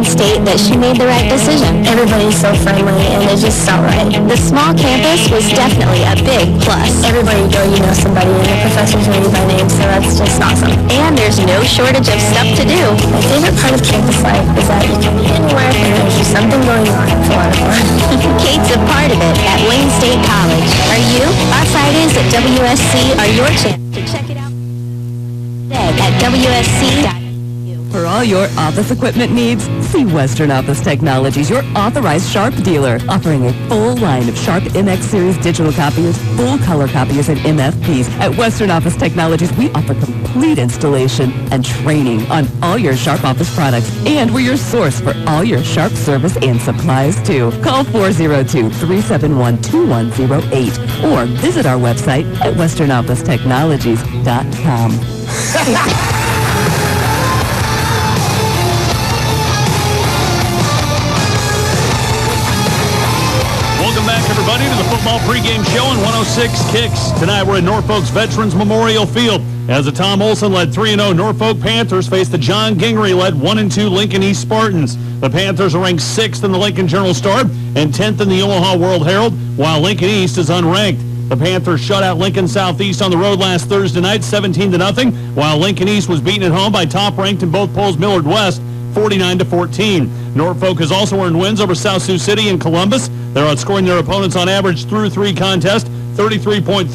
Wayne state that she made the right decision. Everybody's so friendly, and it just felt right. The small campus was definitely a big plus. Everywhere you go, you know somebody, and the professors know you by name, so that's just awesome. And there's no shortage of stuff to do. My favorite part of campus life is that you can be anywhere and there's just something going on. It's a lot of fun. Kate's a part of it at Wayne State College. Are you? Our Fridays at WSC are your chance to check it out today at WSC.edu. For all your office equipment needs, see Western Office Technologies, your authorized Sharp dealer, offering a full line of Sharp MX Series digital copiers, full color copiers, and MFPs. At Western Office Technologies, we offer complete installation and training on all your Sharp Office products, and we're your source for all your Sharp service and supplies, too. Call 402-371-2108 or visit our website at westernofficetechnologies.com. Welcome back, everybody, to the football pregame show on 106 Kicks. Tonight we're at Norfolk's Veterans Memorial Field as the Tom Olson-led 3-0 Norfolk Panthers face the John Gingery-led 1-2 Lincoln East Spartans. The Panthers are ranked 6th in the Lincoln Journal-Star and 10th in the Omaha World Herald, while Lincoln East is unranked. The Panthers shut out Lincoln Southeast on the road last Thursday night, 17-0, while Lincoln East was beaten at home by top-ranked in both polls Millard West, 49-14. Norfolk has also earned wins over South Sioux City and Columbus. They're outscoring their opponents on average through 3 contests, 33.3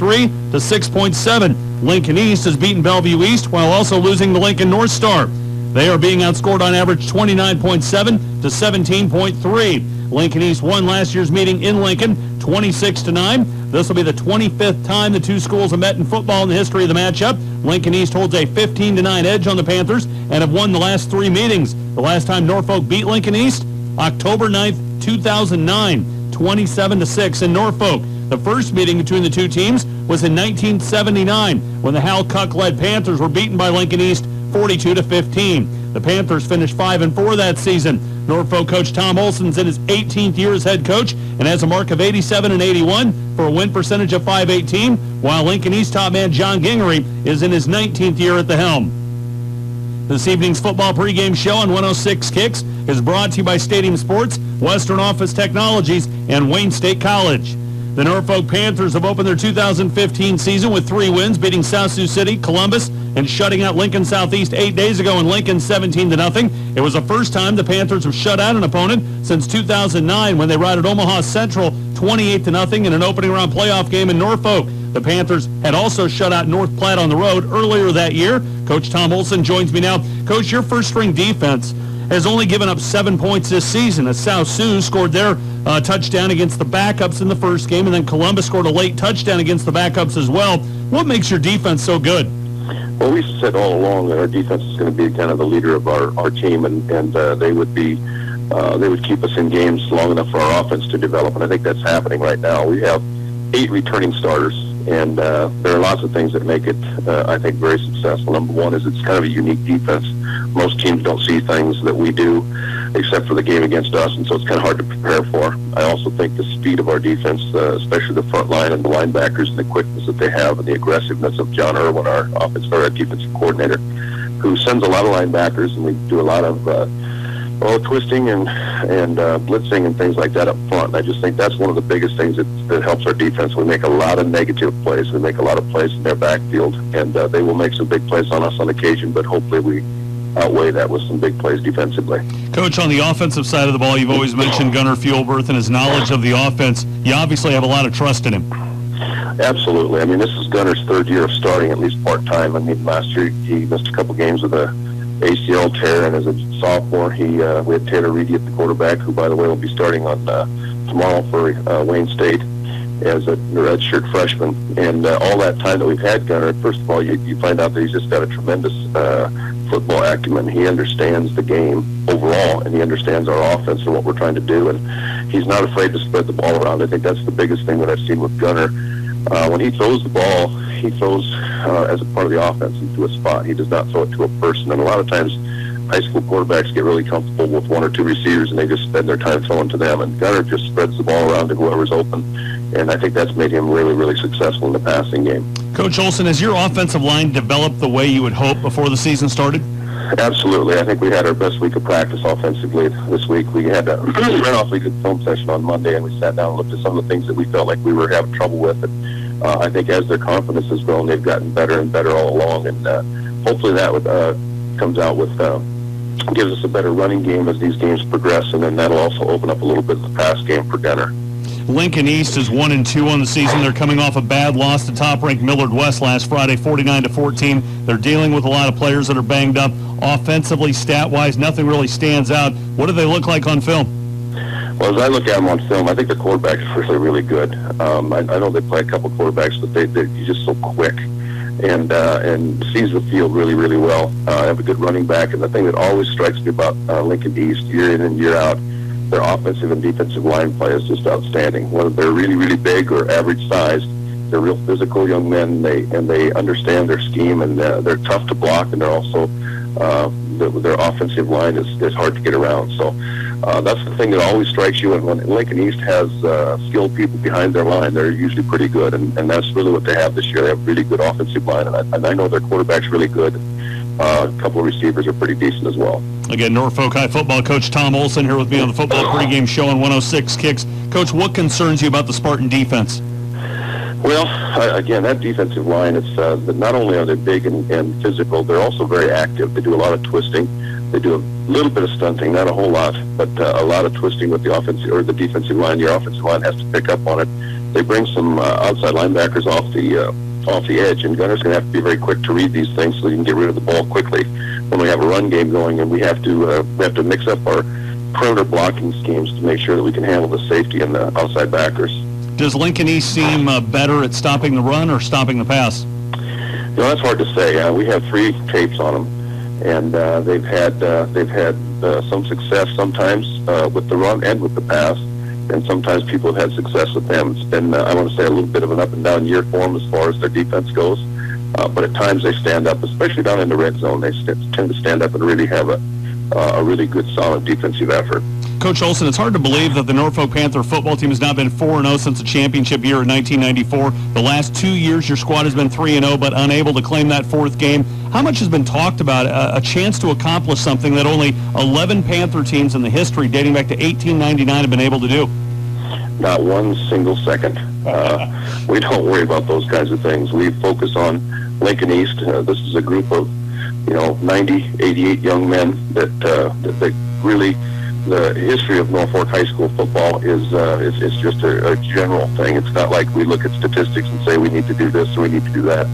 to 6.7. Lincoln East has beaten Bellevue East while also losing the Lincoln North Star. They are being outscored on average 29.7 to 17.3. Lincoln East won last year's meeting in Lincoln 26-9. This will be the 25th time the two schools have met in football in the history of the matchup. Lincoln East holds a 15-9 edge on the Panthers and have won the last 3 meetings. The last time Norfolk beat Lincoln East, October 9th, 2009, 27-6 in Norfolk. The first meeting between the two teams was in 1979 when the Hal Cuck-led Panthers were beaten by Lincoln East 42-15. The Panthers finished 5-4 that season. Norfolk coach Tom Olson's in his 18th year as head coach and has a mark of 87 and 81 for a win percentage of .518, while Lincoln East top man John Gingery is in his 19th year at the helm. This evening's football pregame show on 106 Kicks is brought to you by Stadium Sports, Western Office Technologies, and Wayne State College. The Norfolk Panthers have opened their 2015 season with 3 wins, beating South Sioux City, Columbus, and shutting out Lincoln Southeast 8 days ago in Lincoln 17-0. It was the first time the Panthers have shut out an opponent since 2009 when they routed Omaha Central 28-0 in an opening round playoff game in Norfolk. The Panthers had also shut out North Platte on the road earlier that year. Coach Tom Olson joins me now. Coach, your first-string defense has only given up 7 points this season, as South Sioux scored their touchdown against the backups in the first game, and then Columbus scored a late touchdown against the backups as well. What makes your defense so good? Well, we said all along that our defense is going to be kind of the leader of our team, and they would keep us in games long enough for our offense to develop, and I think that's happening right now. We have 8 returning starters, and there are lots of things that make it, I think, very successful. Number one is it's kind of a unique defense. Most teams don't see things that we do, except for the game against us, and so it's kind of hard to prepare for. I also think the speed of our defense, especially the front line and the linebackers and the quickness that they have and the aggressiveness of John Irwin, our defensive coordinator, who sends a lot of linebackers, and we do a lot of twisting and blitzing and things like that up front. And I just think that's one of the biggest things that helps our defense. We make a lot of negative plays. We make a lot of plays in their backfield, and they will make some big plays on us on occasion, but hopefully we outweigh that with some big plays defensively. Coach, on the offensive side of the ball, you've always mentioned Gunnar Fuelberth and his knowledge of the offense. You obviously have a lot of trust in him. Absolutely. I mean, this is Gunnar's 3rd year of starting, at least part-time. I mean, last year he missed a couple games with a ACL tear, and as a sophomore, we had Taylor Reedy at the quarterback, who, by the way, will be starting on tomorrow for Wayne State as a redshirt freshman. And all that time that we've had Gunnar, first of all, you find out that he's just got a tremendous football acumen. He understands the game overall, and he understands our offense and what we're trying to do, and he's not afraid to spread the ball around. I think that's the biggest thing that I've seen with Gunnar. When he throws the ball, he throws as a part of the offense into a spot. He does not throw it to a person, and a lot of times high school quarterbacks get really comfortable with 1 or 2 receivers, and they just spend their time throwing to them, and Gunnar just spreads the ball around to whoever's open, and I think that's made him really, really successful in the passing game. Coach Olson, has your offensive line developed the way you would hope before the season started? Absolutely. I think we had our best week of practice offensively this week. We had a awfully good film session on Monday, and we sat down and looked at some of the things that we felt like we were having trouble with. And I think as their confidence has grown, they've gotten better and better all along. And hopefully that comes out with gives us a better running game as these games progress, and then that'll also open up a little bit of the pass game for Gunner. Lincoln East is 1-2 on the season. They're coming off a bad loss to top-ranked Millard West last Friday, 49-14. They're dealing with a lot of players that are banged up. Offensively, stat-wise, nothing really stands out. What do they look like on film? Well, as I look at them on film, I think the quarterback's really, really good. I know they play a couple quarterbacks, but they're just so quick and sees the field really, really well. Have a good running back, and the thing that always strikes me about Lincoln East, year in and year out, their offensive and defensive line play is just outstanding. Whether they're really, really big or average sized, they're real physical young men. They understand their scheme, and they're tough to block, and they're also their offensive line is hard to get around. So that's the thing that always strikes you. And when Lincoln East has skilled people behind their line, they're usually pretty good, and that's really what they have this year. They have a really good offensive line, and I know their quarterback's really good. A couple of receivers are pretty decent as well. Again, Norfolk High football coach Tom Olson here with me on the football pregame show on 106 Kicks. Coach, what concerns you about the Spartan defense? Well, again, that defensive line, it's not only are they big and physical, they're also very active. They do a lot of twisting. They do a little bit of stunting, not a whole lot, but a lot of twisting with the offensive or the defensive line. Your offensive line has to pick up on it. They bring some outside linebackers off the edge, and Gunner's going to have to be very quick to read these things so he can get rid of the ball quickly when we have a run game going, and we have to mix up our perimeter blocking schemes to make sure that we can handle the safety and the outside backers. Does Lincoln East seem better at stopping the run or stopping the pass? That's hard to say. We have 3 tapes on them, and they've had some success sometimes with the run and with the pass, and sometimes people have had success with them. It's been, I want to say, a little bit of an up-and-down year for them as far as their defense goes, but at times they stand up, especially down in the red zone. They tend to stand up and really have a really good, solid defensive effort. Coach Olson, it's hard to believe that the Norfolk Panther football team has now been 4-0 since the championship year in 1994. The last 2 years, your squad has been 3-0, but unable to claim that 4th game. How much has been talked about a chance to accomplish something that only 11 Panther teams in the history dating back to 1899 have been able to do? Not one single second. We don't worry about those kinds of things. We focus on Lincoln East. This is a group of, 90, 88 young men that really, the history of Norfolk High School football is just a general thing. It's not like we look at statistics and say we need to do this or we need to do that.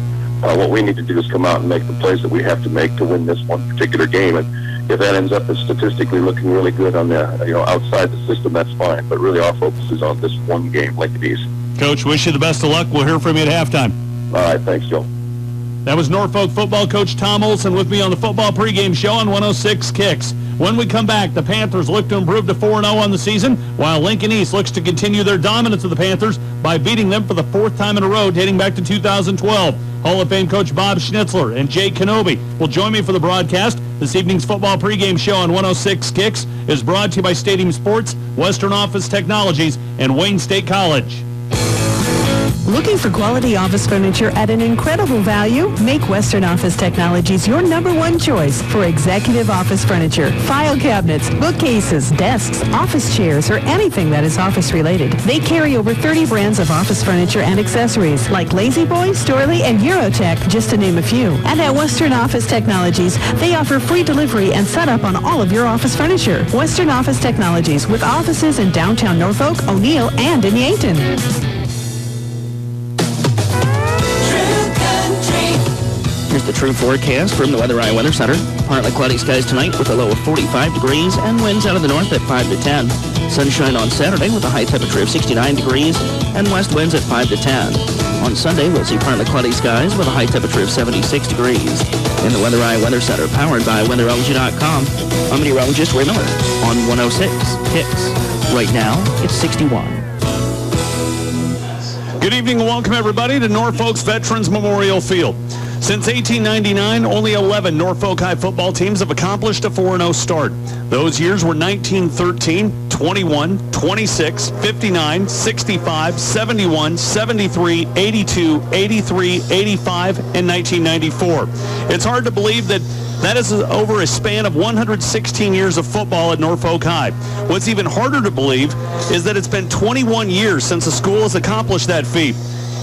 What we need to do is come out and make the plays that we have to make to win this one particular game. And if that ends up as statistically looking really good on the outside the system, that's fine. But really, our focus is on this one game, Lincoln East. Coach, wish you the best of luck. We'll hear from you at halftime. All right, thanks, Joe. That was Norfolk football coach Tom Olson with me on the football pregame show on 106 Kicks. When we come back, the Panthers look to improve to 4-0 on the season, while Lincoln East looks to continue their dominance of the Panthers by beating them for the 4th time in a row, dating back to 2012. Hall of Fame coach Bob Schnitzler and Jay Kenobi will join me for the broadcast. This evening's football pregame show on 106 Kicks is brought to you by Stadium Sports, Western Office Technologies, and Wayne State College. Looking for quality office furniture at an incredible value? Make Western Office Technologies your #1 choice for executive office furniture. File cabinets, bookcases, desks, office chairs, or anything that is office related. They carry over 30 brands of office furniture and accessories like Lazy Boy, Storley, and Eurotech, just to name a few. And at Western Office Technologies, they offer free delivery and setup on all of your office furniture. Western Office Technologies, with offices in downtown Norfolk, O'Neill, and in Yankton. Here's the true forecast from the Weather Eye Weather Center. Partly cloudy skies tonight with a low of 45 degrees and winds out of the north at 5 to 10. Sunshine on Saturday with a high temperature of 69 degrees and west winds at 5 to 10. On Sunday, we'll see partly cloudy skies with a high temperature of 76 degrees. In the Weather Eye Weather Center, powered by weatherology.com, I'm meteorologist Ray Miller on 106 Kicks. Right now, it's 61. Good evening and welcome everybody to Norfolk's Veterans Memorial Field. Since 1899, only 11 Norfolk High football teams have accomplished a 4-0 start. Those years were 1913, 21, 26, 59, 65, 71, 73, 82, 83, 85, and 1994. It's hard to believe that That is over a span of 116 years of football at Norfolk High. What's even harder to believe is that it's been 21 years since the school has accomplished that feat.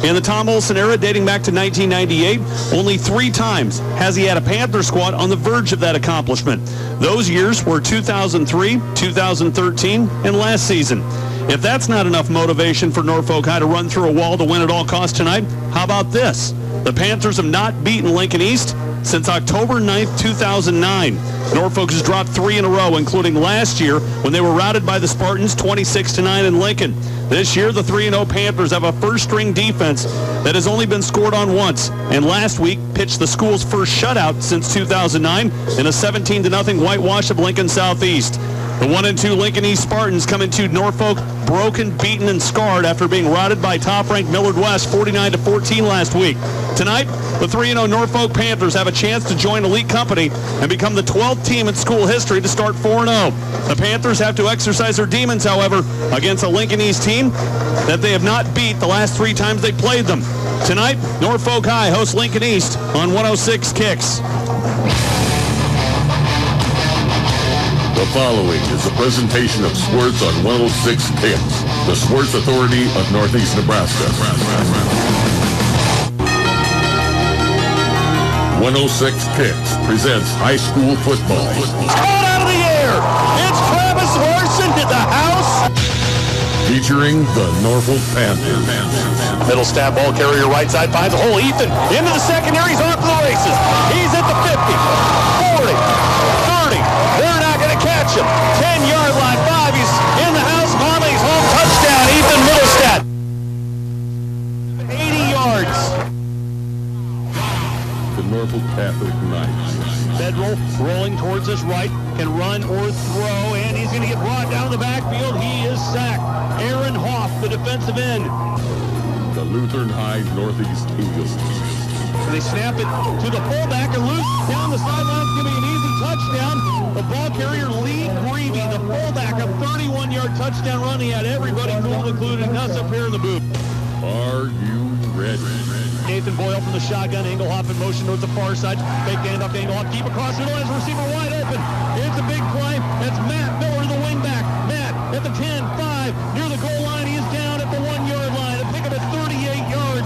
In the Tom Olson era, dating back to 1998, only 3 times has he had a Panther squad on the verge of that accomplishment. Those years were 2003, 2013, and last season. If that's not enough motivation for Norfolk High to run through a wall to win at all costs tonight, how about this? The Panthers have not beaten Lincoln East since October 9th, 2009. Norfolk has dropped 3 in a row, including last year when they were routed by the Spartans 26-9 in Lincoln. This year, the 3-0 Panthers have a first-string defense that has only been scored on once, and last week pitched the school's first shutout since 2009 in a 17-0 whitewash of Lincoln Southeast. The 1-2 Lincoln East Spartans come into Norfolk broken, beaten, and scarred after being routed by top-ranked Millard West 49-14 last week. Tonight, the 3-0 Norfolk Panthers have a chance to join elite company and become the 12th team in school history to start 4-0. The Panthers have to exercise their demons, however, against a Lincoln East team that they have not beat the last 3 times they played them. Tonight, Norfolk High hosts Lincoln East on 106 Kicks. The following is a presentation of Sports on 106 Kicks, the sports authority of Northeast Nebraska. 106 Kicks presents high school football. Caught out of the air! It's Travis Larson to the house! Featuring the Norfolk Panthers. Middle stab ball carrier right side finds a hole. Ethan into the secondary. He's off to the races. He's at the 50, 40, 30. They're not going to catch him. 10-yard line. 5. He's in the house. Conley's home. Touchdown. Ethan Middlestat. 80 yards. The Norfolk Catholic Knights. Federal rolling towards his right, can run or throw, and he's going to get brought down the backfield. He is sacked. Aaron Hoff, the defensive end. The Lutheran High Northeast Eagles. They snap it to the fullback and loose down the sideline. It's going to be an easy touchdown. The ball carrier, Lee Greavy, the fullback, a 31-yard touchdown run. He had everybody cool, including us up here in the booth. Are you ready? Nathan Boyle from the shotgun. Engelhoff in motion towards the far side. Fake handoff to Engelhoff. Deep across the line. Receiver wide open. It's a big play. That's Matt Miller, the wingback. Matt at the 10, 5. Near the goal line. He is down at the 1-yard line. A pick up at 38 yards.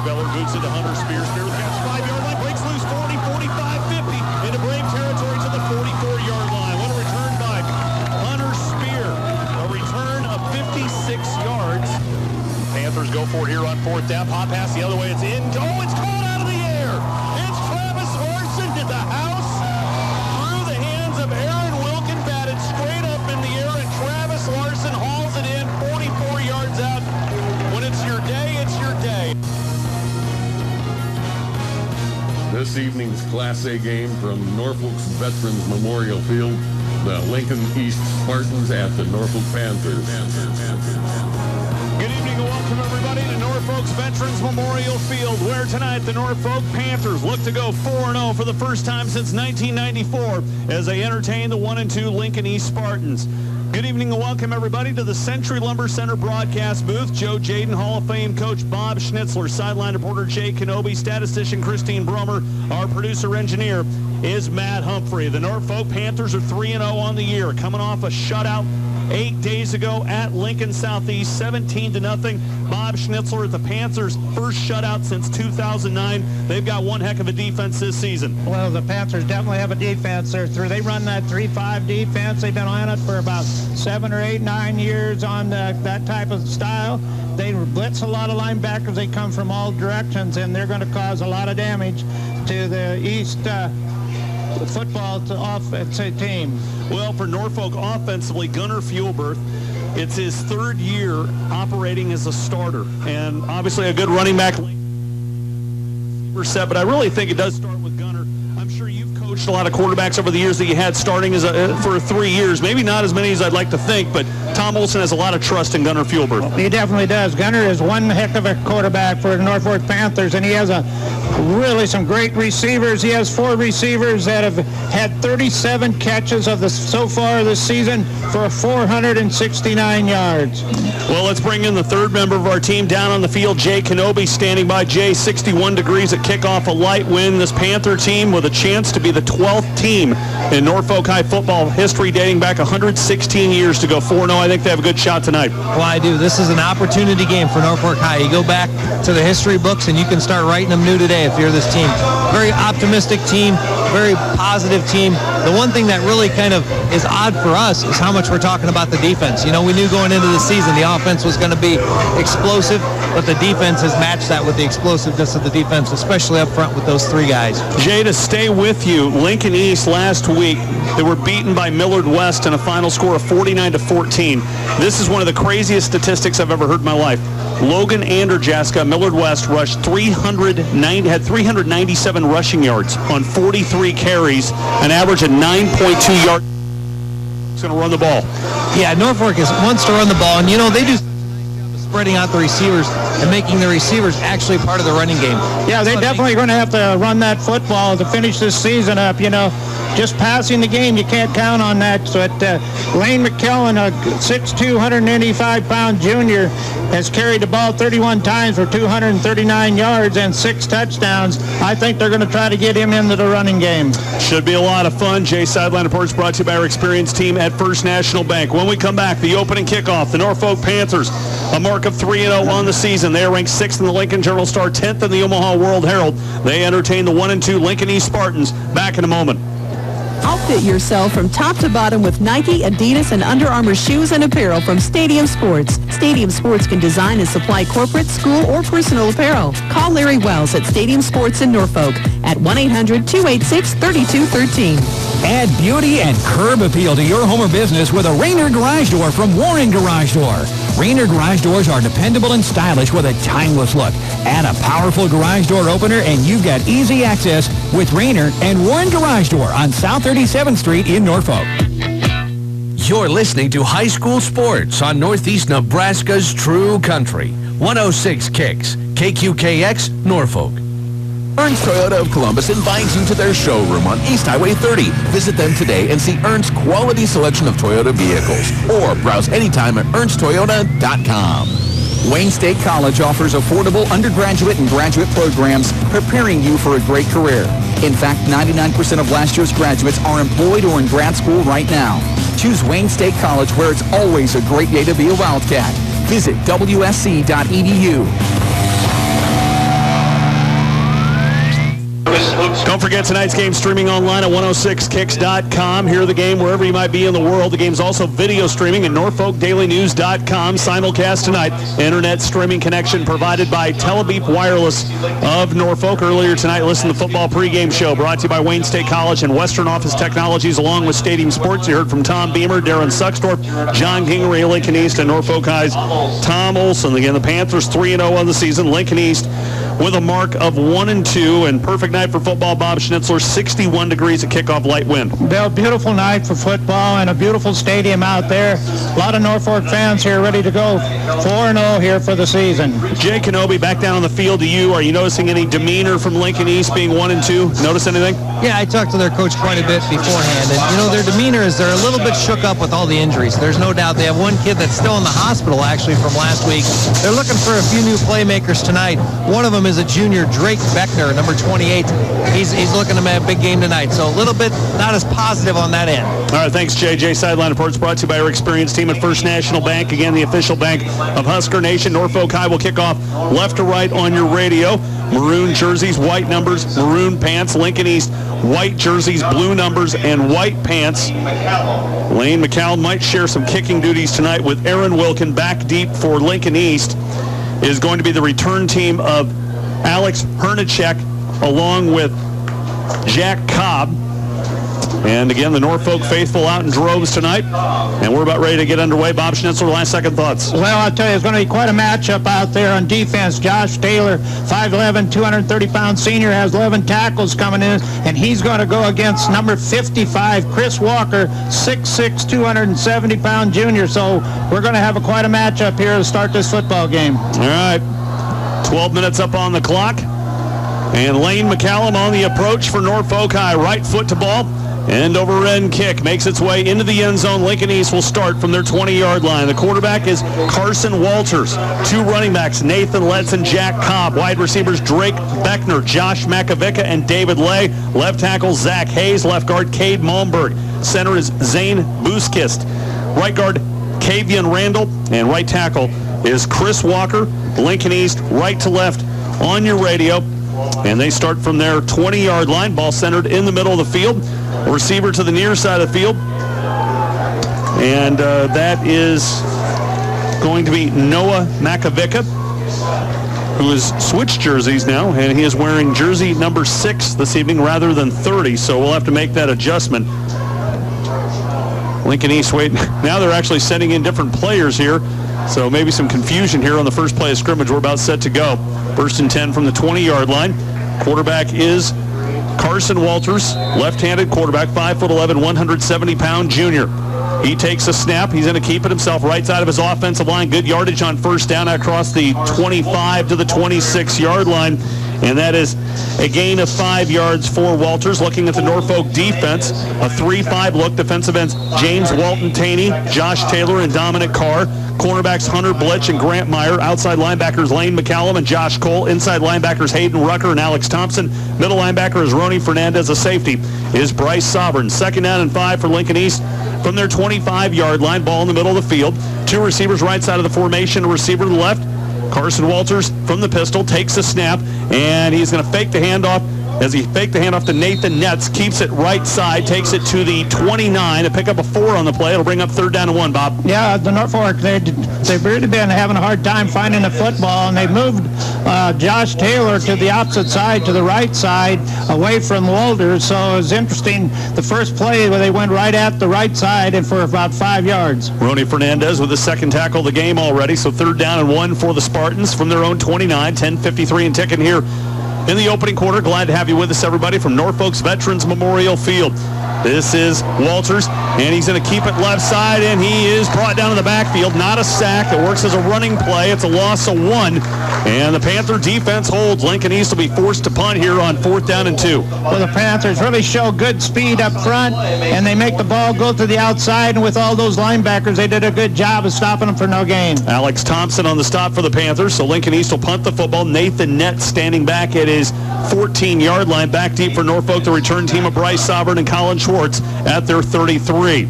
Beller boots into Hunter Spear. Spear with catch 5-yard line. Breaks loose 40, 45, 50. Into Brave territory to the 44-yard line. What a return by Hunter Spear. A return of 56 yards. Panthers go for it here on 4th down. Pop pass the other way. It's in. Oh, it's caught out of the air. It's Travis Larson to the house. Through the hands of Aaron Wilkin. Batted straight up in the air. And Travis Larson hauls it in 44 yards out. When it's your day, it's your day. This evening's Class A game from Norfolk's Veterans Memorial Field. The Lincoln East Spartans at the Norfolk Panthers. Good evening and welcome everybody to Norfolk's Veterans Memorial Field, where tonight the Norfolk Panthers look to go 4-0 for the first time since 1994 as they entertain the 1-2 Lincoln East Spartans. Good evening and welcome everybody to the Century Lumber Center broadcast booth. Joe Jaden, Hall of Fame coach Bob Schnitzler, sideline reporter Jay Kenobi, statistician Christine Bromer, our producer engineer is Matt Humphrey. The Norfolk Panthers are 3-0 on the year, coming off a shutout 8 days ago at Lincoln Southeast, 17-0. Bob Schnitzler at the Panthers' first shutout since 2009. They've got one heck of a defense this season. Well, the Panthers definitely have a defense. They run that 3-5 defense. They've been on it for about 7 or 8, 9 years on that type of style. They blitz a lot of linebackers. They come from all directions, and they're going to cause a lot of damage to the East football team. Well, for Norfolk offensively, Gunnar Fuelberth, it's his 3rd year operating as a starter, and obviously a good running back set, but I really think it does start with Gunnar. I'm sure you've coached a lot of quarterbacks over the years that you had starting for 3 years, maybe not as many as I'd like to think, but Tom Olson has a lot of trust in Gunnar Fuelberth. He definitely does. Gunnar is one heck of a quarterback for the Norfolk Panthers, and he has a really some great receivers. He has 4 receivers that have had 37 catches so far this season for 469 yards. Well, let's bring in the third member of our team down on the field, Jay Kenobi, standing by. Jay, 61 degrees at kickoff, a light wind. This Panther team with a chance to be the 12th team in Norfolk High football history, dating back 116 years to go 4-0. I think they have a good shot tonight. Well, I do. This is an opportunity game for Norfolk High. You go back to the history books and you can start writing them new today if you're this team. Very optimistic team, very positive team. The one thing that really kind of is odd for us is how much we're talking about the defense. You know, we knew going into the season the offense was going to be explosive, but the defense has matched that with the explosiveness of the defense, especially up front with those 3 guys. Jay, to stay with you, Lincoln East last week, they were beaten by Millard West in a final score of 49-14. This is one of the craziest statistics I've ever heard in my life. Logan Anderjaska, Millard West, had 397 rushing yards on 43 carries, an average of 9.2 yards. He's going to run the ball. Yeah, Norfolk wants to run the ball, and you know, they do spreading out the receivers and making the receivers actually part of the running game. Yeah, they're definitely going to have to run that football to finish this season up. You know, just passing the game, you can't count on that. So Lane McKellen, a 6'2", 185-pound junior, has carried the ball 31 times for 239 yards and 6 touchdowns. I think they're going to try to get him into the running game. Should be a lot of fun. Jay, Sideline Reports brought to you by our experienced team at First National Bank. When we come back, the opening kickoff, the Norfolk Panthers, a mark of 3-0 on the season. They are ranked 6th in the Lincoln Journal-Star, 10th in the Omaha World Herald. They entertain the 1-2 Lincoln East Spartans. Back in a moment. Outfit yourself from top to bottom with Nike, Adidas, and Under Armour shoes and apparel from Stadium Sports. Stadium Sports can design and supply corporate, school, or personal apparel. Call Larry Wells at Stadium Sports in Norfolk at 1-800-286-3213. Add beauty and curb appeal to your home or business with a Rainer Garage Door from Warren Garage Door. Rainer Garage Doors are dependable and stylish with a timeless look. Add a powerful garage door opener and you've got easy access with Rainer and Warren Garage Door on South 37th Street in Norfolk. You're listening to High School Sports on Northeast Nebraska's True Country. 106 Kicks, KQKX, Norfolk. Ernst Toyota of Columbus invites you to their showroom on East Highway 30. Visit them today and see Ernst's quality selection of Toyota vehicles, or browse anytime at ernsttoyota.com. Wayne State College offers affordable undergraduate and graduate programs preparing you for a great career. In fact, 99% of last year's graduates are employed or in grad school right now. Choose Wayne State College, where it's always a great day to be a Wildcat. Visit wsc.edu. Don't forget tonight's game streaming online at 106kicks.com. Hear the game wherever you might be in the world. The game's also video streaming at norfolkdailynews.com. Simulcast tonight. Internet streaming connection provided by Telebeep Wireless of Norfolk. Earlier tonight, listen to the football pregame show brought to you by Wayne State College and Western Office Technologies along with Stadium Sports. You heard from Tom Beamer, Darren Suxdorf, John Gingery, Lincoln East, and Norfolk High's Tom Olson. Again, the Panthers 3-0 on the season. Lincoln East with a mark of 1-2, and perfect night for football. Bob Schnitzler, 61 degrees at kickoff, light wind. Bill, beautiful night for football and a beautiful stadium out there. A lot of Norfolk fans here ready to go 4-0 here for the season. Jay Kenobi, back down on the field to you. Are you noticing any demeanor from Lincoln East being 1-2? Notice anything? Yeah, I talked to their coach quite a bit beforehand, and you know, their demeanor is they're a little bit shook up with all the injuries. There's no doubt they have one kid that's still in the hospital actually from last week. They're looking for a few new playmakers tonight. One of them is a junior, Drake Beckner, number 28. He's looking to make a big game tonight, so a little bit not as positive on that end. All right, thanks, JJ. Sideline Reports brought to you by our experienced team at First National Bank. Again, the official bank of Husker Nation. Norfolk High will kick off left to right on your radio. Maroon jerseys, white numbers, maroon pants. Lincoln East, white jerseys, blue numbers, and white pants. Lane McCall might share some kicking duties tonight with Aaron Wilkin. Back deep for Lincoln East is going to be the return team of Alex Hernachek along with Jack Cobb. And again, the Norfolk faithful out in droves tonight. And we're about ready to get underway. Bob Schnitzler, last second thoughts. Well, I'll tell you, it's going to be quite a matchup out there on defense. Josh Taylor, 5'11", 230-pound senior, has 11 tackles coming in, and he's going to go against number 55, Chris Walker, 6'6", 270-pound junior. So we're going to have quite a matchup here to start this football game. All right. 12 minutes up on the clock. And Lane McCallum on the approach for Norfolk High. Right foot to ball. End over end kick makes its way into the end zone. Lincoln East will start from their 20-yard line. The quarterback is Carson Walters. Two running backs, Nathan Letts and Jack Cobb. Wide receivers, Drake Beckner, Josh Makovica, and David Lay. Left tackle, Zach Hayes. Left guard, Cade Malmberg. Center is Zane Buskist. Right guard, Kavian Randall. And right tackle is Chris Walker. Lincoln East, right to left on your radio. And they start from their 20-yard line. Ball centered in the middle of the field. Receiver to the near side of the field. And that is going to be Noah Makovica, who has switched jerseys now, and he is wearing jersey number 6 this evening rather than 30, so we'll have to make that adjustment. Lincoln East, wait, now they're actually sending in different players here, so maybe some confusion here on the first play of scrimmage. We're about set to go. First and 10 from the 20-yard line. Quarterback is Carson Walters, left-handed quarterback, 5'11", 170-pound junior. He takes a snap. He's going to keep it himself right side of his offensive line. Good yardage on first down across the 25 to the 26-yard line. And that is a gain of 5 yards for Walters. Looking at the Norfolk defense, a 3-5 look. Defensive ends James Walton Taney, Josh Taylor, and Dominic Carr. Cornerbacks Hunter Blitch and Grant Meyer. Outside linebackers Lane McCallum and Josh Cole. Inside linebackers Hayden Rucker and Alex Thompson. Middle linebacker is Roni Fernandez. A safety is Bryce Sovereign. Second down and 5 for Lincoln East from their 25-yard line. Ball in the middle of the field. Two receivers right side of the formation. A receiver to the left. Carson Walters from the pistol takes a snap, and he's going to fake the handoff. As he faked the handoff to Nathan Netz, keeps it right side, takes it to the 29 to pick up a 4 on the play. It'll bring up 3rd down and 1, Bob. Yeah, the Norfolk, they've really been having a hard time finding the football, and they've moved Josh Taylor to the opposite side, to the right side, away from Walters. So it was interesting. The first play where they went right at the right side and for about 5 yards. Roni Fernandez with the second tackle of the game already. So 3rd down and 1 for the Spartans from their own 29, 10:53 and ticking here in the opening quarter. Glad to have you with us, everybody, from Norfolk's Veterans Memorial Field. This is Walters, and he's going to keep it left side, and he is brought down in the backfield. Not a sack. It works as a running play. It's a loss of 1, and the Panther defense holds. Lincoln East will be forced to punt here on 4th down and 2. Well, the Panthers really show good speed up front, and they make the ball go to the outside, and with all those linebackers, they did a good job of stopping them for no gain. Alex Thompson on the stop for the Panthers, so Lincoln East will punt the football. Nathan Netz standing back at his 14-yard line. Back deep for Norfolk, the return team of Bryce Sovereign and Colin Schwartz at their 33.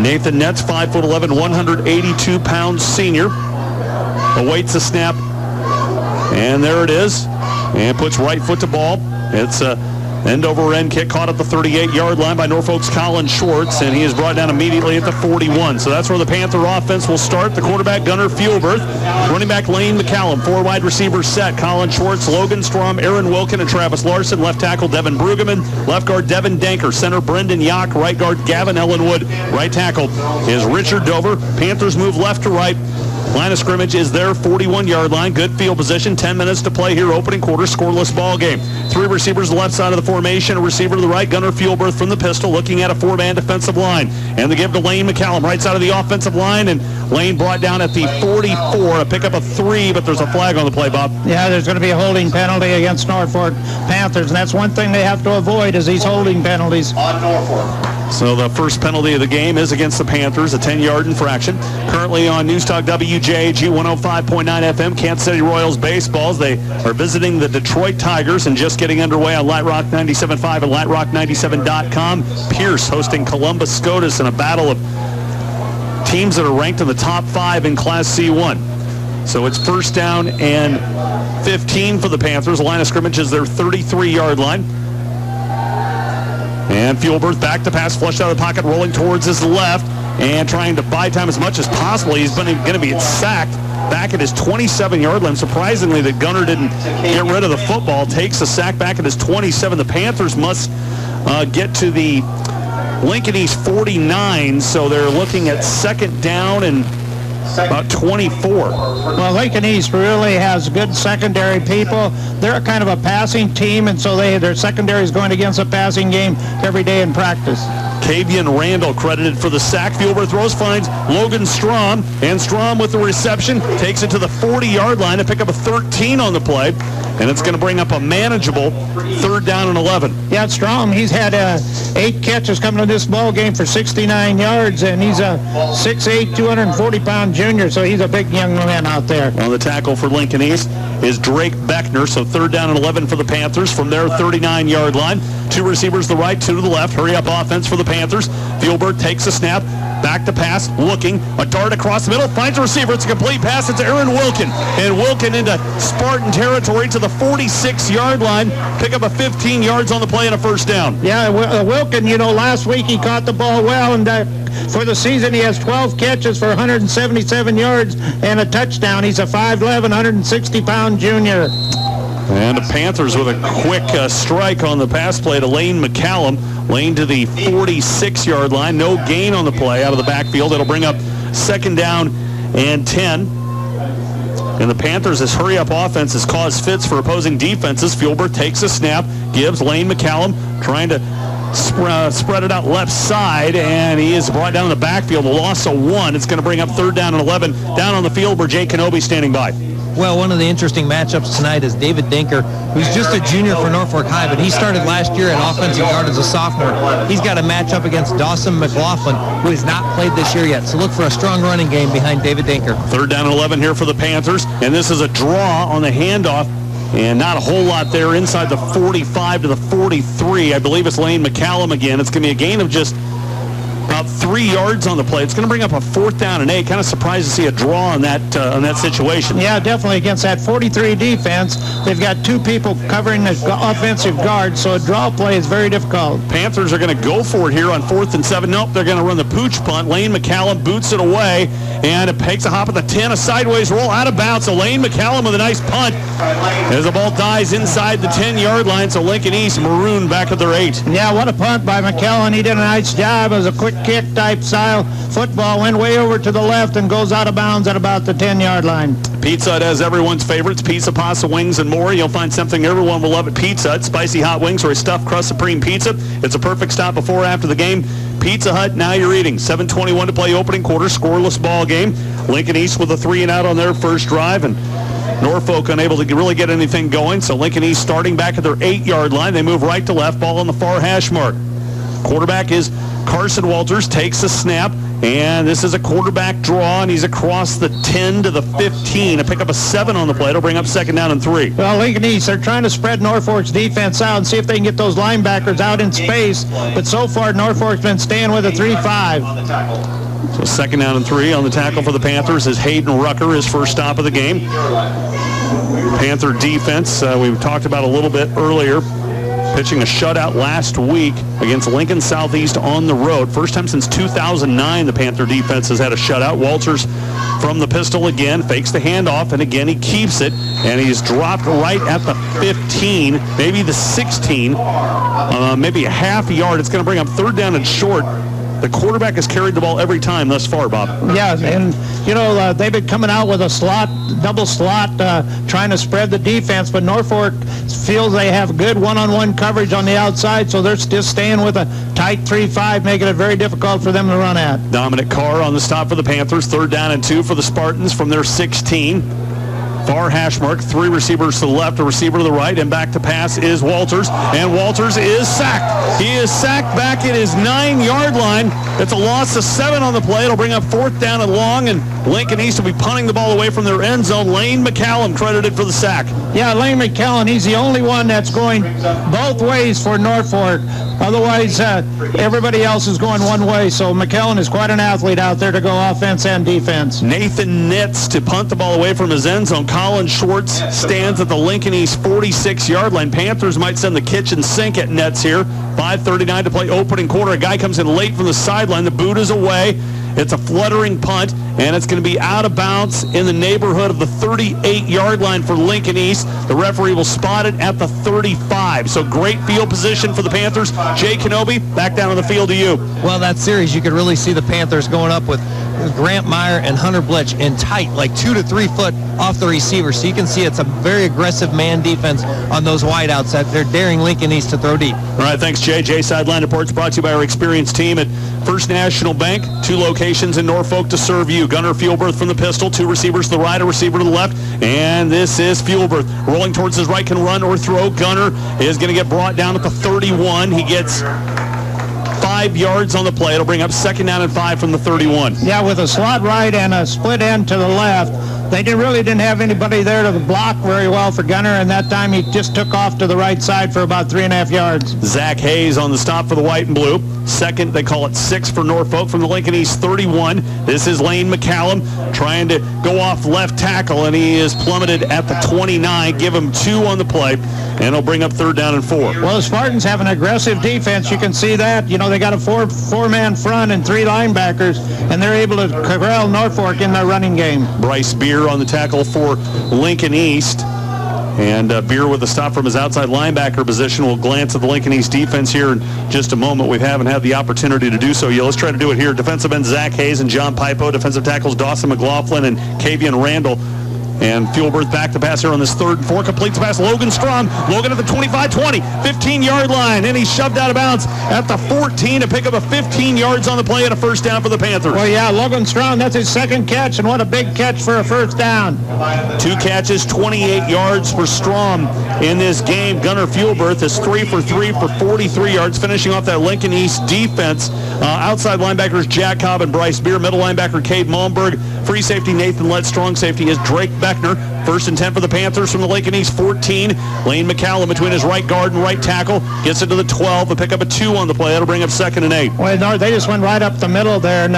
Nathan Netz, 5'11", 182-pound senior, awaits a snap, and there it is, and puts right foot to ball. It's a end-over-end kick caught at the 38-yard line by Norfolk's Colin Schwartz, and he is brought down immediately at the 41. So that's where the Panther offense will start. The quarterback, Gunnar Fuelberth. Running back, Lane McCallum. 4 wide receivers set. Colin Schwartz, Logan Strom, Aaron Wilkin, and Travis Larson. Left tackle, Devin Brueggemann. Left guard, Devin Danker. Center, Brendan Yock. Right guard, Gavin Ellenwood. Right tackle is Richard Dover. Panthers move left to right. Line of scrimmage is their 41-yard line. Good field position. 10 minutes to play here. Opening quarter. Scoreless ball game. 3 receivers to the left side of the formation. A receiver to the right. Gunnar Fuelberth from the pistol looking at a 4-man defensive line. And the give to Lane McCallum. Right side of the offensive line. And Lane brought down at the 44. A pick up of 3, but there's a flag on the play, Bob. Yeah, there's going to be a holding penalty against Norfolk Panthers. And that's one thing they have to avoid is these holding penalties. On Norfolk. So the first penalty of the game is against the Panthers, a 10-yard infraction. Currently on News Talk WJAG 105.9 FM, Kansas City Royals baseballs. They are visiting the Detroit Tigers and just getting underway on Light Rock 97.5 and LightRock97.com. Pierce hosting Columbus SCOTUS in a battle of teams that are ranked in the top 5 in Class C1. So it's first down and 15 for the Panthers. The line of scrimmage is their 33-yard line. And Fuelberth back to pass, flushed out of the pocket, rolling towards his left, and trying to buy time as much as possible. He's going to be sacked back at his 27-yard line. Surprisingly, that Gunnar didn't get rid of the football. Takes a sack back at his 27. The Panthers must get to the Lincoln East 49, so they're looking at second down and about 24. Well, Lincoln East really has good secondary people. They're kind of a passing team, and so their secondary is going against a passing game every day in practice. Kavian Randall credited for the sack. Fielber throws, finds Logan Strom, and Strom with the reception takes it to the 40-yard line to pick up a 13 on the play, and it's going to bring up a manageable 3rd down and 11. Yeah, Strom, he's had 8 catches coming to this ball game for 69 yards, and he's a 6'8", 240-pound junior, so he's a big young man out there. On the tackle for Lincoln East is Drake Beckner, so 3rd down and 11 for the Panthers from their 39-yard line. 2 receivers to the right, 2 to the left. Hurry-up offense for the Panthers. Fielberg takes a snap, back to pass, looking, a dart across the middle, finds a receiver. It's a complete pass. It's Aaron Wilkin, and Wilkin into Spartan territory to the 46-yard line. Pick up a 15 yards on the play and a 1st down. Yeah, Wilkin, last week he caught the ball well, and for the season he has 12 catches for 177 yards and a touchdown. He's a 5'11", 160-pound junior. And the Panthers with a quick strike on the pass play to Lane McCallum. Lane to the 46-yard line. No gain on the play out of the backfield. It'll bring up 2nd down and 10. And the Panthers' hurry-up offense has caused fits for opposing defenses. Fielber takes a snap, gives Lane McCallum, trying to spread it out left side, and he is brought down in the backfield. A loss of 1. It's going to bring up 3rd down and 11. Down on the field where Jay Kenobi standing by. Well, one of the interesting matchups tonight is David Dinker, who's just a junior for Norfolk High, but he started last year at offensive guard as a sophomore. He's got a matchup against Dawson McLaughlin, who has not played this year yet. So look for a strong running game behind David Dinker. 3rd down and 11 here for the Panthers, and this is a draw on the handoff. And not a whole lot there inside the 45 to the 43. I believe it's Lane McCallum again. It's going to be a gain of just about 3 yards on the play. It's going to bring up a 4th down and 8. Kind of surprised to see a draw on that situation. Yeah, definitely against that 43 defense. They've got 2 people covering the offensive guard, so a draw play is very difficult. Panthers are going to go for it here on 4th and 7. Nope, they're going to run the pooch punt. Lane McCallum boots it away, and it takes a hop at the 10, a sideways roll out of bounds. So Lane McCallum with a nice punt as the ball dies inside the 10-yard line. So Lincoln East marooned back at their 8. Yeah, what a punt by McCallum. He did a nice job. It was a quick kick type style football, went way over to the left and goes out of bounds at about the 10-yard line. Pizza Hut has everyone's favorites, pizza, pasta, wings, and more. You'll find something everyone will love at Pizza Hut. Spicy hot wings or a stuffed crust supreme pizza. It's a perfect stop before or after the game. Pizza Hut, now you're eating. 7:21 to play opening quarter, scoreless ball game. Lincoln East with a 3-and-out on their first drive, and Norfolk unable to really get anything going. So Lincoln East starting back at their 8-yard line. They move right to left, ball on the far hash mark. Quarterback is Carson Walters, takes a snap, and this is a quarterback draw, and he's across the 10 to the 15. A pick up a 7 on the play. It'll bring up 2nd down and 3. Well, Lincoln East, they're trying to spread Norfolk's defense out and see if they can get those linebackers out in space, but so far Norfolk's been staying with a 3-5. So 2nd down and 3 on the tackle for the Panthers is Hayden Rucker, his first stop of the game. Panther defense, we talked about a little bit earlier, pitching a shutout last week against Lincoln Southeast on the road. First time since 2009 the Panther defense has had a shutout. Walters from the pistol again, fakes the handoff, and again he keeps it, and he's dropped right at the 15, maybe the 16, maybe a half yard. It's going to bring up 3rd down and short. The quarterback has carried the ball every time thus far, Bob. Yeah, and, they've been coming out with a slot, double slot, trying to spread the defense, but Norfolk feels they have good one-on-one coverage on the outside, so they're just staying with a tight 3-5, making it very difficult for them to run at. Dominic Carr on the stop for the Panthers. 3rd down and 2 for the Spartans from their 16. Far hash mark, 3 receivers to the left, a receiver to the right, and back to pass is Walters, and Walters is sacked. He is sacked back at his 9-yard line. It's a loss of 7 on the play. It'll bring up 4th down and long, and Lincoln East will be punting the ball away from their end zone. Lane McCallum credited for the sack. Yeah, Lane McCallum, he's the only one that's going both ways for Norfolk. Otherwise, everybody else is going one way, so McCallum is quite an athlete out there to go offense and defense. Nathan Nitz to punt the ball away from his end zone. Colin Schwartz stands at the Lincoln East 46-yard line. Panthers might send the kitchen sink at Nets here. 5:39 to play opening quarter. A guy comes in late from the sideline. The boot is away. It's a fluttering punt, and it's going to be out of bounds in the neighborhood of the 38-yard line for Lincoln East. The referee will spot it at the 35. So great field position for the Panthers. Jay Kenobi, back down on the field to you. Well, that series, you could really see the Panthers going up with Grant Meyer and Hunter Blitch in tight, like 2 to 3 foot off the receiver. So you can see it's a very aggressive man defense on those wideouts that they're daring Lincoln East to throw deep. All right, thanks, Jay. Jay Sideline Reports brought to you by our experienced team at First National Bank. 2 locations in Norfolk to serve you. Gunnar Fieldberth from the pistol, 2 receivers to the right, a receiver to the left, and this is Fieldberth. Rolling towards his right, can run or throw. Gunnar is going to get brought down at the 31. He gets 5 yards on the play. It'll bring up 2nd down and 5 from the 31. Yeah, with a slot right and a split end to the left. They really didn't have anybody there to block very well for Gunnar, and that time he just took off to the right side for about 3.5 yards. Zach Hayes on the stop for the white and blue. Second, they call it 6 for Norfolk from the Lincoln East 31. This is Lane McCallum trying to go off left tackle, and he is plummeted at the 29. Give him 2 on the play, and it'll bring up 3rd down and 4. Well, the Spartans have an aggressive defense. You can see that. You know, they got a four-man front and 3 linebackers, and they're able to corral Norfolk in their running game. Bryce Beer on the tackle for Lincoln East. And Beer with a stop from his outside linebacker position. We'll glance at the Lincoln East defense here in just a moment. We haven't had the opportunity to do so yet. Let's try to do it here. Defensive ends Zach Hayes and John Pipo. Defensive tackles Dawson McLaughlin and Kavian Randall. And Fieldberth back to pass here on this 3rd and 4. Completes the pass. Logan Strom. Logan at the 25, 20, 15-yard line. And he's shoved out of bounds at the 14 to pick up a 15 yards on the play and a 1st down for the Panthers. Well, yeah, Logan Strom, that's his 2nd catch, and what a big catch for a 1st down. 2 catches, 28 yards for Strom in this game. Gunnar Fieldberth is 3 for 3 for 43 yards, finishing off that Lincoln East defense. Outside linebackers Jack Cobb and Bryce Beer. Middle linebacker Cade Malmberg. Free safety Nathan Lett. Strong safety is Drake Beckner. 1st and 10 for the Panthers from the Lincoln East 14. Lane McCallum between his right guard and right tackle. Gets it to the 12. A pick up a 2 on the play. That'll bring up 2nd and 8. Well, no, they just went right up the middle there, and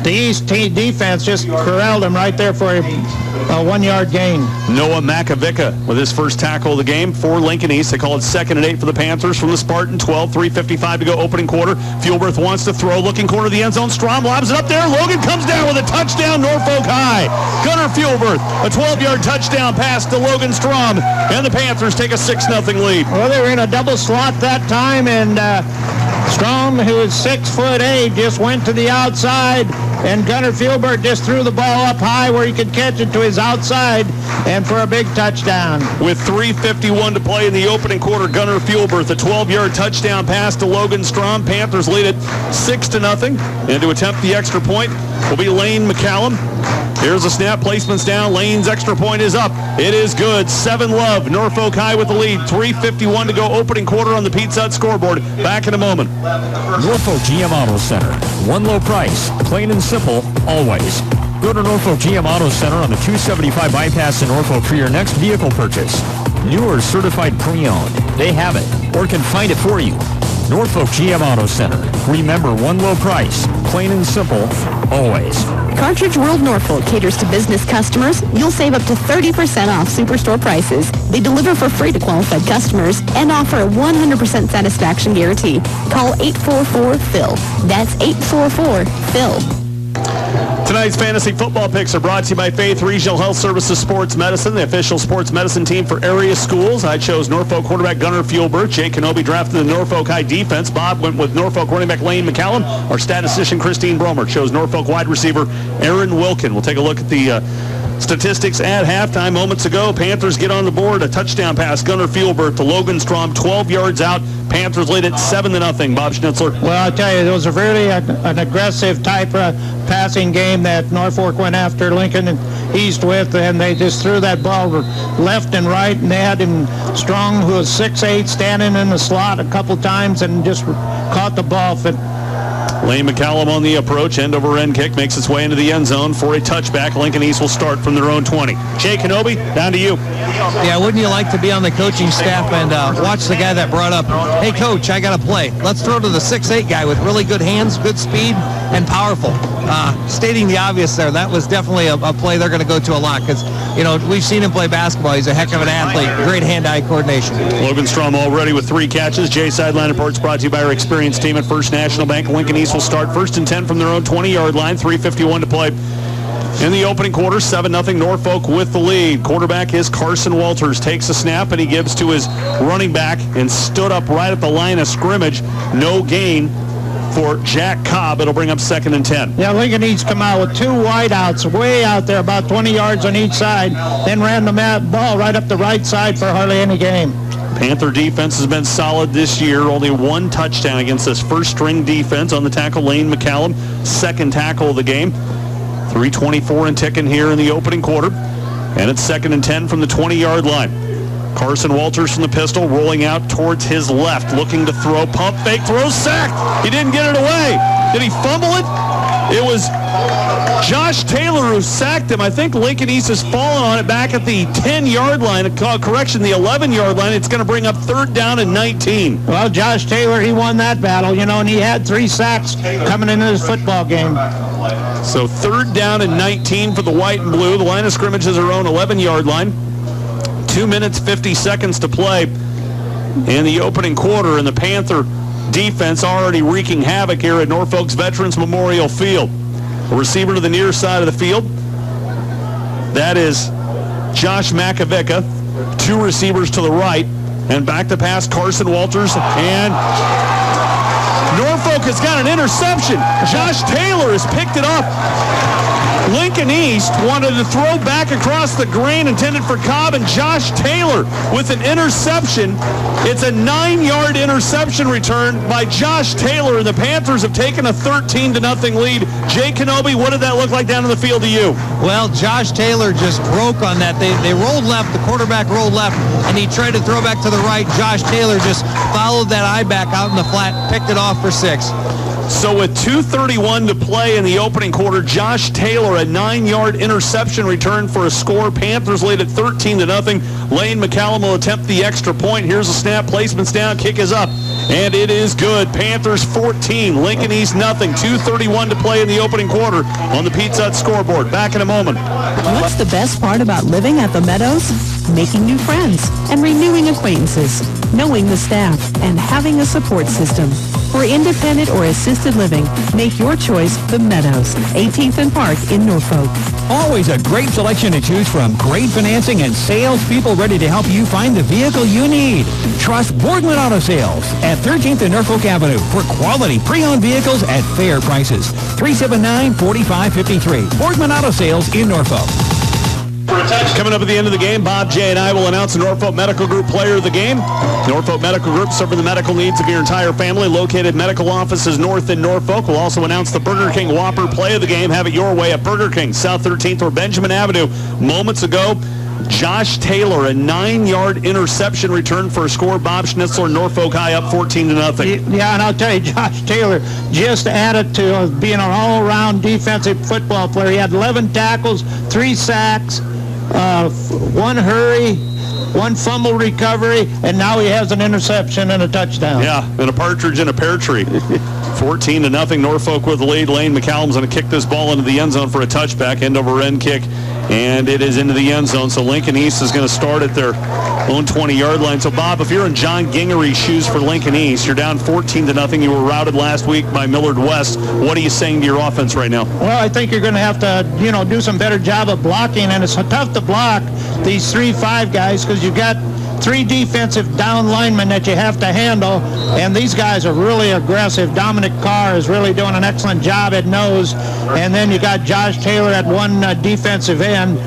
the East defense just corralled him right there for a 1-yard gain. Noah Makovica with his first tackle of the game for Lincoln East. They call it 2nd and 8 for the Panthers from the Spartan. 12, 3:55 to go opening quarter. Fieldberth wants to throw. Looking corner of the end zone. Strom lobs it up there. Logan comes down with a touchdown. Norfolk High. Gunnar Fieldberth, a 12-yard touchdown pass to Logan Strom, and the Panthers take a 6-0 lead. Well, they were in a double slot that time, and Strom, who is 6'8", just went to the outside, and Gunnar Fieldberth just threw the ball up high where he could catch it to his outside, and for a big touchdown. With 3:51 to play in the opening quarter, Gunnar Fieldberth, a 12-yard touchdown pass to Logan Strom. Panthers lead it 6-0, and to attempt the extra point will be Lane McCallum. Here's a snap. Placement's down. Lane's extra point is up. It is good. 7-love. Norfolk High with the lead. 3:51 to go. Opening quarter on the Pizza Hut scoreboard. Back in a moment. Norfolk GM Auto Center. One low price. Plain and simple. Always. Go to Norfolk GM Auto Center on the 275 bypass in Norfolk for your next vehicle purchase. New or certified pre-owned. They have it or can find it for you. Norfolk GM Auto Center. Remember, one low price. Plain and simple. Always. Cartridge World Norfolk caters to business customers. You'll save up to 30% off Superstore prices. They deliver for free to qualified customers and offer a 100% satisfaction guarantee. Call 844-PHIL. That's 844-PHIL. Tonight's fantasy football picks are brought to you by Faith Regional Health Services Sports Medicine, the official sports medicine team for area schools. I chose Norfolk quarterback Gunnar Fieldberth. Jay Kenobi drafted the Norfolk High defense. Bob went with Norfolk running back Lane McCallum. Our statistician Christine Bromer chose Norfolk wide receiver Aaron Wilkin. We'll take a look at the statistics at halftime. Moments ago, Panthers get on the board. A touchdown pass, Gunnar Fieldberth to Logan Strom, 12 yards out. Panthers lead it 7-0. Bob Schnitzler. Well, I'll tell you, it was a really an aggressive type of passing game that Norfolk went after Lincoln East with, and they just threw that ball left and right, and they had him Strong, who was 6'8", standing in the slot a couple times and just caught the ball. Lane McCallum on the approach. End-over-end kick makes its way into the end zone for a touchback. Lincoln East will start from their own 20. Jay Kenobi, down to you. Yeah, wouldn't you like to be on the coaching staff and watch the guy that brought up, hey, coach, I got to play. Let's throw to the 6'8" guy with really good hands, good speed, and powerful. Stating the obvious there, that was definitely a play they're going to go to a lot because, you know, we've seen him play basketball. He's a heck of an athlete. Great hand-eye coordination. Logan Strom already with 3 catches. Jay Sideline Reports brought to you by our experienced team at First National Bank. Lincoln East will start 1st and 10 from their own 20-yard line. 3:51 to play In the opening quarter, 7-0 Norfolk with the lead. Quarterback is Carson Walters. Takes a snap and he gives to his running back and stood up right at the line of scrimmage. No gain for Jack Cobb. It'll bring up 2nd and 10. Yeah, Lincoln East come out with 2 wideouts way out there, about 20 yards on each side, then ran the ball right up the right side for hardly any gain. Panther defense has been solid this year. Only 1 touchdown against this first-string defense. On the tackle, Lane McCallum, 2nd tackle of the game. 3:24 and ticking here in the opening quarter. And it's 2nd and 10 from the 20-yard line. Carson Walters from the pistol, rolling out towards his left, looking to throw, pump fake, throw, sacked. He didn't get it away. Did he fumble it? It was Josh Taylor who sacked him. I think Lincoln East has fallen on it back at the 10-yard line. Correction, the 11-yard line. It's going to bring up 3rd down and 19. Well, Josh Taylor, he won that battle, and he had 3 sacks coming into this football game. So 3rd down and 19 for the white and blue. The line of scrimmage is their own 11-yard line. 2 minutes, 50 seconds to play in the opening quarter, and the Panther defense already wreaking havoc here at Norfolk's Veterans Memorial Field. A receiver to the near side of the field. That is Josh Makovica. 2 receivers to the right. And back to pass Carson Walters. And Norfolk has got an interception. Josh Taylor has picked it up. Lincoln East wanted to throw back across the grain intended for Cobb, and Josh Taylor with an interception. It's a 9-yard interception return by Josh Taylor, and the Panthers have taken a 13-0 lead. Jay Kenobi, what did that look like down in the field to you? Well, Josh Taylor just broke on that. They rolled left, the quarterback rolled left, and he tried to throw back to the right. Josh Taylor just followed that eye back out in the flat, picked it off for 6. So with 2:31 to play in the opening quarter, Josh Taylor, a 9-yard interception return for a score. Panthers lead at 13-0. Lane McCallum will attempt the extra point. Here's a snap, placement's down, kick is up, and it is good. Panthers 14, Lincoln East nothing. 2:31 to play in the opening quarter on the Pizza Hut scoreboard. Back in a moment. What's the best part about living at the Meadows? Making new friends and renewing acquaintances, knowing the staff, and having a support system. For independent or assisted living, make your choice the Meadows, 18th and Park in Norfolk. Always a great selection to choose from. Great financing and salespeople ready to help you find the vehicle you need. Trust Boardman Auto Sales at 13th and Norfolk Avenue for quality pre-owned vehicles at fair prices. 379-4553. Boardman Auto Sales in Norfolk. Coming up at the end of the game, Bob, Jay, and I will announce the Norfolk Medical Group player of the game. Norfolk Medical Group, serving the medical needs of your entire family. Located medical offices north in Norfolk. We'll also announce the Burger King Whopper play of the game. Have it your way at Burger King, South 13th or Benjamin Avenue. Moments ago, Josh Taylor, a 9-yard interception return for a score. Bob Schnitzler, Norfolk High up 14-0. Yeah, and I'll tell you, Josh Taylor just added to being an all-around defensive football player. He had 11 tackles, 3 sacks, 1 hurry, 1 fumble recovery, and now he has an interception and a touchdown. Yeah, and a partridge in a pear tree. 14-0, Norfolk with the lead. Lane McCallum's going to kick this ball into the end zone for a touchback, end-over-end kick, and it is into the end zone. So Lincoln East is going to start at their own 20-yard line. So, Bob, if you're in John Gingery's shoes for Lincoln East, you're down 14-0. You were routed last week by Millard West. What are you saying to your offense right now? Well, I think you're going to have to, do some better job of blocking, and it's tough to block these 3-5 guys because you've got 3 defensive down linemen that you have to handle, and these guys are really aggressive. Dominic Carr is really doing an excellent job at nose, and then you got Josh Taylor at 1 defensive end.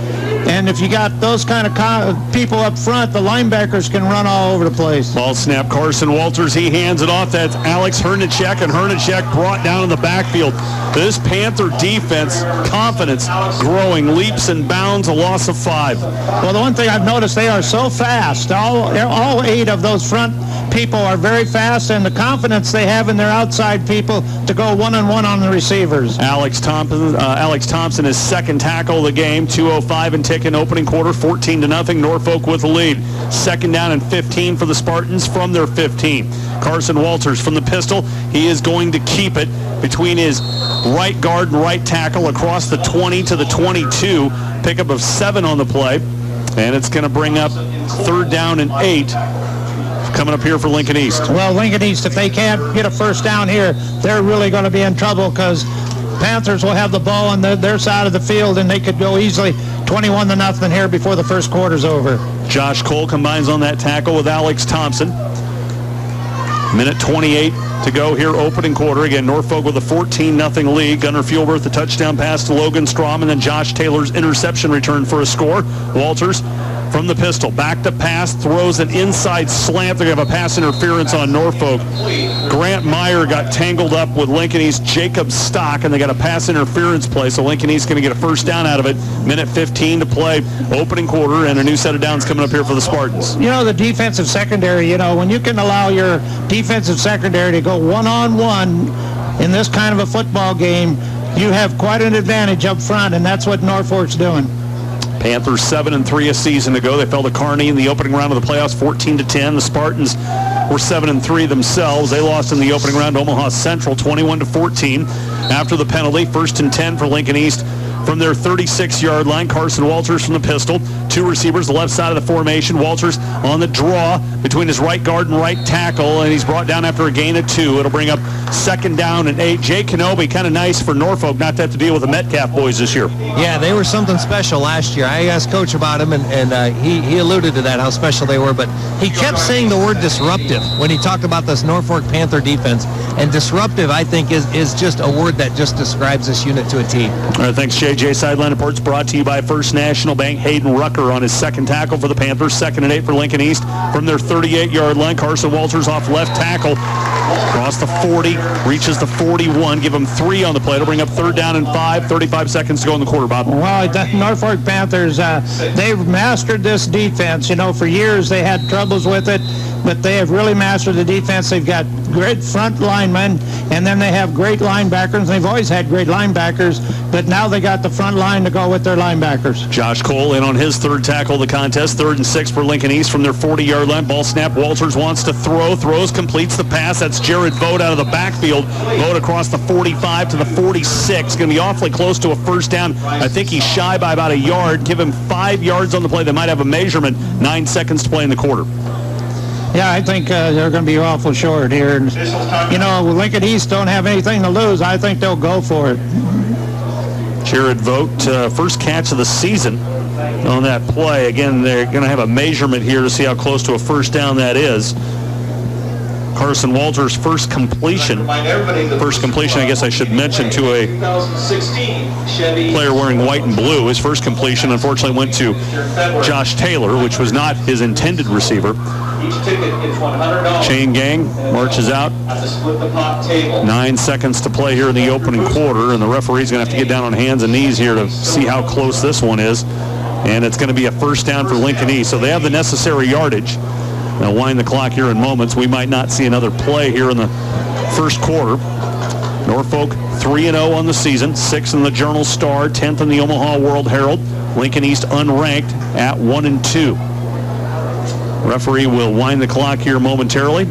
And if you got those kind of people up front, the linebackers can run all over the place. Ball snap, Carson Walters, he hands it off. That's Alex Hernacek, and Hernacek brought down in the backfield. This Panther defense, confidence growing, leaps and bounds, a loss of 5. Well, the one thing I've noticed, they are so fast. All 8 of those front people are very fast, and the confidence they have in their outside people to go one-on-one on the receivers. Alex Thompson is 2nd tackle of the game, 2:05 and ticking opening quarter, 14-0, Norfolk with the lead. 2nd down and 15 for the Spartans from their 15. Carson Walters from the pistol. He is going to keep it between his right guard and right tackle across the 20 to the 22. Pickup of 7 on the play, and it's going to bring up 3rd down and 8. Coming up here for Lincoln East. Well, Lincoln East, if they can't get a first down here, they're really going to be in trouble because Panthers will have the ball on their side of the field, and they could go easily 21-0 here before the first quarter's over. Josh Cole combines on that tackle with Alex Thompson. Minute 28 to go here, opening quarter. Again, Norfolk with a 14-0 lead. Gunnar Fuelberth, the touchdown pass to Logan Strom, and then Josh Taylor's interception return for a score. Walters from the pistol, back to pass, throws an inside slant. They're going to have a pass interference on Norfolk. Grant Meyer got tangled up with Lincoln East Jacob Stock, and they got a pass interference play, so Lincoln East going to get a first down out of it. Minute 15 to play, opening quarter, and a new set of downs coming up here for the Spartans. You know, the defensive secondary, when you can allow your defensive secondary to go one-on-one in this kind of a football game, you have quite an advantage up front, and that's what Norfolk's doing. Panthers 7-3 a season ago. They fell to Kearney in the opening round of the playoffs, 14-10. The Spartans were 7-3 themselves. They lost in the opening round to Omaha Central, 21-14. After the penalty, 1st and 10 for Lincoln East from their 36-yard line. Carson Walters from the pistol. Two receivers, the left side of the formation. Walters on the draw between his right guard and right tackle, and he's brought down after a gain of 2. It'll bring up 2nd down and 8. Jay Kenobi, kind of nice for Norfolk not to have to deal with the Metcalf boys this year. Yeah, they were something special last year. I asked Coach about him, and he alluded to that, how special they were, but he kept saying the word disruptive when he talked about this Norfolk Panther defense, and disruptive, I think, is just a word that just describes this unit to a T. All right, thanks, JJ. Sideline reports brought to you by First National Bank. Hayden Rucker on his 2nd tackle for the Panthers, 2nd and 8 for Lincoln East from their 38-yard line. Carson Walters off left tackle, across the 40, reaches the 41. Give him 3 on the play. It'll bring up 3rd down and 5. 35 seconds to go in the quarter, Bob. Well, the Norfolk Panthers, they've mastered this defense. For years they had troubles with it, but they have really mastered the defense. They've got great front linemen, and then they have great linebackers. They've always had great linebackers, but now they got the front line to go with their linebackers. Josh Cole in on his 3rd tackle of the contest. 3rd and 6 for Lincoln East from their 40-yard line. Ball snap. Walters wants to throws, completes the pass. That's Jared Vogt out of the backfield. Vogt across the 45 to the 46. Going to be awfully close to a first down. I think he's shy by about a yard. Give him 5 yards on the play. They might have a measurement. 9 seconds to play in the quarter. Yeah, I think they're going to be awful short here. Lincoln East don't have anything to lose. I think they'll go for it. Jared Vogt, first catch of the season on that play. Again, they're going to have a measurement here to see how close to a first down that is. Carson Walters' first completion, I guess I should mention, to a player wearing white and blue. His first completion, unfortunately, went to Josh Taylor, which was not his intended receiver. Chain gang marches out. 9 seconds to play here in the opening quarter, and the referee's going to have to get down on hands and knees here to see how close this one is. And it's going to be a first down for Lincoln East. So they have the necessary yardage. They'll wind the clock here in moments. We might not see another play here in the first quarter. Norfolk 3-0 on the season, 6th in the Journal-Star, 10th in the Omaha World Herald. Lincoln East unranked at 1-2. Referee will wind the clock here momentarily.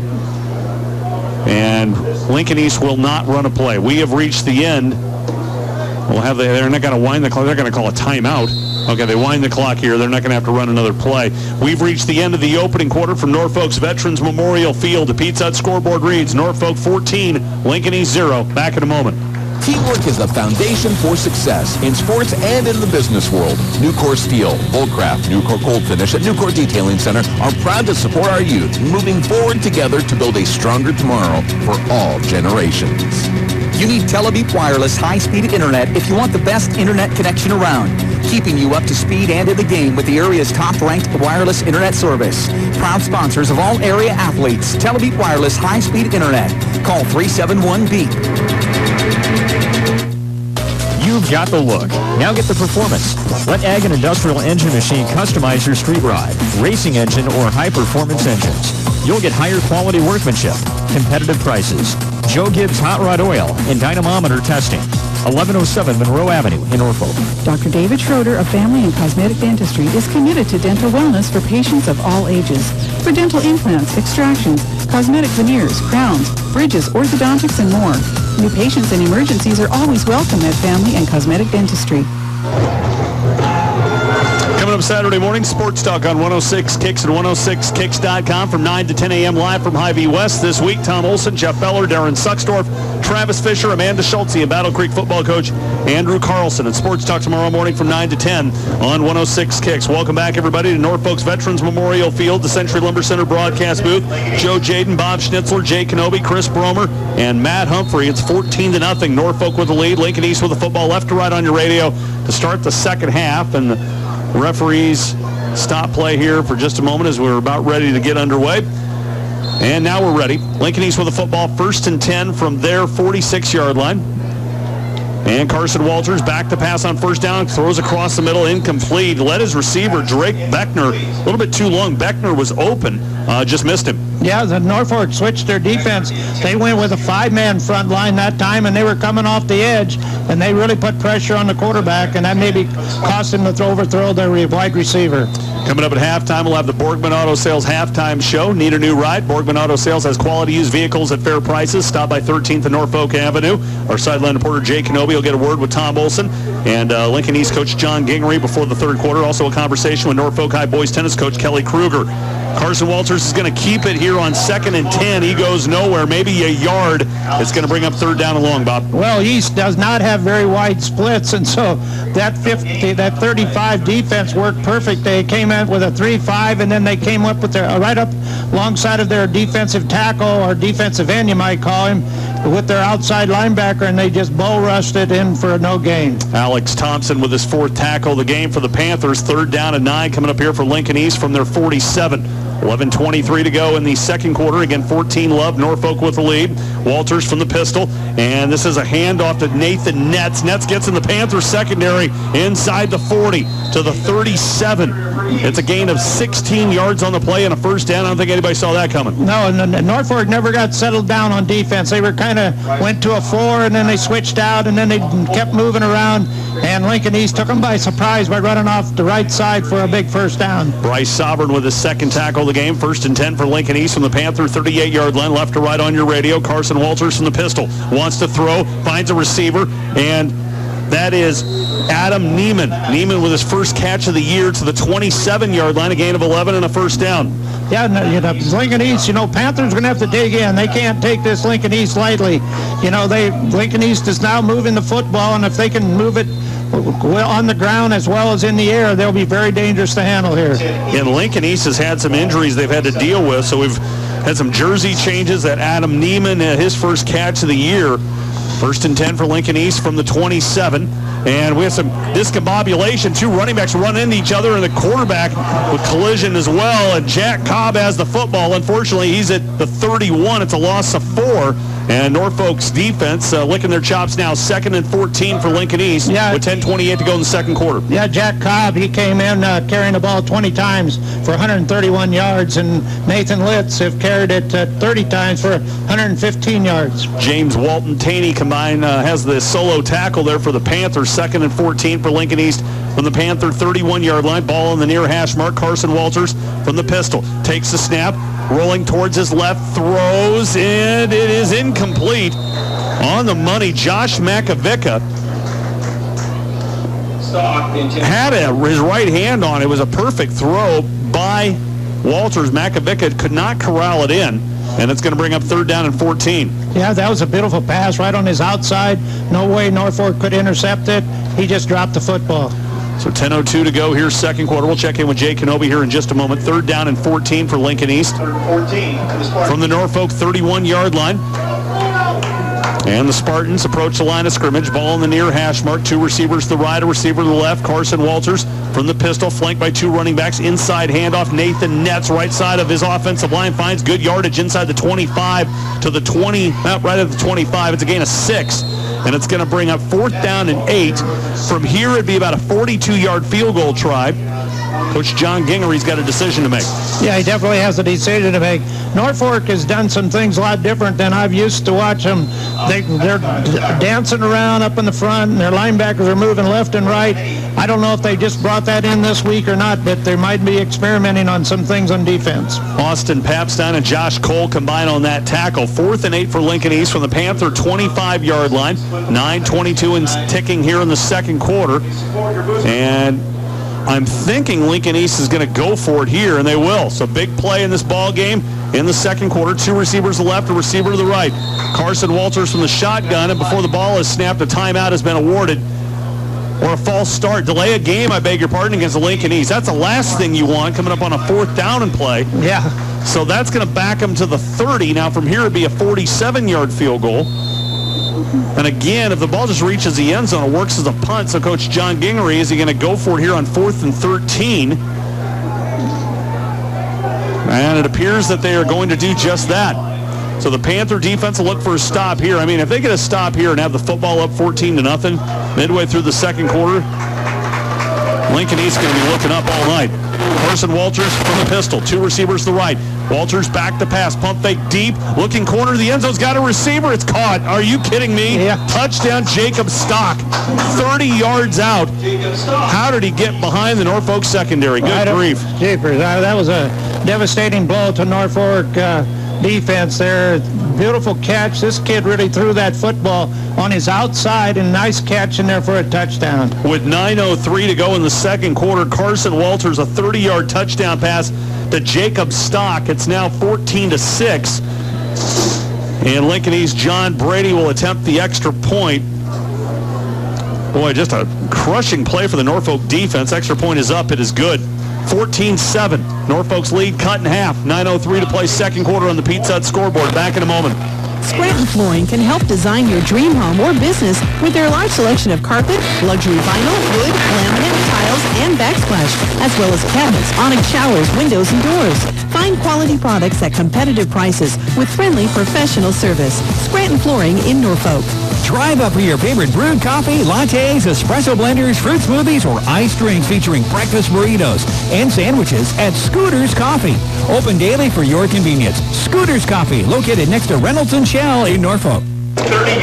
And Lincoln East will not run a play. We have reached the end. They're not going to wind the clock. They're going to call a timeout. Okay, they wind the clock here. They're not going to have to run another play. We've reached the end of the opening quarter from Norfolk's Veterans Memorial Field. The Pizza Hut scoreboard reads Norfolk 14, Lincoln East 0. Back in a moment. Teamwork is the foundation for success in sports and in the business world. Nucor Steel, Volcraft, Nucor Cold Finish, and Nucor Detailing Center are proud to support our youth, moving forward together to build a stronger tomorrow for all generations. You need Telebeat Wireless high-speed internet if you want the best internet connection around, keeping you up to speed and in the game with the area's top-ranked wireless internet service. Proud sponsors of all area athletes. Telebeat Wireless high-speed internet. Call 371-BEAT. You've got the look. Now get the performance. Let Ag and Industrial Engine Machine customize your street rod, racing engine, or high-performance engines. You'll get higher quality workmanship, competitive prices. Joe Gibbs Hot Rod Oil and Dynamometer Testing. 1107 Monroe Avenue in Norfolk. Dr. David Schroeder of Family and Cosmetic Dentistry is committed to dental wellness for patients of all ages. For dental implants, extractions, cosmetic veneers, crowns, bridges, orthodontics, and more. New patients and emergencies are always welcome at Family and Cosmetic Dentistry. Coming up Saturday morning. Sports Talk on 106 Kicks and 106kicks.com from 9 to 10 a.m. live from Hy-Vee West. This week, Tom Olson, Jeff Beller, Darren Sucksdorf, Travis Fisher, Amanda Schultze, and Battle Creek football coach Andrew Carlson. And Sports Talk tomorrow morning from 9 to 10 on 106 Kicks. Welcome back, everybody, to Norfolk's Veterans Memorial Field, the Century Lumber Center broadcast booth. Joe Jaden, Bob Schnitzler, Jay Kenobi, Chris Bromer, and Matt Humphrey. It's 14-0. Norfolk with the lead. Lincoln East with the football left to right on your radio to start the second half. And the referees stop play here for just a moment as we're about ready to get underway. And now we're ready. Lincoln East with the football, 1st and 10 from their 46-yard line. And Carson Walters back to pass on first down, throws across the middle, incomplete. Led his receiver, Drake Beckner, a little bit too long. Beckner was open, just missed him. Yeah, the Norfolk switched their defense. They went with a 5-man front line that time, and they were coming off the edge, and they really put pressure on the quarterback, and that maybe cost him to overthrow their wide receiver. Coming up at halftime, we'll have the Borgman Auto Sales halftime show. Need a new ride? Borgman Auto Sales has quality used vehicles at fair prices. Stop by 13th and Norfolk Avenue. Our sideline reporter, Jay Kenobi, will get a word with Tom Olson and Lincoln East coach John Gingery before the third quarter. Also a conversation with Norfolk High boys tennis coach Kelly Kruger. Carson Walters is going to keep it here on 2nd and 10. He goes nowhere, maybe a yard. It's going to bring up 3rd down and long, Bob. Well, East does not have very wide splits, and so that 35 defense worked perfect. They came in with a 3-5, and then they came up with their right up alongside of their defensive tackle, or defensive end, you might call him, with their outside linebacker, and they just bull rushed it in for a no gain. Alex Thompson with his 4th tackle of the game for the Panthers. 3rd down and 9 coming up here for Lincoln East from their 47. 11:23 to go in the second quarter. Again, 14-love. Norfolk with the lead. Walters from the pistol. And this is a handoff to Nathan Netz. Netz gets in the Panthers secondary inside the 40 to the 37. It's a gain of 16 yards on the play and a first down. I don't think anybody saw that coming. No, and Norfolk never got settled down on defense. They were kind of went to a 4, and then they switched out, and then they kept moving around. And Lincoln East took them by surprise by running off the right side for a big first down. Bryce Sovereign with his 2nd tackle of the game. 1st and 10 for Lincoln East from the Panther 38-yard line. Left to right on your radio. Carson Walters from the pistol. Wants to throw. Finds a receiver. And that is Adam Neiman. Neiman with his first catch of the year to the 27-yard line. A gain of 11 and a first down. Yeah, Lincoln East, Panthers are going to have to dig in. They can't take this Lincoln East lightly. Lincoln East is now moving the football, and if they can move it on the ground as well as in the air, they'll be very dangerous to handle here. And Lincoln East has had some injuries they've had to deal with, so we've had some jersey changes. That Adam Neiman, his first catch of the year. 1st and 10 for Lincoln East from the 27. And we have some discombobulation. 2 running backs run into each other, and the quarterback with collision as well. And Jack Cobb has the football. Unfortunately, he's at the 31. It's a loss of 4. And Norfolk's defense licking their chops now. 2nd and 14 for Lincoln East with 10:28 to go in the second quarter. Yeah, Jack Cobb, he came in carrying the ball 20 times for 131 yards, and Nathan Litz have carried it 30 times for 115 yards. James Walton Taney combined has the solo tackle there for the Panthers. 2nd and 14 for Lincoln East from the Panther 31-yard line. Ball in the near hash mark. Carson Walters from the pistol takes the snap. Rolling towards his left, throws, and it is incomplete. On the money, Josh Makovica had his right hand on it. It was a perfect throw by Walters. Makovica could not corral it in, and it's going to bring up 3rd down and 14. Yeah, that was a bit of a pass right on his outside. No way Norfolk could intercept it. He just dropped the football. So 10:02 to go here, second quarter. We'll check in with Jay Kenobi here in just a moment. 3rd down and 14 for Lincoln East. From the Norfolk 31-yard line. And the Spartans approach the line of scrimmage. Ball in the near hash mark. 2 receivers to the right, a receiver to the left. Carson Walters from the pistol, flanked by 2 running backs. Inside handoff. Nathan Netz, right side of his offensive line, finds good yardage inside the 25 to the 20, right at the 25. It's a gain of 6. And it's going to bring up 4th down and 8. From here, it'd be about a 42-yard field goal try. Coach John Gingery's got a decision to make. Yeah, he definitely has a decision to make. Norfolk has done some things a lot different than I've used to watch them. They're dancing around up in the front, and their linebackers are moving left and right. I don't know if they just brought that in this week or not, but they might be experimenting on some things on defense. Austin Papstein and Josh Cole combine on that tackle. 4th and 8 for Lincoln East from the Panther 25-yard line. 9:22 and ticking here in the second quarter. And I'm thinking Lincoln East is going to go for it here, and they will. So big play in this ball game in the second quarter. 2 receivers to the left, a receiver to the right. Carson Walters from the shotgun, and before the ball is snapped, a timeout has been awarded. Or a false start. Delay a game, I beg your pardon, against the Lincoln East. That's the last thing you want coming up on a 4th down and play. Yeah. So that's going to back them to the 30. Now from here it'd be a 47-yard field goal. And again, if the ball just reaches the end zone, it works as a punt. So Coach John Gingery, is he going to go for it here on 4th and 13? And it appears that they are going to do just that. So the Panther defense will look for a stop here. I mean, if they get a stop here and have the football up 14-0 midway through the second quarter, Lincoln East is going to be looking up all night. Carson Walters from the pistol. 2 receivers to the right. Walters back to pass. Pump fake deep. Looking corner of the end zone's got a receiver. It's caught. Are you kidding me? Yeah. Touchdown, Jacob Stock. 30 yards out. How did he get behind the Norfolk secondary? Good grief. Jeepers. That was a devastating blow to Norfolk defense there. Beautiful catch. This kid really threw that football on his outside, and nice catch in there for a touchdown. With 9:03 to go in the second quarter, Carson Walters, a 30-yard touchdown pass to Jacob Stock. It's now 14-6. And Lincoln East John Brady will attempt the extra point. Boy, just a crushing play for the Norfolk defense. Extra point is up. It is good. 14-7. Norfolk's lead cut in half. 9:03 to play second quarter on the Pete Sutton scoreboard. Back in a moment. Scranton Flooring can help design your dream home or business with their large selection of carpet, luxury vinyl, wood, laminate, tiles, and backsplash, as well as cabinets, awning showers, windows, and doors. Find quality products at competitive prices with friendly professional service. Scranton Flooring in Norfolk. Drive up for your favorite brewed coffee, lattes, espresso blenders, fruit smoothies, or iced drinks featuring breakfast burritos and sandwiches at Scooter's Coffee. Open daily for your convenience. Scooter's Coffee, located next to Reynolds and Shell in Norfolk.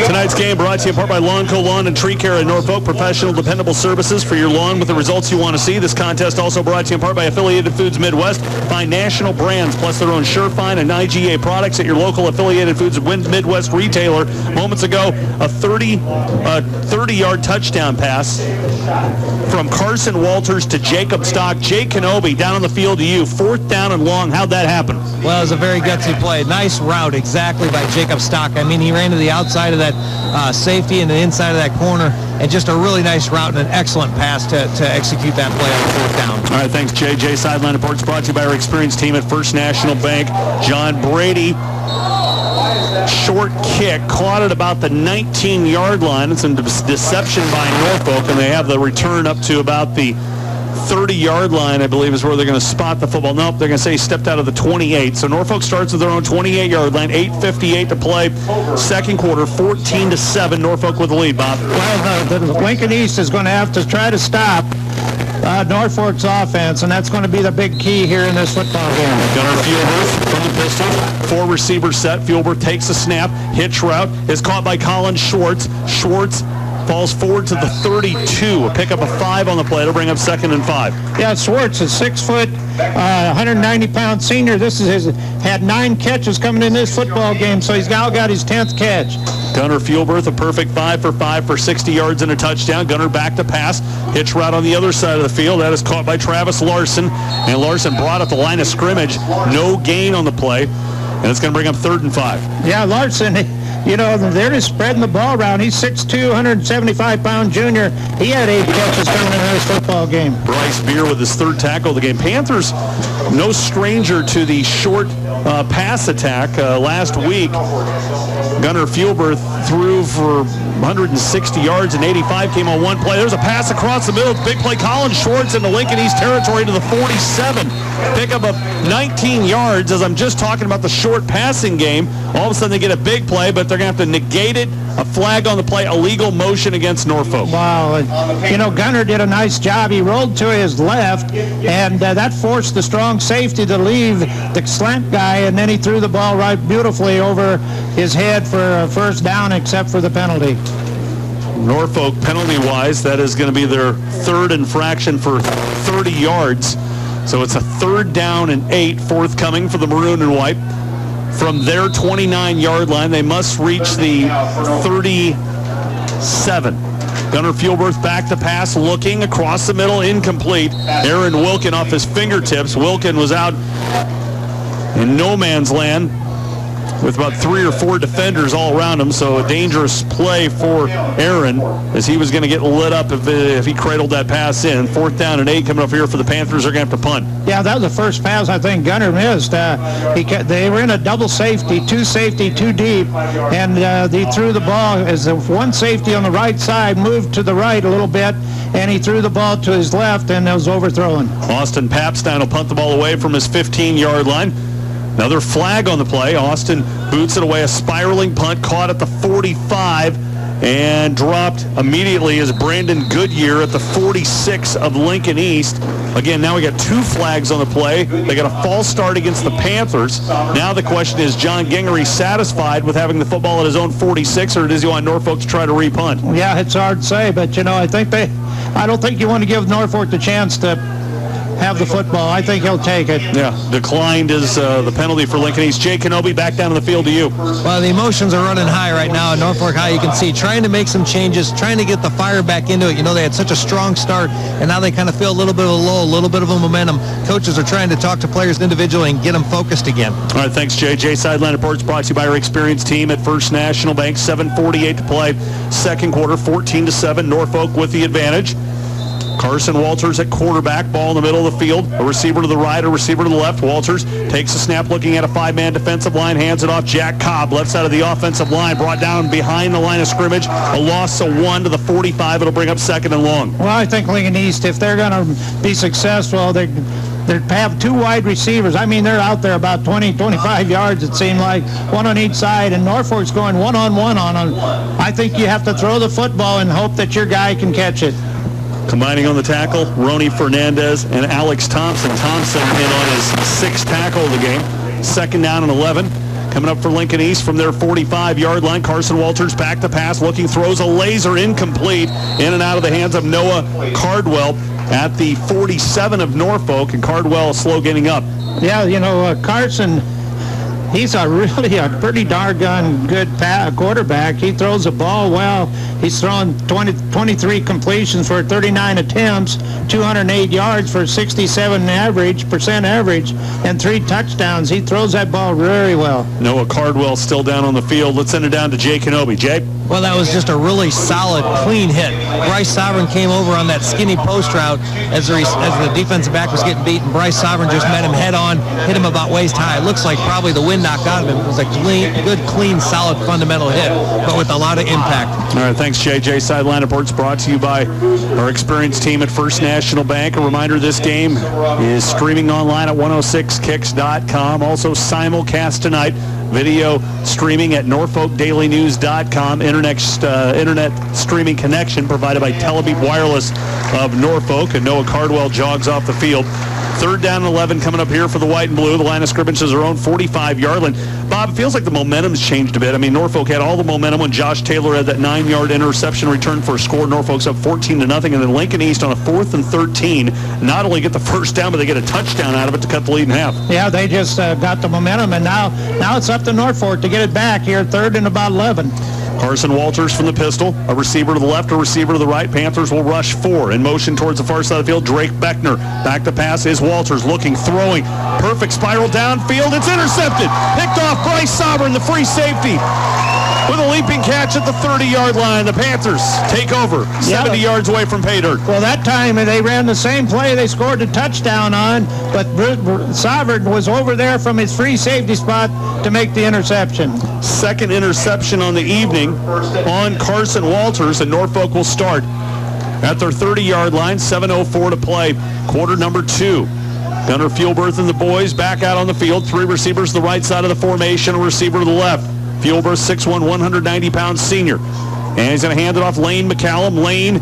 Tonight's game brought to you in part by Lawnco Lawn and Tree Care in Norfolk. Professional, dependable services for your lawn with the results you want to see. This contest also brought to you in part by Affiliated Foods Midwest. Find national brands plus their own Surefine and IGA products at your local Affiliated Foods Midwest retailer. Moments ago, a 30-yard touchdown pass from Carson Walters to Jacob Stock. Jake Kenobi down on the field to you. 4th down and long. How'd that happen? Well, it was a very gutsy play. Nice route exactly by Jacob Stock. I mean, he ran to the outside of that safety and the inside of that corner, and just a really nice route and an excellent pass to execute that play on the 4th down. All right, thanks, JJ. Sideline Reports brought to you by our experienced team at First National Bank. John Brady, short kick, caught at about the 19-yard line. It's some deception by Norfolk, and they have the return up to about the 30-yard line, I believe, is where they're going to spot the football. Nope, they're going to say he stepped out of the 28. So Norfolk starts with their own 28-yard line. 8:58 to play. Second quarter, 14-7. Norfolk with the lead, Bob. Well, the Lincoln East is going to have to try to stop Norfolk's offense, and that's going to be the big key here in this football game. Gunnar Fuelberth from the pistol. 4 receiver set. Fuelberth takes a snap. Hitch route is caught by Colin Schwartz. Schwartz falls forward to the 32. A pickup of 5 on the play to bring up 2nd and 5. Yeah, Schwartz is 6 foot, 190-pound senior. This is had 9 catches coming in this football game, so he's now got his 10th catch. Gunnar Fuelberth, a perfect 5 for 5 for 60 yards and a touchdown. Gunnar back to pass. Hitch route on the other side of the field. That is caught by Travis Larson. And Larson brought up the line of scrimmage. No gain on the play. And it's going to bring up 3rd and 5. Yeah, Larson, you know, they're just spreading the ball around. He's 6'2", 175-pound junior. He had 8 catches coming in this football game. Bryce Beer with his 3rd tackle of the game. Panthers, no stranger to the short pass attack. Last week, Gunnar Fuelberth threw for 160 yards and 85 came on one play. There's a pass across the middle. Big play. Colin Schwartz into Lincoln East territory to the 47. Pickup of 19 yards. As I'm just talking about the short passing game, all of a sudden they get a big play, but they're going to have to negate it. A flag on the play, illegal motion against Norfolk. Wow. You know, Gunnar did a nice job. He rolled to his left, and that forced the strong safety to leave the slant guy, and then he threw the ball right beautifully over his head for a 1st down, except for the penalty. Norfolk, penalty-wise, that is going to be their 3rd infraction for 30 yards. So it's a 3rd down and 8 forthcoming for the maroon and white. From their 29-yard line, they must reach the 37. Gunnar Fuelberth back to pass, looking across the middle, incomplete. Aaron Wilkin off his fingertips. Wilkin was out in no man's land with about 3 or 4 defenders all around him, so a dangerous play for Aaron as he was going to get lit up if he cradled that pass in. 4th down and 8 coming up here for the Panthers. They're going to have to punt. Yeah, that was the first pass I think Gunnar missed. They were in a double safety, 2 safety, 2 deep, and they threw the ball as the one safety on the right side moved to the right a little bit, and he threw the ball to his left, and it was overthrown. Austin Papstein will punt the ball away from his 15-yard line. Another flag on the play. Austin boots it away, a spiraling punt caught at the 45 and dropped immediately as Brandon Goodyear at the 46 of Lincoln East. Again, now we got 2 flags on the play. They got a false start against the Panthers. Now the question is, John Gingery satisfied with having the football at his own 46, or does he want Norfolk to try to repunt? Yeah, it's hard to say, but I don't think you want to give Norfolk the chance to have the football. I think he'll take it. Yeah, declined is the penalty for Lincoln East. Jay Kenobi, back down to the field to you. Well, the emotions are running high right now at Norfolk High. You can see trying to make some changes, trying to get the fire back into it. They had such a strong start, and now they kind of feel a little bit of a lull, a little bit of a momentum. Coaches are trying to talk to players individually and get them focused again. All right, thanks, Jay. Jay Sideline Reports brought to you by our experienced team at First National Bank. 7:48 to play. Second quarter, 14-7. Norfolk with the advantage. Carson Walters at quarterback, ball in the middle of the field, a receiver to the right, a receiver to the left. Walters takes a snap looking at a 5-man defensive line, hands it off Jack Cobb, left side of the offensive line, brought down behind the line of scrimmage, a loss of 1 to the 45. It'll bring up 2nd and long. Well, I think Lincoln East, if they're going to be successful, they have 2 wide receivers. I mean, they're out there about 20, 25 yards, it seemed like, one on each side, and Norfolk's going one-on-one on them. I think you have to throw the football and hope that your guy can catch it. Combining on the tackle, Roni Fernandez and Alex Thompson. Thompson in on his 6th tackle of the game. 2nd down and 11. Coming up for Lincoln East from their 45-yard line. Carson Walters back to pass, looking, throws a laser, incomplete, in and out of the hands of Noah Cardwell at the 47 of Norfolk, and Cardwell slow getting up. Yeah, Carson, he's a pretty doggone good quarterback. He throws the ball well. He's thrown 23 completions for 39 attempts, 208 yards for 67% average, and 3 touchdowns. He throws that ball very well. Noah Cardwell still down on the field. Let's send it down to Jay Kenobi. Jay? Well, that was just a really solid, clean hit. Bryce Sovereign came over on that skinny post route as the defensive back was getting beat, and Bryce Sovereign just met him head on, hit him about waist high. It looks like probably the wind knocked out of him. It was a good, clean, solid, fundamental hit, but with a lot of impact. All right, thanks, Jay. Jay Sideline Reports brought to you by our experienced team at First National Bank. A reminder, this game is streaming online at 106kicks.com. Also simulcast tonight. Video streaming at norfolkdailynews.com. Internet streaming connection provided by Telebeat Wireless of Norfolk. And Noah Cardwell jogs off the field. 3rd down and 11 coming up here for the white and blue. The line of scrimmage is their own 45-yard line. Bob, it feels like the momentum's changed a bit. I mean, Norfolk had all the momentum when Josh Taylor had that 9-yard interception return for a score. Norfolk's up 14-0, and then Lincoln East on a 4th and 13 not only get the first down, but they get a touchdown out of it to cut the lead in half. Yeah, they just got the momentum, and now it's up to Norfolk to get it back here, 3rd and about 11. Carson Walters from the pistol, a receiver to the left, a receiver to the right. Panthers will rush 4. In motion towards the far side of the field, Drake Beckner. Back to pass is Walters, looking, throwing. Perfect spiral downfield. It's intercepted. Picked off Bryce Sovereign, the free safety, with a leaping catch at the 30-yard line. The Panthers take over, 70 yards away from pay dirt. Well, that time they ran the same play they scored a touchdown on, but Sovereign was over there from his free safety spot to make the interception. 2nd interception on the evening on Carson Walters, and Norfolk will start at their 30-yard line. 7:04 to play, quarter number 2. Gunnar Fuelberth and the boys back out on the field. 3 receivers to the right side of the formation, a receiver to the left. Fuelberth, 6'1", 190-pound senior. And he's going to hand it off Lane McCallum. Lane,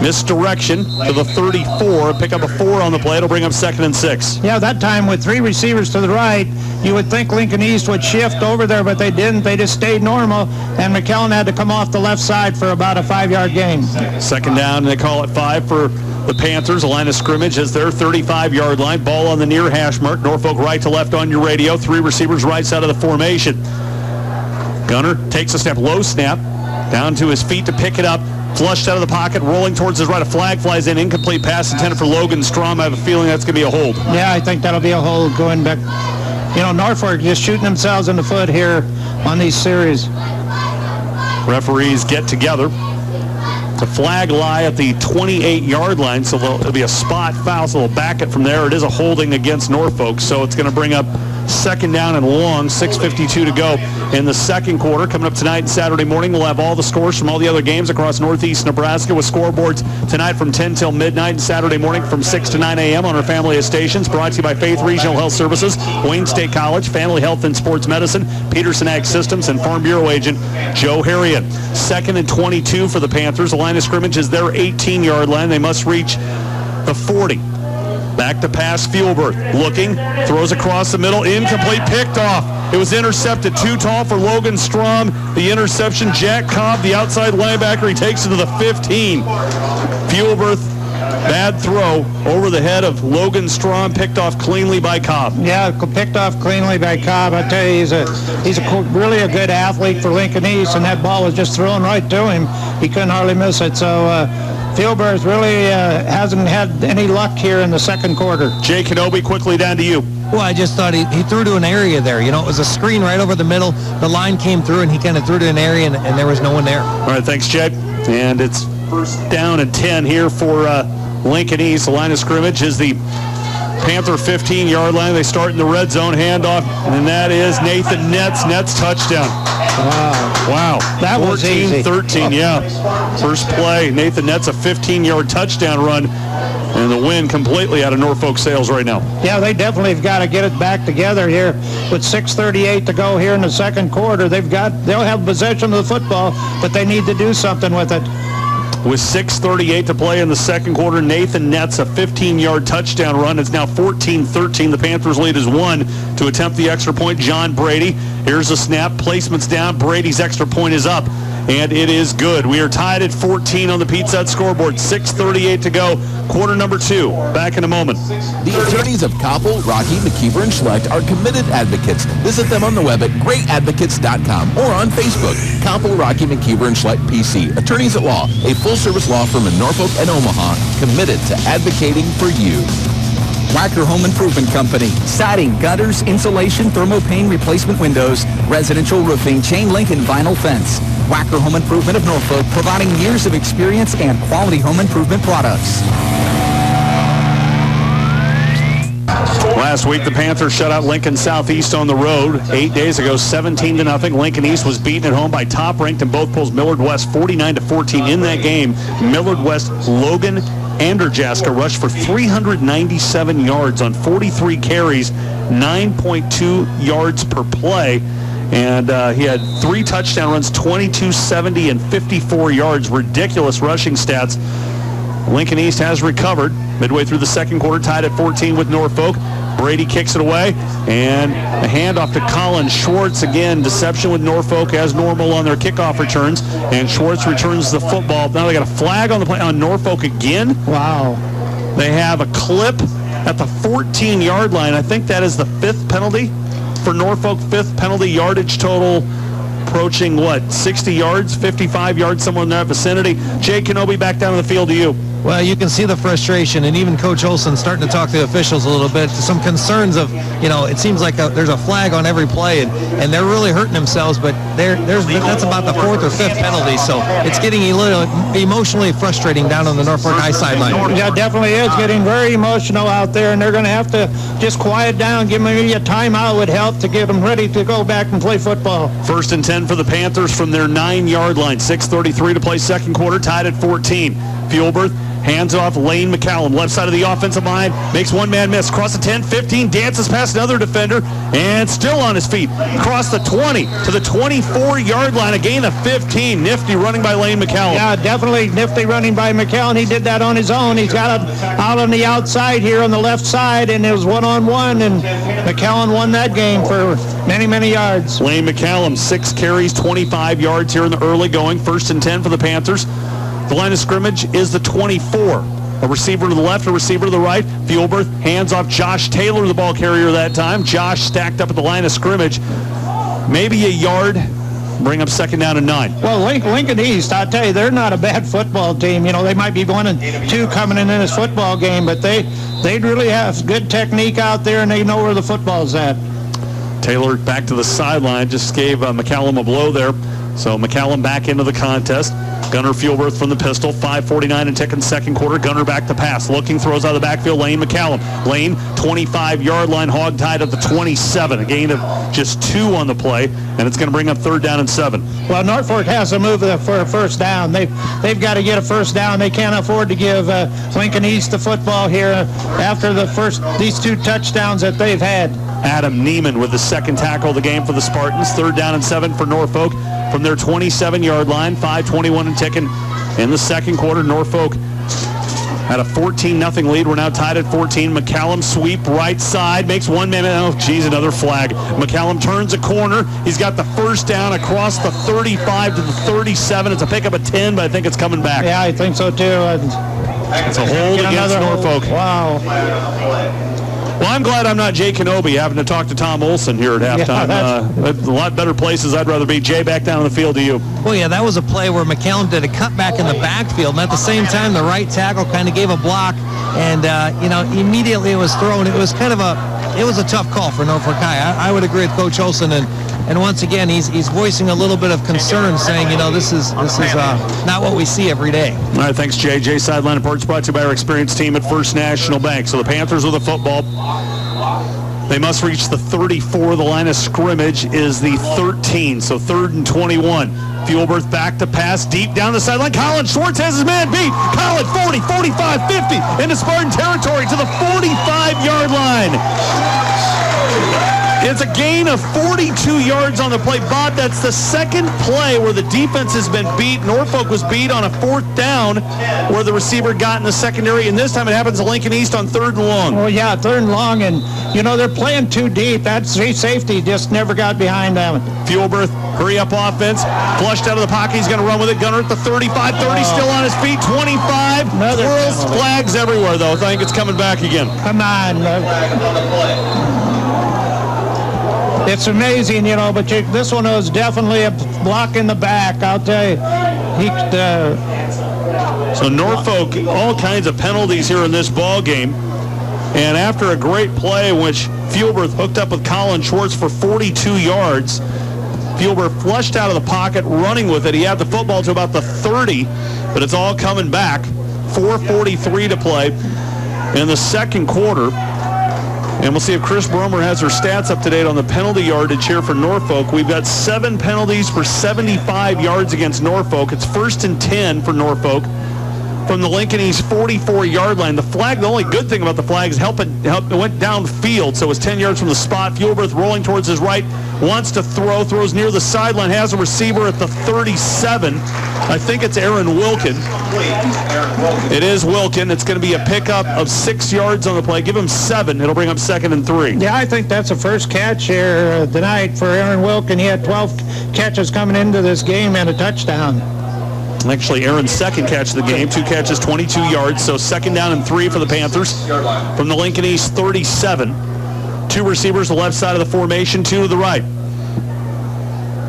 misdirection to the 34. Pick up a 4 on the play. It'll bring up 2nd and 6. Yeah, that time with 3 receivers to the right, you would think Lincoln East would shift over there, but they didn't. They just stayed normal, and McCallum had to come off the left side for about a 5-yard gain. 2nd down, and they call it 5 for the Panthers. A line of scrimmage is their 35-yard line. Ball on the near hash mark. Norfolk right to left on your radio. 3 receivers right side of the formation. Gunnar takes a step, low snap, down to his feet to pick it up. Flushed out of the pocket, rolling towards his right. A flag flies in. Incomplete pass intended for Logan Strom. I have a feeling that's going to be a hold. Yeah, I think that'll be a hold going back. Norfolk just shooting themselves in the foot here on these series. Referees get together. The flag lie at the 28-yard line, so it'll be a spot foul, so they'll back it from there. It is a holding against Norfolk, so it's going to bring up second down and long, 6:52 to go in the second quarter. Coming up tonight and Saturday morning, we'll have all the scores from all the other games across northeast Nebraska with scoreboards tonight from 10 till midnight and Saturday morning from 6 to 9 a.m. on our family of stations. Brought to you by Faith Regional Health Services, Wayne State College, Family Health and Sports Medicine, Peterson Ag Systems, and Farm Bureau agent Joe Harriet. 2nd and 22 for the Panthers. The line of scrimmage is their 18-yard line. They must reach the 40. Back to pass, Fuelberth. Looking, throws across the middle, incomplete, picked off. It was intercepted, too tall for Logan Strom. The interception, Jack Cobb, the outside linebacker, he takes it to the 15. Fuelberth, bad throw over the head of Logan Strom, picked off cleanly by Cobb. Yeah, picked off cleanly by Cobb. I tell you, he's really a good athlete for Lincoln East, and that ball was just thrown right to him. He couldn't hardly miss it. So Fuelberth really hasn't had any luck here in the second quarter. Jay Kenobi, quickly down to you. Well, I just thought he threw to an area there. It was a screen right over the middle. The line came through, and he kind of threw to an area, and there was no one there. All right, thanks, Jay. And it's first down and 10 here for Lincoln East. The line of scrimmage is the Panther 15-yard line. They start in the red zone, handoff, and that is Nathan Netz. Netz touchdown. Wow. That was easy. 14-13, yeah. First play, Nathan Netz, a 15-yard touchdown run, and the win completely out of Norfolk Sales right now. Yeah, they definitely have got to get it back together here with 6:38 to go here in the second quarter. They'll have possession of the football, but they need to do something with it. With 6:38 to play in the second quarter, Nathan Netz, a 15-yard touchdown run. It's now 14-13. The Panthers lead is 1 to attempt the extra point. John Brady. Here's a snap. Placement's down. Brady's extra point is up, and it is good. We are tied at 14 on the Pizza Hut scoreboard. 6:38 to go. Quarter number 2. Back in a moment. The attorneys of Koppel, Rocky, McKeever, and Schlecht are committed advocates. Visit them on the web at greatadvocates.com or on Facebook. Koppel, Rocky, McKeever, and Schlecht PC. Attorneys at Law, a full-service law firm in Norfolk and Omaha, committed to advocating for you. Wacker Home Improvement Company. Siding, gutters, insulation, thermopane replacement windows, residential roofing, chain link, and vinyl fence. Wacker Home Improvement of Norfolk, providing years of experience and quality home improvement products. Last week, the Panthers shut out Lincoln Southeast on the road. 8 days ago, 17-0. Lincoln East was beaten at home by top-ranked in both polls Millard West, 49-14. In that game, Millard West, Logan Anderjaska rushed for 397 yards on 43 carries, 9.2 yards per play. And he had 3 touchdown runs, 22, 70, and 54 yards. Ridiculous rushing stats. Lincoln East has recovered. Midway through the second quarter, tied at 14 with Norfolk. Brady kicks it away, and a handoff to Colin Schwartz. Again, deception with Norfolk as normal on their kickoff returns, and Schwartz returns the football. Now they got a flag on the play on Norfolk again. Wow. They have a clip at the 14-yard line. I think that is the 5th penalty for Norfolk, 5th penalty yardage total. Approaching, 60 yards, 55 yards, somewhere in that vicinity. Jay Kenobi, back down on the field to you. Well, you can see the frustration, and even Coach Olson starting to talk to the officials a little bit. Some concerns of, it seems like there's a flag on every play, and they're really hurting themselves, but that's about the 4th or 5th penalty, so it's getting a little emotionally frustrating down on the Norfolk High sideline. Yeah, it definitely is getting very emotional out there, and they're going to have to just quiet down, give them maybe a timeout would help to get them ready to go back and play football. 1st and 10 for the Panthers from their 9-yard line. 6:33 to play second quarter, tied at 14. Fuelberth hands off Lane McCallum, left side of the offensive line, makes one man miss, across the 10, 15, dances past another defender, and still on his feet, across the 20 to the 24-yard line, a gain of 15. Nifty running by Lane McCallum. Yeah, definitely nifty running by McCallum. He did that on his own. He's got it out on the outside here on the left side, and it was one-on-one, and McCallum won that game for many, many yards. Lane McCallum, 6 carries, 25 yards here in the early going. 1st and 10 for the Panthers. The line of scrimmage is the 24. A receiver to the left, a receiver to the right. Fuelberth hands off Josh Taylor, the ball carrier that time. Josh stacked up at the line of scrimmage. Maybe a yard Bring up second down and 9. Well, Lincoln East, I'll tell you, they're not a bad football team. You know, they might be 1-2 coming in this football game, but they really have good technique out there, and they know where the football's at. Taylor back to the sideline, just gave McCallum a blow there. So McCallum back into the contest. Gunnar Fuelberth from the pistol. 5:49 and ticking second quarter. Gunnar back to pass. Looking, throws out of the backfield. Lane McCallum. Lane, 25-yard line, hog-tied at the 27. A gain of just 2 on the play, and it's going to bring up third down and 7. Well, Norfolk has to move for a first down. They've got to get a first down. They can't afford to give Lincoln East the football here after these 2 touchdowns that they've had. Adam Neiman with the second tackle of the game for the Spartans. Third down and 7 for Norfolk from their 27-yard line. 5:21 and ticking in the second quarter. Norfolk had a 14-0 lead. We're now tied at 14. McCallum sweep right side. Makes 1 minute. Oh, geez, another flag. McCallum turns a corner. He's got the first down across the 35 to the 37. It's a pickup of 10, but I think it's coming back. Yeah, I think so, too. It's a hold against Norfolk. Wow. Well, I'm glad I'm not Jay Kenobi having to talk to Tom Olson here at halftime. A lot better places I'd rather be. Jay, back down on the field to you. Well, yeah, that was a play where McCallum did a cutback in the backfield, and at the same time, the right tackle kind of gave a block, and, immediately it was thrown. It was a tough call for Norfolk High. I would agree with Coach Olson, and once again, he's voicing a little bit of concern, saying, this is not what we see every day. All right, thanks, Jay. Jay Sideline Reports brought to you by our experienced team at First National Bank. So the Panthers with the football. They must reach the 34. The line of scrimmage is the 13, so 3rd and 21. Fuelberth back to pass deep down the sideline. Colin Schwartz has his man beat. Colin 40, 45, 50 into Spartan territory to the 45-yard line. It's a gain of 42 yards on the play. Bob, that's the second play where the defense has been beat. Norfolk was beat on a 4th down where the receiver got in the secondary, and this time it happens to Lincoln East on 3rd and long. Oh, yeah, 3rd and long, and, they're playing too deep. That safety just never got behind them. Fuelberth, hurry up offense. Flushed out of the pocket. He's going to run with it. Gunnar at the 35, 30, still on his feet. 25. Twirls, flags everywhere, though. I think it's coming back again. Come on. It's amazing, but this one was definitely a block in the back, I'll tell you. So Norfolk, all kinds of penalties here in this ball game. And after a great play in which Fuelberth hooked up with Colin Schwartz for 42 yards, Fuelberth flushed out of the pocket, running with it. He had the football to about the 30, but it's all coming back. 4:43 to play in the second quarter. And we'll see if Chris Bromer has her stats up to date on the penalty yardage here for Norfolk. We've got 7 penalties for 75 yards against Norfolk. It's 1st and 10 for Norfolk from the Lincoln East 44-yard line. The flag, the only good thing about the flag is it went downfield, so it was 10 yards from the spot. Fuelberth rolling towards his right, wants to throws near the sideline, has a receiver at the 37. I think it's Aaron Wilkin. It is Wilkin. It's going to be a pickup of 6 yards on the play. Give him 7. It'll bring up 2nd and 3. Yeah, I think that's the first catch here tonight for Aaron Wilkin. He had 12 catches coming into this game and a touchdown. Actually, Aaron's second catch of the game. 2 catches, 22 yards. So 2nd down and 3 for the Panthers from the Lincoln East 37. 2 receivers, the left side of the formation, 2 to the right.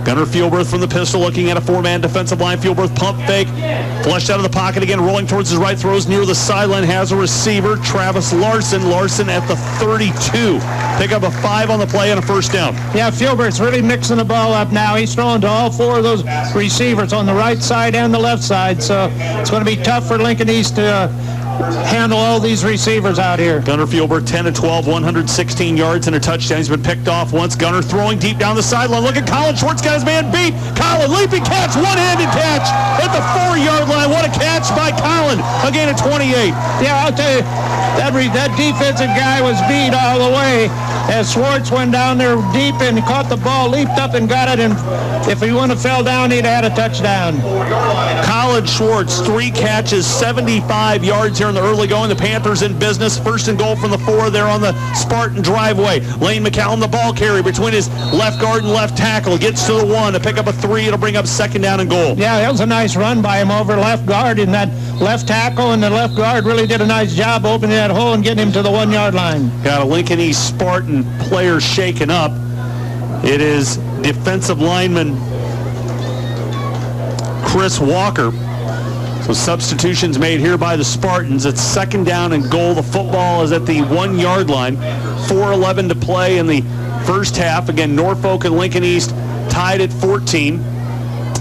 Gunnar Fuelberth from the pistol, looking at a 4-man defensive line. Fuelberth pump fake, flushed out of the pocket again, rolling towards his right, throws near the sideline, has a receiver, Travis Larson. Larson at the 32. Pick up a 5 on the play and a first down. Yeah, Fuelberth's really mixing the ball up now. He's throwing to all 4 of those receivers on the right side and the left side, so it's going to be tough for Lincoln East to handle all these receivers out here. Gunnar Fuelberth, 10 to 12, 116 yards and a touchdown. He's been picked off once. Gunnar throwing deep down the sideline. Look at Colin Schwartz, got his man beat. Colin, leaping catch, one-handed catch at the 4-yard line. What a catch by Colin. A gain of 28. Yeah, I'll tell you, that defensive guy was beat all the way as Schwartz went down there deep and caught the ball, leaped up and got it, and if he wouldn't have fell down, he'd have had a touchdown. Colin Schwartz, 3 catches, 75 yards here in the early going. The Panthers in business. 1st and goal from the 4 there on the Spartan driveway. Lane McCallum, the ball carry between his left guard and left tackle. Gets to the 1 to pick up a 3. It'll bring up 2nd down and goal. Yeah, that was a nice run by him over left guard, and that left tackle and the left guard really did a nice job opening that hole and getting him to the 1-yard line. Got a Lincoln East Spartan player shaken up. It is defensive lineman Chris Walker. So substitutions made here by the Spartans. It's second down and goal. The football is at the 1-yard line. 4:11 to play in the first half. Again, Norfolk and Lincoln East tied at 14.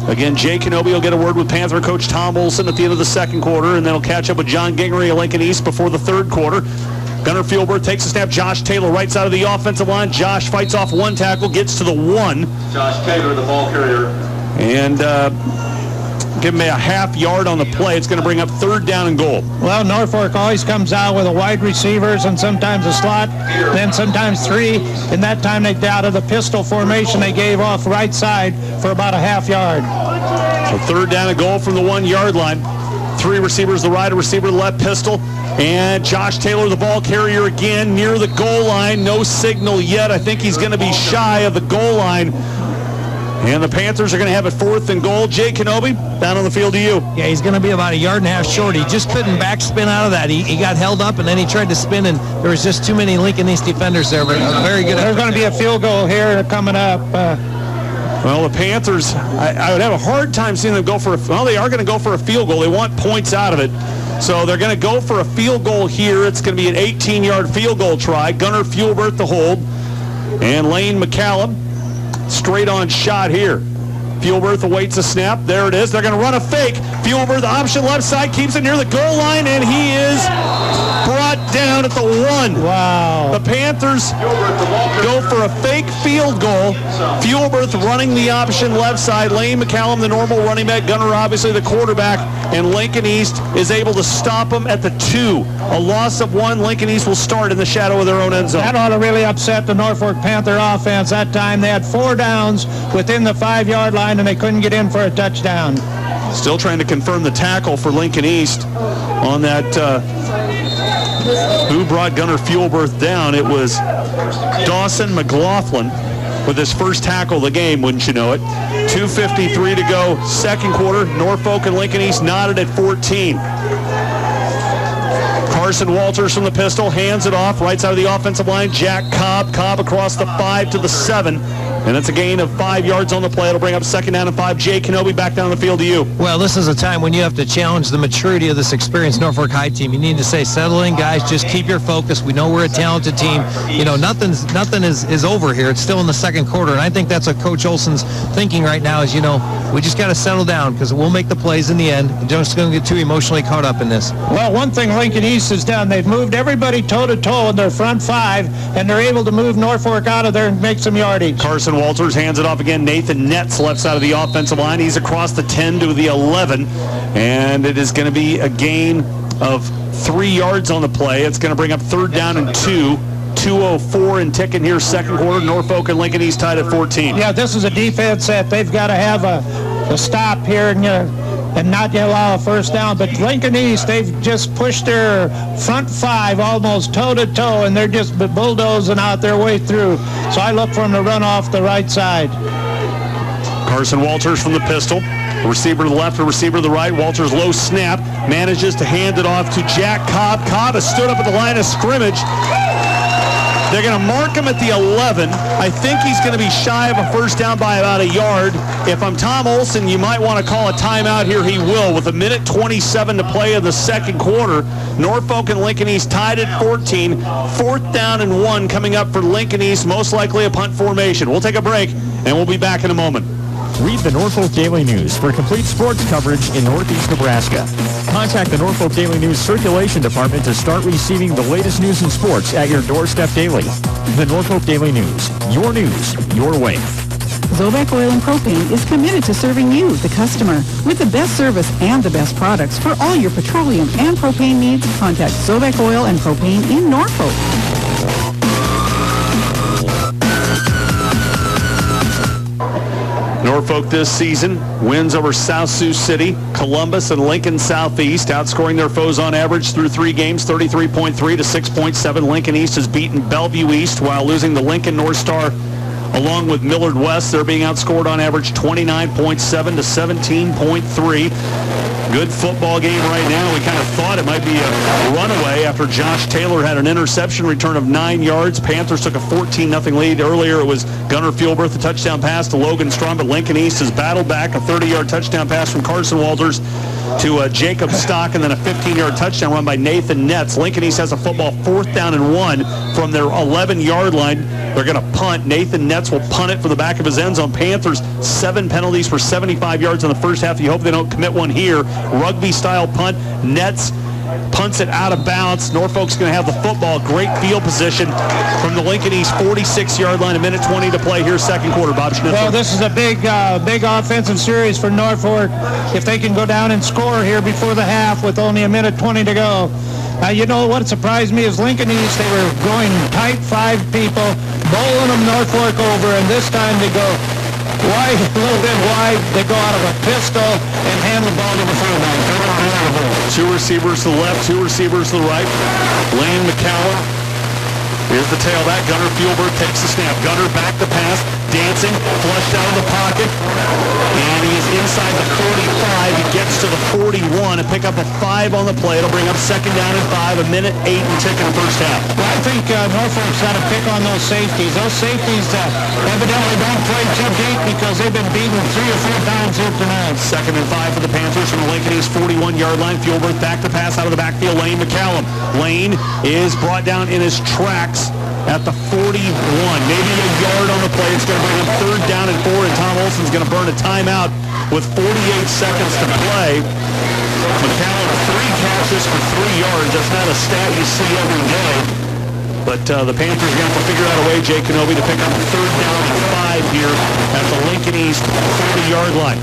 Again, Jay Kenobi will get a word with Panther coach Tom Olson at the end of the second quarter, and then he'll catch up with John Gingery of Lincoln East before the third quarter. Gunnar Fieldberg takes a snap. Josh Taylor right side of the offensive line. Josh fights off one tackle, gets to the 1. Josh Taylor, the ball carrier. And give him a half-yard on the play. It's going to bring up third down and goal. Well, Norfolk always comes out with a wide receivers and sometimes a slot, then sometimes 3. And that time they out of the pistol formation, they gave off right side for about a half-yard. So third down and goal from the 1-yard line. 3 receivers to the right, a receiver to the left, pistol. And Josh Taylor, the ball carrier again, near the goal line. No signal yet. I think he's going to be shy of the goal line. And the Panthers are going to have it 4th and goal. Jay Kenobi, down on the field to you. Yeah, he's going to be about 1.5 yards short. He just couldn't backspin out of that. He got held up, and then he tried to spin, and there was just too many Lincoln East defenders there. But very good. There's going to be a field goal here coming up. Well, the Panthers, I would have a hard time seeing them go for they are going to go for a field goal. They want points out of it. So they're going to go for a field goal here. It's going to be an 18-yard field goal try. Gunnar Fuelbert the hold. And Lane McCallum, straight on shot here. Fuelberth awaits a snap. There it is. They're going to run a fake. Fuelberth, the option left side, keeps it near the goal line, and he is brought down at the 1. Wow. The Panthers go for a fake field goal. Fuelberth running the option left side. Lane McCallum, the normal running back. Gunnar, obviously, the quarterback. And Lincoln East is able to stop him at the 2. A loss of 1. Lincoln East will start in the shadow of their own end zone. That ought to really upset the Norfolk Panther offense. That time they had 4 downs within the 5-yard line, and they couldn't get in for a touchdown. Still trying to confirm the tackle for Lincoln East on that. Who brought Gunnar Fuelberth down? It was Dawson McLaughlin with his first tackle of the game, wouldn't you know it. 2:53 to go, second quarter. Norfolk and Lincoln East knotted at 14. Carson Walters from the pistol, hands it off, right side of the offensive line. Jack Cobb. Cobb across the 5 to the 7. And it's a gain of 5 yards on the play. It'll bring up second down and 5. Jay Kenobi back down the field to you. Well, this is a time when you have to challenge the maturity of this experienced Norfolk High team. You need to say, settle in, guys. Just keep your focus. We know we're a talented team. You know, nothing is over here. It's still in the second quarter. And I think that's what Coach Olson's thinking right now is, you know, we just got to settle down because we'll make the plays in the end. We're just going to get too emotionally caught up in this. Well, one thing Lincoln East has done, they've moved everybody toe-to-toe in their front 5, and they're able to move Norfolk out of there and make some yardage. Carson Walters hands it off again. Nathan Netz, left side of the offensive line. He's across the 10 to the 11, and it is going to be a gain of 3 yards on the play. It's going to bring up third down and 2. 2:04 and ticking here, second quarter. Norfolk and Lincoln East tied at 14. Yeah, this is a defense that they've got to have a stop here and not allow a first down. But Lincoln East, they've just pushed their front 5 almost toe-to-toe, and they're just bulldozing out their way through. So I look for them to run off the right side. Carson Walters from the pistol. A receiver to the left, a receiver to the right. Walters low snap, manages to hand it off to Jack Cobb. Cobb has stood up at the line of scrimmage. They're going to mark him at the 11. I think he's going to be shy of a first down by about 1 yard. If I'm Tom Olson, you might want to call a timeout here. He will. With 1:27 to play in the second quarter, Norfolk and Lincoln East tied at 14. 4th down and 1 coming up for Lincoln East, most likely a punt formation. We'll take a break, and we'll be back in a moment. Read the Norfolk Daily News for complete sports coverage in Northeast Nebraska. Contact the Norfolk Daily News Circulation Department to start receiving the latest news and sports at your doorstep daily. The Norfolk Daily News. Your news, your way. Zobek Oil and Propane is committed to serving you, the customer, with the best service and the best products for all your petroleum and propane needs. Contact Zobek Oil and Propane in Norfolk. Norfolk this season wins over South Sioux City, Columbus, and Lincoln Southeast, outscoring their foes on average through 3 games, 33.3 to 6.7. Lincoln East has beaten Bellevue East while losing the Lincoln North Star along with Millard West. They're being outscored on average 29.7 to 17.3. Good football game right now. We kind of thought it might be a runaway after Josh Taylor had an interception return of 9 yards. Panthers took a 14-0 lead. Earlier it was Gunnar Fuelberth, a touchdown pass to Logan Strom, but Lincoln East has battled back a 30-yard touchdown pass from Carson Walters to Jacob Stock, and then a 15-yard touchdown run by Nathan Netz. Lincoln East has a football 4th down and 1 from their 11-yard line. They're going to punt. Nathan Netz will punt it for the back of his end zone. Panthers, 7 penalties for 75 yards in the first half. You hope they don't commit one here. Rugby-style punt. Netz punts it out of bounds. Norfolk's going to have the football. Great field position from the Lincoln East 46-yard line. A minute 20 to play here, second quarter. Bob Schnitzel. Well, this is a big offensive series for Norfolk. If they can go down and score here before the half with only a minute 20 to go. You know what surprised me is Lincoln East, they were going tight 5 people, bowling them Norfolk over, and this time they go wide, a little bit wide. They go out of a pistol and hand the ball to the fullback. 2 receivers to the left, 2 receivers to the right. Lane McCallum. Here's the tailback. Gunnar Fuelberg takes the snap. Gunnar back to pass. Dancing. Flushed out of the pocket. And he is inside the 45. He gets to the 41 and pick up a 5 on the play. It'll bring up second down and 5. A minute 8 and tick in the first half. Well, I think Norfolk's got to pick on those safeties. Those safeties evidently don't play too deep because they've been beaten 3 or 4 times here tonight. Second and 5 for the Panthers from the Lincoln East 41-yard line. Fuelberg back to pass out of the backfield. Lane McCallum. Lane is brought down in his tracks at the 41. Maybe a yard on the play. It's going to bring him third down and 4, and Tom Olson's going to burn a timeout with 48 seconds to play. McCallum, 3 catches for 3 yards. That's not a stat you see every day. But the Panthers are going to have to figure out a way, Jay Kenobi, to pick up a third down and 5 here at the Lincoln East 40-yard line.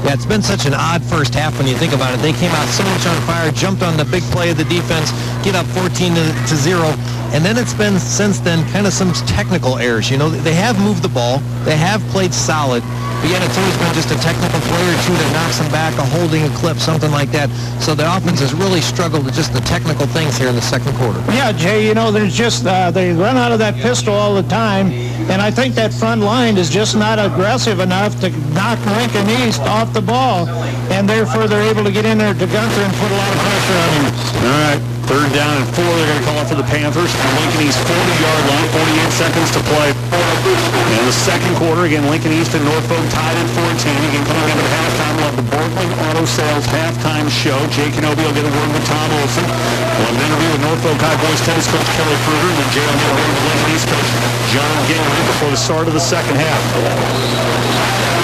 Yeah, it's been such an odd first half when you think about it. They came out so much on fire, jumped on the big play of the defense, get up 14 to 0, and then it's been since then kind of some technical errors. You know, they have moved the ball, they have played solid, but yet it's always been just a technical play or two that knocks them back, a holding, a clip, something like that. So the offense has really struggled with just the technical things here in the second quarter. Yeah, Jay, you know, there's just, they run out of that pistol all the time, and I think that front line is just not aggressive enough to knock Lincoln East off the ball, and therefore they're able to get in there to Gunther and put a lot of pressure on him. All right, third down and 4. They're going to call it for the Panthers. Lincoln East 40-yard line, 48 seconds to play. In the second quarter, again, Lincoln East and Norfolk tied at 14. Again, coming up at halftime, we'll have the Bortland Auto Sales halftime show. Jay Kenobi will get a word with Tom Olson. We'll have an interview with Norfolk High boys tennis coach Kelly Kruger, and then Jay will get a word with Lincoln East coach John Gingrich before the start of the second half.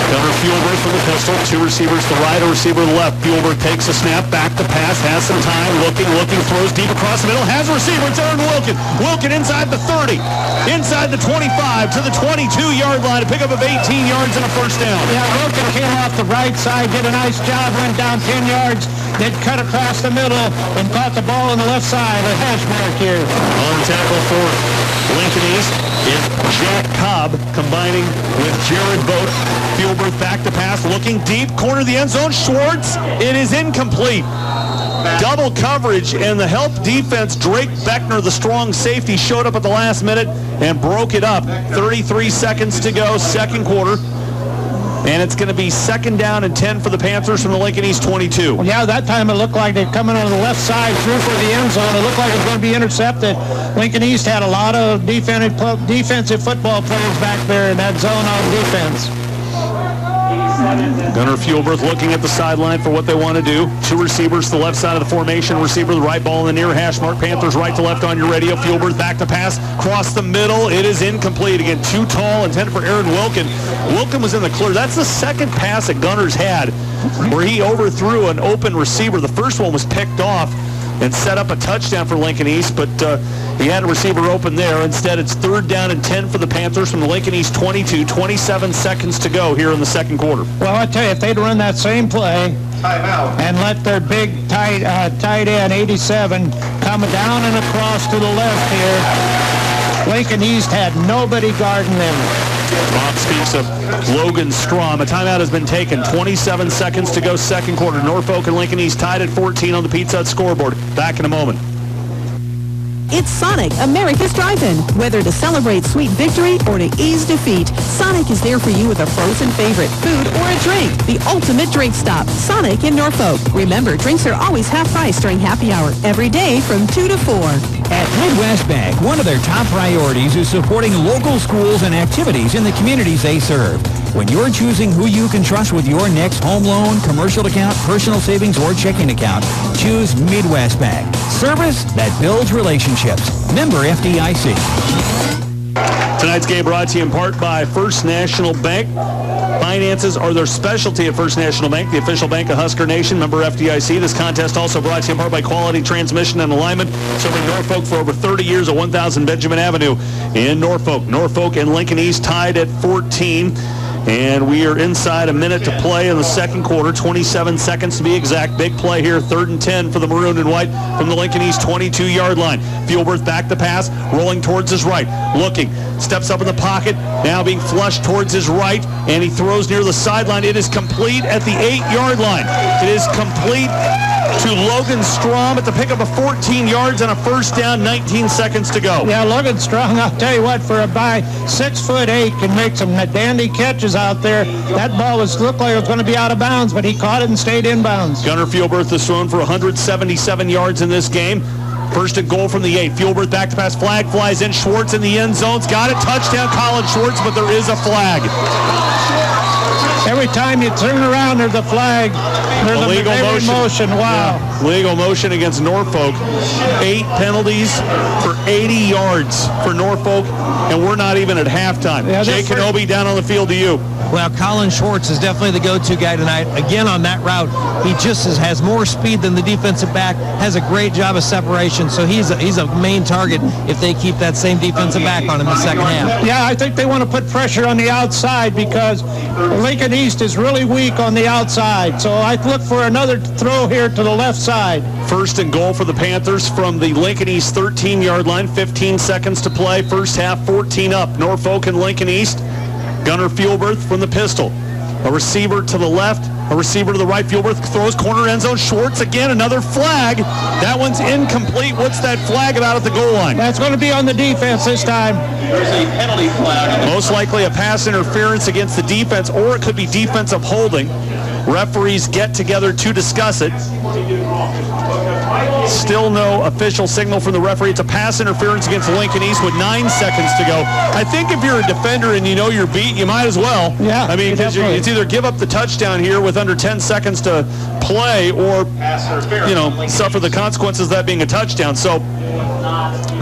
Gunnar Fuelberg for the pistol. 2 receivers to the right, a receiver to the left. Fuelberg takes a snap, back to pass, has some time, looking, throws deep across the middle, has a receiver. It's Aaron Wilkin. Wilkin inside the 30, inside the 25, to the 22-yard line to pick up of 18 yards and a first down. Yeah, Wilkin came off the right side, did a nice job, went down 10 yards, then cut across the middle and caught the ball on the left side. A hash mark here. On tackle for Lincoln East is Jack Cobb, combining with Jared Vogt. Fuelberg back to pass, looking deep, corner of the end zone. Schwartz, it is incomplete. Double coverage, and the help defense, Drake Beckner, the strong safety, showed up at the last minute and broke it up. 33 seconds to go, second quarter. And it's going to be second down and 10 for the Panthers from the Lincoln East 22. Well, yeah, that time it looked like they're coming on the left side through for the end zone. It looked like it was going to be intercepted. Lincoln East had a lot of defensive football players back there in that zone on defense. Gunnar Fuelberg looking at the sideline for what they want to do. 2 receivers to the left side of the formation. Receiver to the right, ball in the near hash mark. Panthers right to left on your radio. Fuelberg back to pass. Cross the middle. It is incomplete. Again, too tall. Intended for Aaron Wilkin. Wilkin was in the clear. That's the second pass that Gunner's had where he overthrew an open receiver. The first one was picked off and set up a touchdown for Lincoln East, but he had a receiver open there. Instead, it's third down and 10 for the Panthers from the Lincoln East 22. 27 seconds to go here in the second quarter. Well, I tell you, if they'd run that same play and let their big tight end, 87, come down and across to the left here, Lincoln East had nobody guarding them. Bob speaks of Logan Strom. A timeout has been taken. 27 seconds to go, second quarter. Norfolk and Lincoln East tied at 14 on the Pizza Hut scoreboard. Back in a moment. It's Sonic, America's drive-in. Whether to celebrate sweet victory or to ease defeat, Sonic is there for you with a frozen favorite, food, or a drink. The ultimate drink stop, Sonic in Norfolk. Remember, drinks are always half price during happy hour every day from 2 to 4. At Midwest Bank, one of their top priorities is supporting local schools and activities in the communities they serve. When you're choosing who you can trust with your next home loan, commercial account, personal savings, or checking account, choose Midwest Bank. Service that builds relationships. Member FDIC. Tonight's game brought to you in part by First National Bank. Finances are their specialty at First National Bank, the official bank of Husker Nation, member FDIC. This contest also brought to you in part by Quality Transmission and Alignment, serving Norfolk for over 30 years at 1000 Benjamin Avenue in Norfolk. Norfolk and Lincoln East tied at 14. And we are inside a minute to play in the second quarter, 27 seconds to be exact. Big play here, 3rd and 10 for the Maroon and White from the Lincoln East 22-yard line. Fielberth back to pass, rolling towards his right, looking, steps up in the pocket, now being flushed towards his right, and he throws near the sideline. It is complete at the 8-yard line. It is complete to Logan Strom at the pickup of 14 yards and a first down, 19 seconds to go. Yeah, Logan Strong, I'll tell you what, for a guy 6'8", can make some dandy catches out there. That ball looked like it was going to be out of bounds, but he caught it and stayed in bounds. Gunnar Fielberth has thrown for 177 yards in this game. First and goal from the 8. Fielberth back to pass, flag flies in. Schwartz in the end zone's got it. Touchdown, Colin Schwartz, but there is a flag. Every time you turn around, there's a flag. There's a legal motion. Wow. Yeah. Legal motion against Norfolk. 8 penalties for 80 yards for Norfolk, and we're not even at halftime. Yeah, Jay Kenobi down on the field to you. Well, Colin Schwartz is definitely the go-to guy tonight. Again, on that route, he just has more speed than the defensive back, has a great job of separation, so he's a main target if they keep that same defensive back on him in the second half. Yeah, I think they want to put pressure on the outside because Lincoln East is really weak on the outside. So I look for another throw here to the left side. First and goal for the Panthers from the Lincoln East 13-yard line. 15 seconds to play. First half, 14 up. Norfolk and Lincoln East. Gunnar Fielberth from the pistol. A receiver to the left, a receiver to the right. Fielberth throws corner end zone. Schwartz again, another flag. That one's incomplete. What's that flag about at the goal line? That's going to be on the defense this time. There's a penalty flag. Most likely a pass interference against the defense, or it could be defensive holding. Referees get together to discuss it. Still no official signal from the referee. It's a pass interference against Lincoln East with 9 seconds to go. I think if you're a defender and you know you're beat, you might as well. Yeah, I mean, it's either give up the touchdown here with under 10 seconds to play or, suffer the consequences of that being a touchdown. So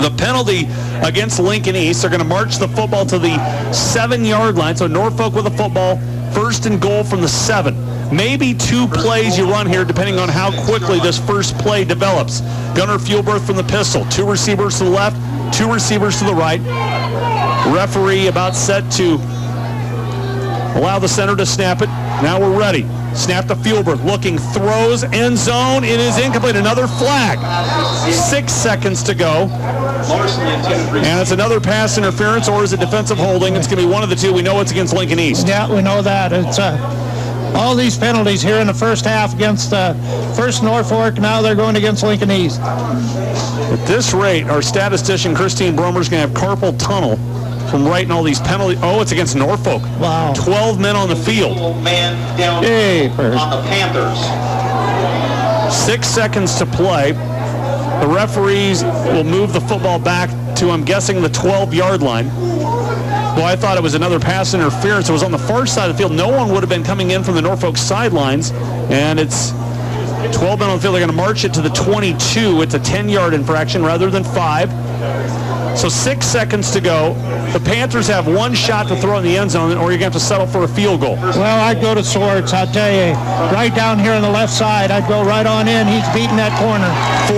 the penalty against Lincoln East, they're going to march the football to the 7-yard line. So Norfolk with the football, first and goal from the 7. Maybe 2 plays you run here depending on how quickly this first play develops. Gunnar Fielberth from the pistol. 2 receivers to the left, 2 receivers to the right. Referee about set to allow the center to snap it. Now we're ready. Snap to Fielberth. Looking, throws, end zone. It is incomplete. Another flag. 6 seconds to go. And it's another pass interference, or is it defensive holding? It's going to be one of the two. We know it's against Lincoln East. Yeah, we know that. It's all these penalties here in the first half against first Norfolk. Now they're going against Lincoln East. At this rate, our statistician Christine Bromer is going to have carpal tunnel from writing all these penalties. Oh, it's against Norfolk. Wow. 12 men on the field. Man down on the Panthers. 6 seconds to play. The referees will move the football back to, I'm guessing, the 12-yard line. Well, I thought it was another pass interference. It was on the far side of the field. No one would have been coming in from the Norfolk sidelines. And it's 12 men on the field. They're going to march it to the 22. It's a 10-yard infraction rather than 5. So 6 seconds to go. The Panthers have 1 shot to throw in the end zone, or you're going to have to settle for a field goal. Well, I'd go to Swartz. I'll tell you, right down here on the left side, I'd go right on in. He's beating that corner.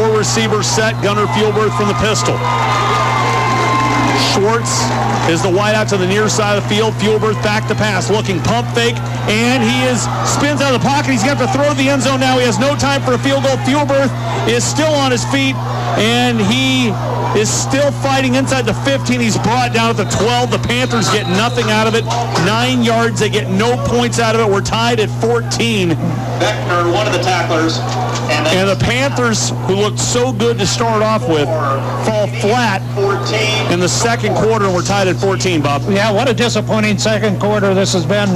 4 receivers set. Gunnar Fielberth from the pistol. Schwartz is the wide out to the near side of the field. Fuelberth back to pass, looking pump fake, and he spins out of the pocket. He's got to throw to the end zone now. He has no time for a field goal. Fuelberth is still on his feet, and he is still fighting inside the 15. He's brought down at the 12. The Panthers get nothing out of it. 9 yards. They get no points out of it. We're tied at 14. Beckner, one of the tacklers. And the Panthers, who looked so good to start off with, fall flat in the second quarter, and we're tied at 14, Bob. Yeah, what a disappointing second quarter this has been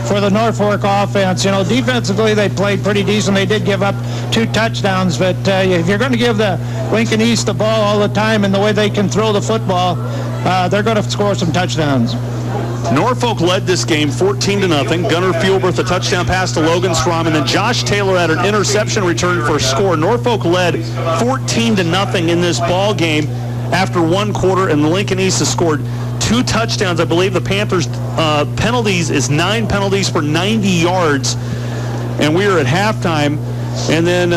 for the Norfolk offense. You know, defensively they played pretty decent. They did give up 2 touchdowns, but if you're going to give the Lincoln East the ball all the time and the way they can throw the football, they're going to score some touchdowns. Norfolk led this game 14-0. Gunnar Fuelberth a touchdown pass to Logan Strom, and then Josh Taylor had an interception return for a score. Norfolk led 14-0 in this ball game after 1 quarter, and the Lincoln East has scored 2 touchdowns. I believe the Panthers' penalties is 9 penalties for 90 yards, and we are at halftime. And then,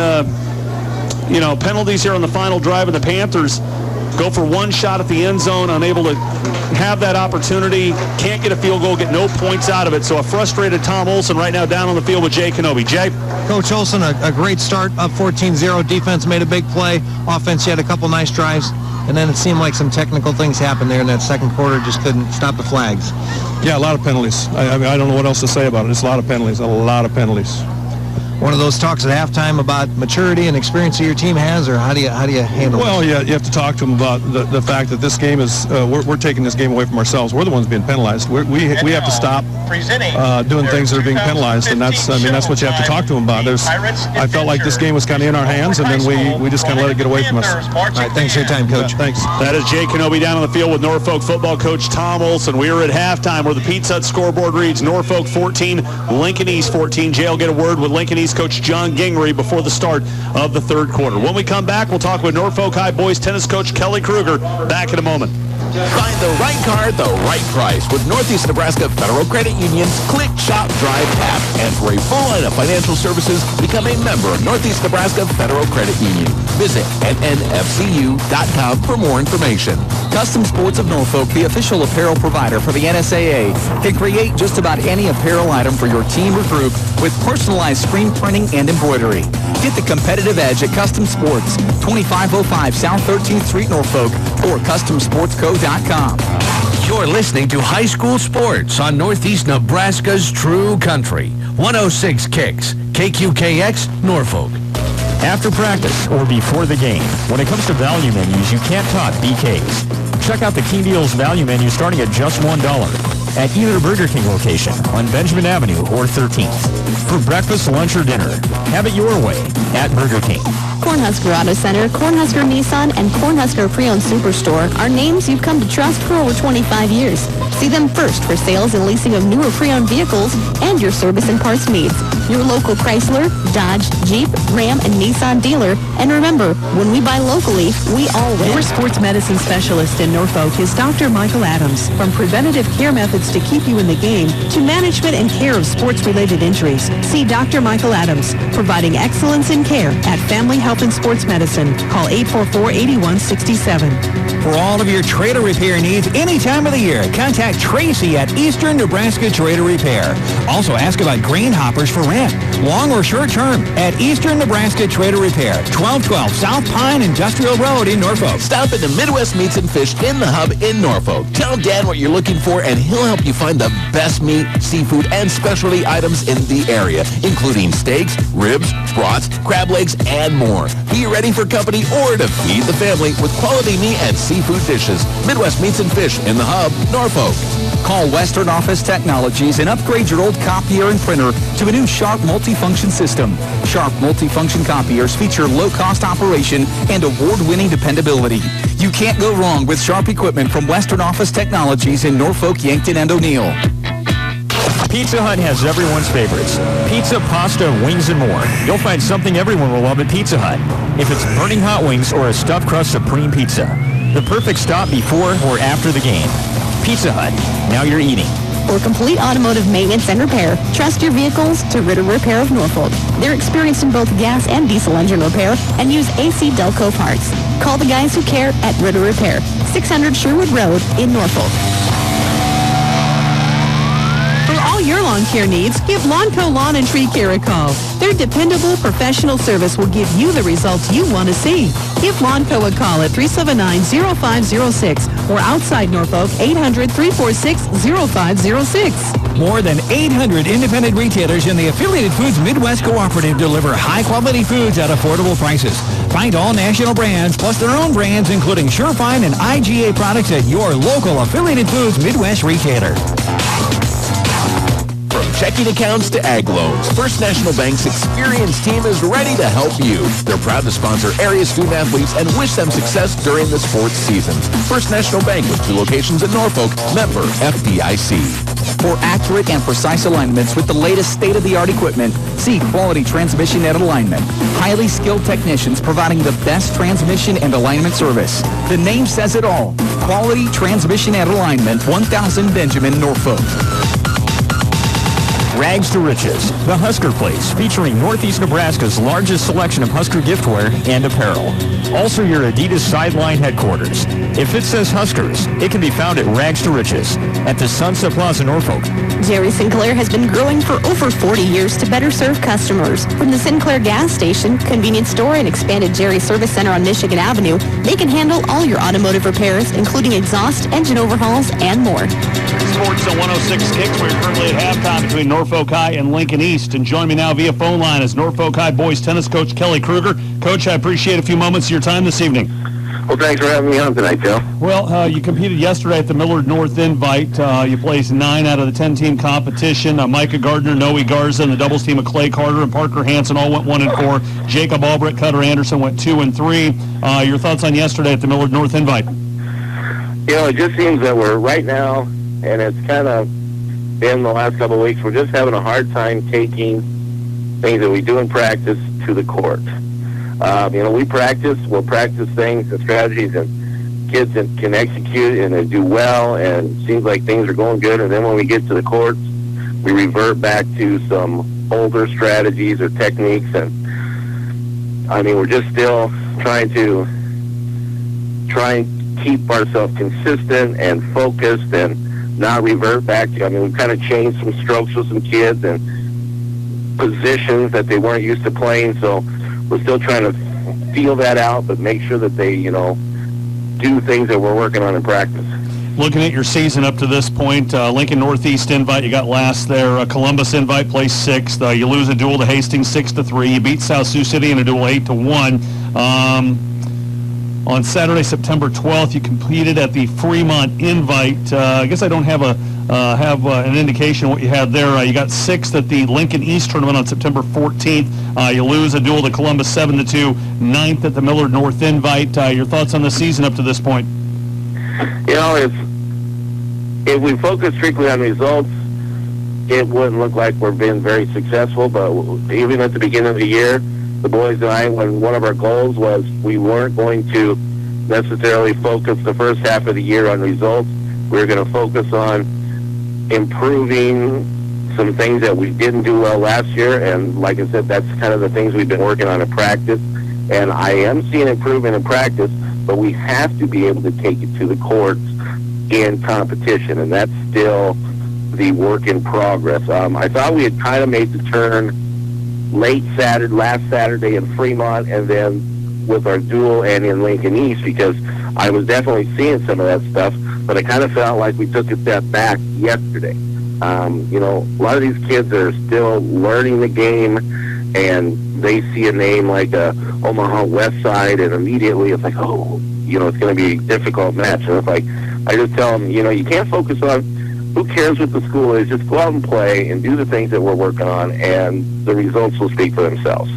penalties here on the final drive, and the Panthers go for 1 shot at the end zone, unable to have that opportunity, can't get a field goal, get no points out of it. So a frustrated Tom Olson right now down on the field with Jay Kenobi. Jay? Coach Olson, a great start, up 14-0. Defense made a big play. Offense, he had a couple nice drives. And then it seemed like some technical things happened there in that second quarter, just couldn't stop the flags. Yeah, a lot of penalties. I don't know what else to say about it. It's a lot of penalties, One of those talks at halftime about maturity and experience that your team has, or how do you handle it? Well, yeah, you have to talk to them about the fact that this game is we're taking this game away from ourselves. We're the ones being penalized. We have to stop doing things that are being penalized, and that's what you have to talk to them about. I felt like this game was kind of in our hands, and then we just kind of let it get away from us. All right, thanks for your time, Coach. Yeah, thanks. That is Jay Kenobi down on the field with Norfolk football coach Tom Olson. We are at halftime where the Pizza Hut scoreboard reads Norfolk 14, Lincoln East 14. Jay will get a word with Lincoln East coach John Gingery before the start of the third quarter. When we come back, we'll talk with Norfolk High boys tennis coach Kelly Kruger. Back in a moment. Find the right car at the right price with Northeast Nebraska Federal Credit Union's Click, Shop, Drive app. And for a full line of financial services, become a member of Northeast Nebraska Federal Credit Union. Visit nnfcu.com for more information. Custom Sports of Norfolk, the official apparel provider for the NSAA, can create just about any apparel item for your team or group with personalized screen printing and embroidery. Get the competitive edge at Custom Sports, 2505 South 13th Street, Norfolk, or CustomSportsCo.com. You're listening to High School Sports on Northeast Nebraska's True Country. 106 Kicks, KQKX, Norfolk. After practice or before the game, when it comes to value menus, you can't top BK's. Check out the Key Deals value menu starting at just $1 at either Burger King location on Benjamin Avenue or 13th. For breakfast, lunch, or dinner, have it your way at Burger King. Cornhusker Auto Center, Cornhusker Nissan, and Cornhusker Pre-Owned Superstore are names you've come to trust for over 25 years. See them first for sales and leasing of newer pre-owned vehicles and your service and parts needs. Your local Chrysler, Dodge, Jeep, Ram, and Nissan dealer. And remember, when we buy locally, we all win. Your sports medicine specialist in Norfolk is Dr. Michael Adams. From preventative care methods to keep you in the game to management and care of sports-related injuries, see Dr. Michael Adams, providing excellence in care at Family Health and Sports Medicine. Call 844-8167. For all of your trailer repair needs any time of the year, contact Tracy at Eastern Nebraska Trailer Repair. Also ask about grain hoppers for rent, long or short term, at Eastern Nebraska Trailer Repair, 1212 South Pine Industrial Road in Norfolk. Stop into Midwest Meats and Fish in the Hub in Norfolk. Tell Dan what you're looking for, and he'll help you find the best meat, seafood, and specialty items in the area, including steaks, ribs, brats, crab legs, and more. Be ready for company or to feed the family with quality meat and seafood dishes. Midwest Meats and Fish in the Hub, Norfolk. Call Western Office Technologies and upgrade your old copier and printer to a new Sharp multifunction system. Sharp multifunction copiers feature low-cost operation and award-winning dependability. You can't go wrong with Sharp equipment from Western Office Technologies in Norfolk, Yankton, and O'Neill. Pizza Hut has everyone's favorites. Pizza, pasta, wings, and more. You'll find something everyone will love at Pizza Hut. If it's burning hot wings or a stuffed crust supreme pizza. The perfect stop before or after the game. Pizza Hut. Now you're eating. For complete automotive maintenance and repair, trust your vehicles to Ritter Repair of Norfolk. They're experienced in both gas and diesel engine repair and use AC Delco parts. Call the guys who care at Ritter Repair, 600 Sherwood Road in Norfolk. For all your lawn care needs, give Lawnco Lawn and Tree Care a call. Their dependable professional service will give you the results you want to see. Give Lawnco a call at 379-0506 or outside Norfolk 800-346-0506. More than 800 independent retailers in the Affiliated Foods Midwest Cooperative deliver high-quality foods at affordable prices. Find all national brands plus their own brands, including Surefine and IGA products at your local Affiliated Foods Midwest retailer. From checking accounts to ag loans, First National Bank's experienced team is ready to help you. They're proud to sponsor area student athletes and wish them success during the sports seasons. First National Bank with 2 locations in Norfolk, member FDIC. For accurate and precise alignments with the latest state-of-the-art equipment, see Quality Transmission and Alignment. Highly skilled technicians providing the best transmission and alignment service. The name says it all. Quality Transmission and Alignment, 1000 Benjamin, Norfolk. Rags to Riches, the Husker Place, featuring Northeast Nebraska's largest selection of Husker giftware and apparel. Also your Adidas sideline headquarters. If it says Huskers, it can be found at Rags to Riches at the Sunset Plaza, Norfolk. Jerry Sinclair has been growing for over 40 years to better serve customers. From the Sinclair gas station, convenience store, and expanded Jerry Service Center on Michigan Avenue, they can handle all your automotive repairs, including exhaust, engine overhauls, and more. Sports at 106 Kicks. We're currently at halftime between Norfolk High and Lincoln East. And join me now via phone line is Norfolk High boys tennis coach Kelly Kruger. Coach, I appreciate a few moments of your time this evening. Well, thanks for having me on tonight, Joe. Well, you competed yesterday at the Millard North Invite. You placed 9 out of the 10-team competition. Micah Gardner, Noe Garza, and the doubles team of Clay Carter and Parker Hansen all went 1 and 4. Jacob Albrecht, Cutter Anderson went 2 and 3. Your thoughts on yesterday at the Millard North Invite? You know, it just seems that we're right now, and it's kind of been the last couple of weeks, we're just having a hard time taking things that we do in practice to the court. You know, we'll practice things and strategies, and kids that can execute and they do well, and it seems like things are going good, and then when we get to the courts, we revert back to some older strategies or techniques, and I mean, we're just still trying to keep ourselves consistent and focused and not revert back to, I mean, we've kind of changed some strokes with some kids and positions that they weren't used to playing, so we're still trying to feel that out, but make sure that they, you know, do things that we're working on in practice. Looking at your season up to this point, Lincoln Northeast Invite, you got last there. Columbus Invite placed 6th. You lose a duel to Hastings 6-3. You beat South Sioux City in a duel 8-1. On Saturday, September 12th, you competed at the Fremont Invite. I guess I don't have an indication of what you had there. You got 6th at the Lincoln East Tournament on September 14th. You lose a duel to Columbus 7-2. 9th at the Millard North Invite. Your thoughts on the season up to this point? You know, if we focus strictly on results, it wouldn't look like we're being very successful. But even at the beginning of the year, the boys and I, when one of our goals was we weren't going to necessarily focus the first half of the year on results. We were going to focus on improving some things that we didn't do well last year. And like I said, that's kind of the things we've been working on in practice. And I am seeing improvement in practice, but we have to be able to take it to the courts in competition. And that's still the work in progress. I thought we had kind of made the turn last Saturday in Fremont, and then with our duel and in Lincoln East, because I was definitely seeing some of that stuff, but I kind of felt like we took a step back yesterday. You know, a lot of these kids are still learning the game, and they see a name like Omaha West Side, and immediately it's like, oh, you know, it's going to be a difficult match. And it's like, I just tell them, you know, you can't focus on who cares what the school is. Just go out and play and do the things that we're working on, and the results will speak for themselves.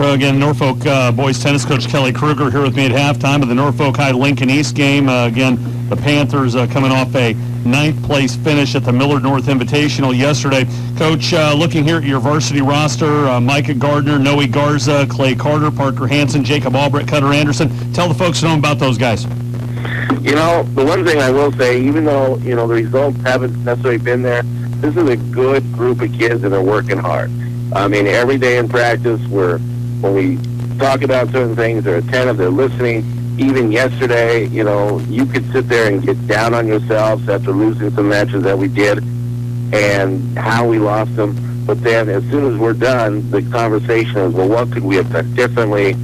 Again, Norfolk boys tennis coach Kelly Kruger here with me at halftime of the Norfolk High Lincoln East game. Again, the Panthers coming off a 9th place finish at the Millard North Invitational yesterday. Coach, looking here at your varsity roster, Micah Gardner, Noe Garza, Clay Carter, Parker Hansen, Jacob Albrecht, Cutter Anderson. Tell the folks at home about those guys. You know, the one thing I will say, even though, the results haven't necessarily been there, this is a good group of kids and they're working hard. I mean, every day in practice, when we talk about certain things, they're attentive, they're listening. Even yesterday, you could sit there and get down on yourselves after losing some matches that we did and how we lost them. But then as soon as we're done, the conversation is, well, what could we have done differently?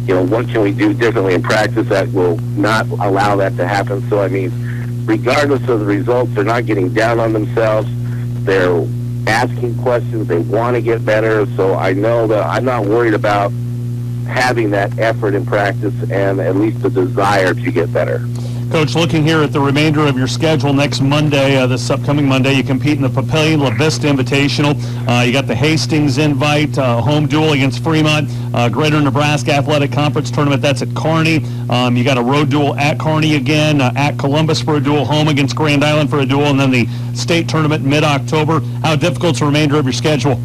What can we do differently in practice that will not allow that to happen? So, I mean, regardless of the results, they're not getting down on themselves. They're asking questions. They want to get better. So I know that I'm not worried about having that effort in practice and at least the desire to get better. Coach, looking here at the remainder of your schedule, next Monday, this upcoming Monday, you compete in the Papillion La Vista Invitational. You got the Hastings invite, home duel against Fremont, Greater Nebraska Athletic Conference Tournament. That's at Kearney. You got a road duel at Kearney again, at Columbus for a duel, home against Grand Island for a duel, and then the state tournament mid-October. How difficult is the remainder of your schedule?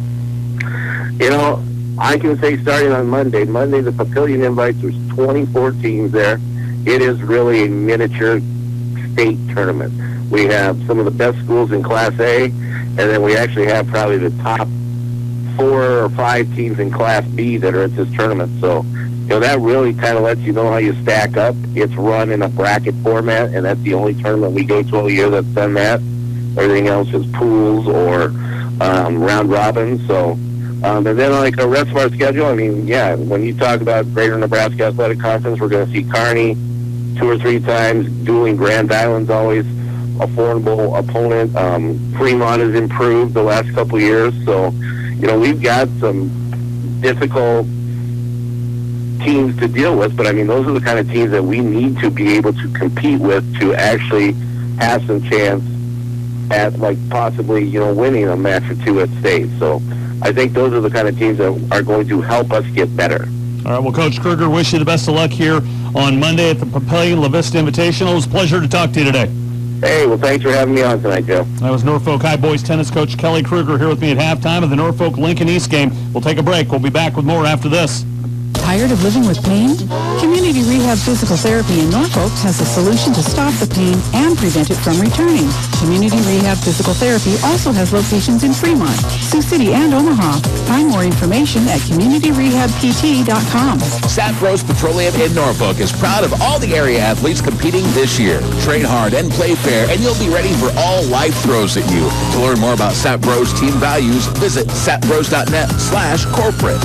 I can say starting on Monday, the Papillion invites, there's 24 teams there. It is really a miniature state tournament. We have some of the best schools in Class A, and then we actually have probably the top 4 or 5 teams in Class B that are at this tournament. So, that really kind of lets you know how you stack up. It's run in a bracket format, and that's the only tournament we go to all year that's done that. Everything else is pools or round robins. So, and then like the rest of our schedule, I mean, yeah, when you talk about Greater Nebraska Athletic Conference, we're going to see Kearney 2 or 3 times. Dueling Grand Island's always a formidable opponent. Fremont has improved the last couple of years. So, we've got some difficult teams to deal with, but I mean, those are the kind of teams that we need to be able to compete with to actually have some chance at, like, possibly, winning a match or 2 at state. So I think those are the kind of teams that are going to help us get better. All right, well, Coach Kruger, wish you the best of luck here on Monday at the Papillion La Vista Invitational. It was a pleasure to talk to you today. Hey, well, thanks for having me on tonight, Joe. That was Norfolk High boys tennis coach Kelly Kruger here with me at halftime of the Norfolk-Lincoln East game. We'll take a break. We'll be back with more after this. Tired of living with pain? Community Rehab Physical Therapy in Norfolk has a solution to stop the pain and prevent it from returning. Community Rehab Physical Therapy also has locations in Fremont, Sioux City, and Omaha. Find more information at communityrehabpt.com. Sept Petroleum in Norfolk is proud of all the area athletes competing this year. Train hard and play fair, and you'll be ready for all life throws at you. To learn more about Sept team values, visit septbros.net/corporate.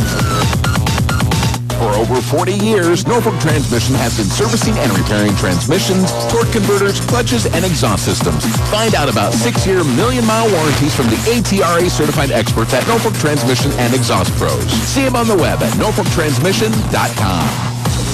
For over 40 years, Norfolk Transmission has been servicing and repairing transmissions, torque converters, clutches, and exhaust systems. Find out about 6-year, million-mile warranties from the ATRA-certified experts at Norfolk Transmission and Exhaust Pros. See them on the web at norfolktransmission.com.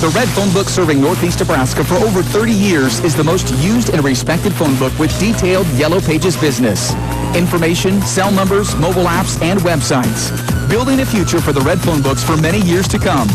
The Red Phone Book, serving Northeast Nebraska for over 30 years, is the most used and respected phone book with detailed Yellow Pages business. Information, cell numbers, mobile apps, and websites. Building a future for the Red Phone Books for many years to come.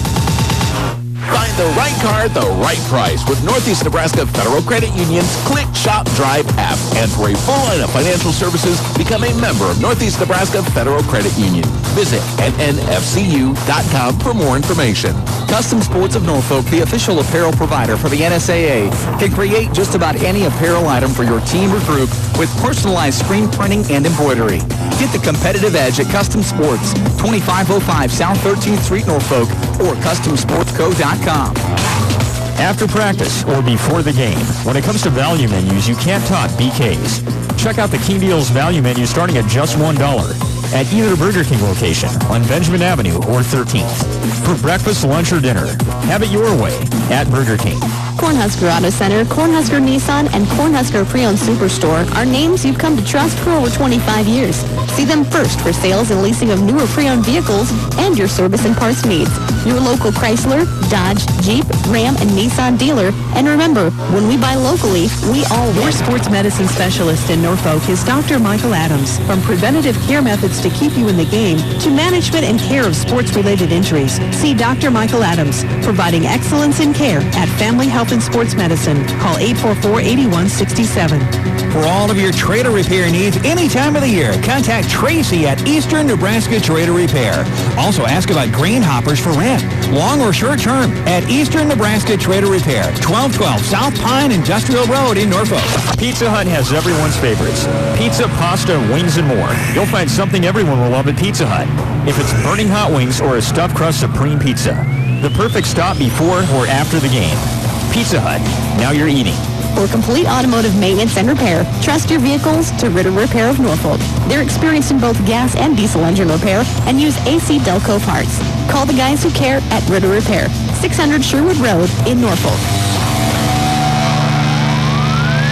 Find the right car at the right price with Northeast Nebraska Federal Credit Union's Click, Shop, Drive app. And for a full line of financial services, become a member of Northeast Nebraska Federal Credit Union. Visit nnfcu.com for more information. Custom Sports of Norfolk, the official apparel provider for the NSAA, can create just about any apparel item for your team or group with personalized screen printing and embroidery. Get the competitive edge at Custom Sports, 2505 South 13th Street, Norfolk, or CustomSportsCo.com. After practice or before the game, when it comes to value menus, you can't top BK's. Check out the King Deals value menu starting at just $1 at either Burger King location on Benjamin Avenue or 13th. For breakfast, lunch, or dinner, have it your way at Burger King. Cornhusker Auto Center, Cornhusker Nissan, and Cornhusker Pre-Owned Superstore are names you've come to trust for over 25 years. See them first for sales and leasing of newer pre-owned vehicles and your service and parts needs. Your local Chrysler, Dodge, Jeep, Ram, and Nissan dealer. And remember, when we buy locally, we all win. Your sports medicine specialist in Norfolk is Dr. Michael Adams. From preventative care methods to keep you in the game to management and care of sports-related injuries, see Dr. Michael Adams, providing excellence in care at Family Health Health and Sports Medicine. Call 844-8167. For all of your trailer repair needs any time of the year, contact Tracy at Eastern Nebraska Trailer Repair. Also ask about grain hoppers for rent, long or short term, at Eastern Nebraska Trailer Repair, 1212 South Pine Industrial Road in Norfolk. Pizza Hut has everyone's favorites. Pizza, pasta, wings, and more. You'll find something everyone will love at Pizza Hut. If it's burning hot wings or a stuffed crust supreme pizza, the perfect stop before or after the game. Pizza Hut. Now you're eating. For complete automotive maintenance and repair, trust your vehicles to Ritter Repair of Norfolk. They're experienced in both gas and diesel engine repair and use AC Delco parts. Call the guys who care at Ritter Repair, 600 Sherwood Road in Norfolk.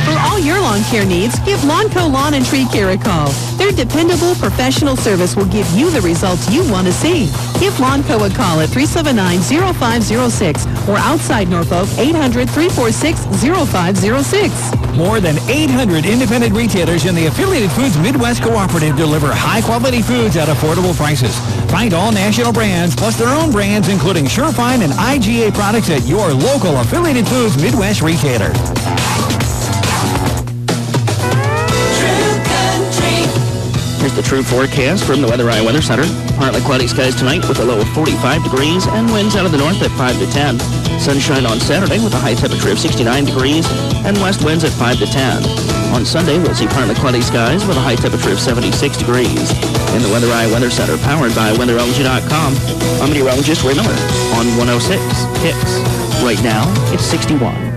For all your lawn care needs, give Lawnco Lawn and Tree Care a call. Their dependable professional service will give you the results you want to see. Give Lawnco a call at 379-0506 or outside Norfolk, 800-346-0506. More than 800 independent retailers in the Affiliated Foods Midwest Cooperative deliver high-quality foods at affordable prices. Find all national brands plus their own brands, including Surefine and IGA products at your local Affiliated Foods Midwest retailer. Here's the true forecast from the Weather Eye Weather Center. Partly cloudy skies tonight with a low of 45 degrees and winds out of the north at 5 to 10. Sunshine on Saturday with a high temperature of 69 degrees and west winds at 5 to 10. On Sunday, we'll see partly cloudy skies with a high temperature of 76 degrees. In the Weather Eye Weather Center, powered by weatherology.com, I'm meteorologist Ray Miller on 106 Kicks. Right now, it's 61.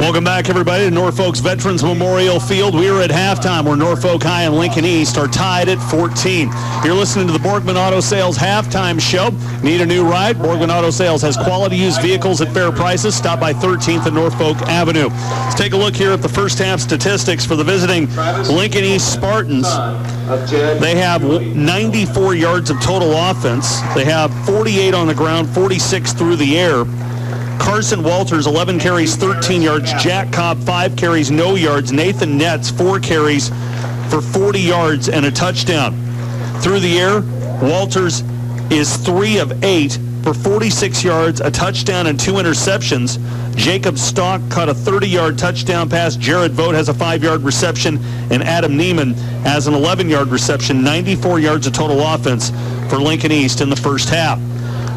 Welcome back, everybody, to Norfolk's Veterans Memorial Field. We are at halftime where Norfolk High and Lincoln East are tied at 14. You're listening to the Borgman Auto Sales halftime show. Need a new ride? Borgman Auto Sales has quality used vehicles at fair prices. Stop by 13th and Norfolk Avenue. Let's take a look here at the first half statistics for the visiting Lincoln East Spartans. They have 94 yards of total offense. They have 48 on the ground, 46 through the air. Carson Walters, 11 carries, 13 yards. Jack Cobb, 5 carries, no yards. Nathan Netz, 4 carries for 40 yards and a touchdown. Through the air, Walters is 3 of 8 for 46 yards, a touchdown, and 2 interceptions. Jacob Stock caught a 30-yard touchdown pass. Jared Vogt has a 5-yard reception, and Adam Neiman has an 11-yard reception. 94 yards of total offense for Lincoln East in the first half.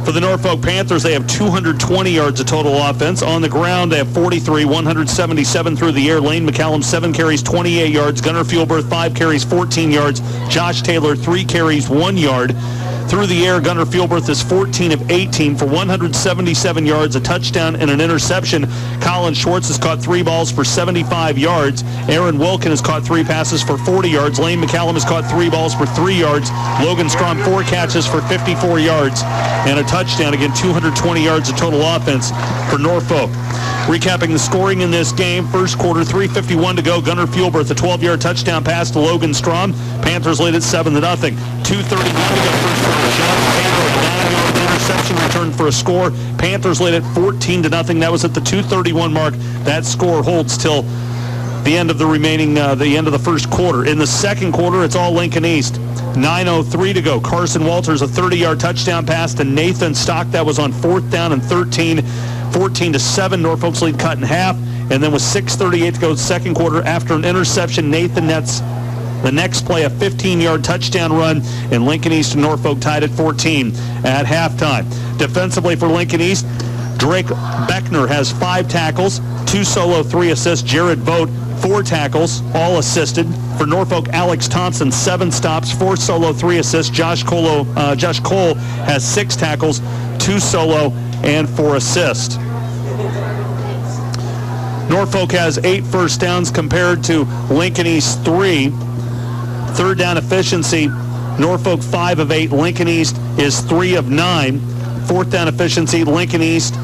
For the Norfolk Panthers, they have 220 yards of total offense. On the ground, they have 43, 177 through the air. Lane McCallum, 7 carries, 28 yards. Gunnar Fieldberth, 5 carries, 14 yards. Josh Taylor, 3 carries, 1 yard. Through the air, Gunnar Fieldberth is 14 of 18 for 177 yards, a touchdown, and an interception. Colin Schwartz has caught 3 balls for 75 yards. Aaron Wilkin has caught 3 passes for 40 yards. Lane McCallum has caught 3 balls for 3 yards. Logan Strom, 4 catches for 54 yards and a touchdown. Again, 220 yards of total offense for Norfolk. Recapping the scoring in this game, first quarter, 3:51 to go. Gunnar Fieldberth, a 12-yard touchdown pass to Logan Strom. Panthers lead at 7-0. 2:31 to go, first quarter. John Taylor, a 9-yard interception return for a score. Panthers lead at 14-0. That was at the 2:31 mark. That score holds till the end of the remaining, the end of the first quarter. In the second quarter, it's all Lincoln East. 9:03 to go. Carson Walters, a 30-yard touchdown pass to Nathan Stock. That was on 4th down and 13. 14-7, Norfolk's lead cut in half. And then with 6:38 to go second quarter, after an interception, Nathan Netz, the next play, a 15-yard touchdown run, and Lincoln East and Norfolk tied at 14 at halftime. Defensively for Lincoln East, Drake Beckner has 5 tackles, 2 solo, 3 assists. Jared Vogt, 4 tackles, all assisted. For Norfolk, Alex Thompson, 7 stops, 4 solo, 3 assists. Josh Cole has 6 tackles, 2 solo, and 4 assists. Norfolk has 8 first downs compared to Lincoln East 3. Third down efficiency, Norfolk 5 of 8. Lincoln East is 3 of 9. Fourth down efficiency, Lincoln East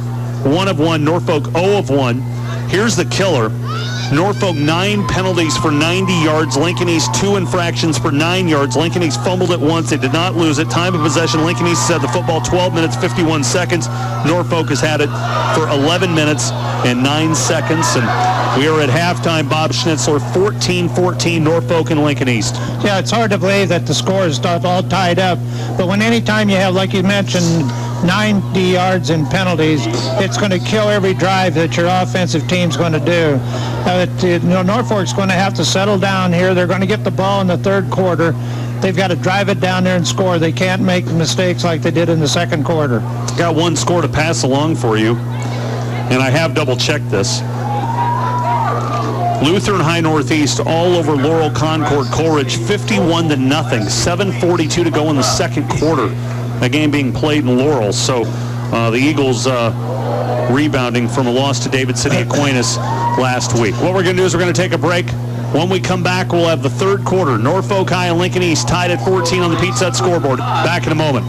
1 of 1. Norfolk 0 of 1. Here's the killer. Norfolk 9 penalties for 90 yards. Lincoln East 2 infractions for 9 yards. Lincoln East fumbled it once. They did not lose it. Time of possession, Lincoln East has had the football 12 minutes, 51 seconds. Norfolk has had it for 11 minutes and 9 seconds. And we are at halftime. Bob Schnitzler, 14-14, Norfolk and Lincoln East. Yeah, it's hard to believe that the score is all tied up. But when any time you have, like you mentioned, 90 yards in penalties, it's going to kill every drive that your offensive team's going to do. Norfolk's going to have to settle down here. They're going to get the ball in the third quarter. They've got to drive it down there and score. They can't make mistakes like they did in the second quarter. Got one score to pass along for you, and I have double-checked this. Lutheran High Northeast all over Laurel, Concord, Coleridge, 51-0. 7:42 to go in the second quarter. A game being played in Laurel. So the Eagles rebounding from a loss to David City Aquinas last week. What we're going to do is we're going to take a break. When we come back, we'll have the third quarter. Norfolk High and Lincoln East tied at 14 on the Pete Set scoreboard. Back in a moment.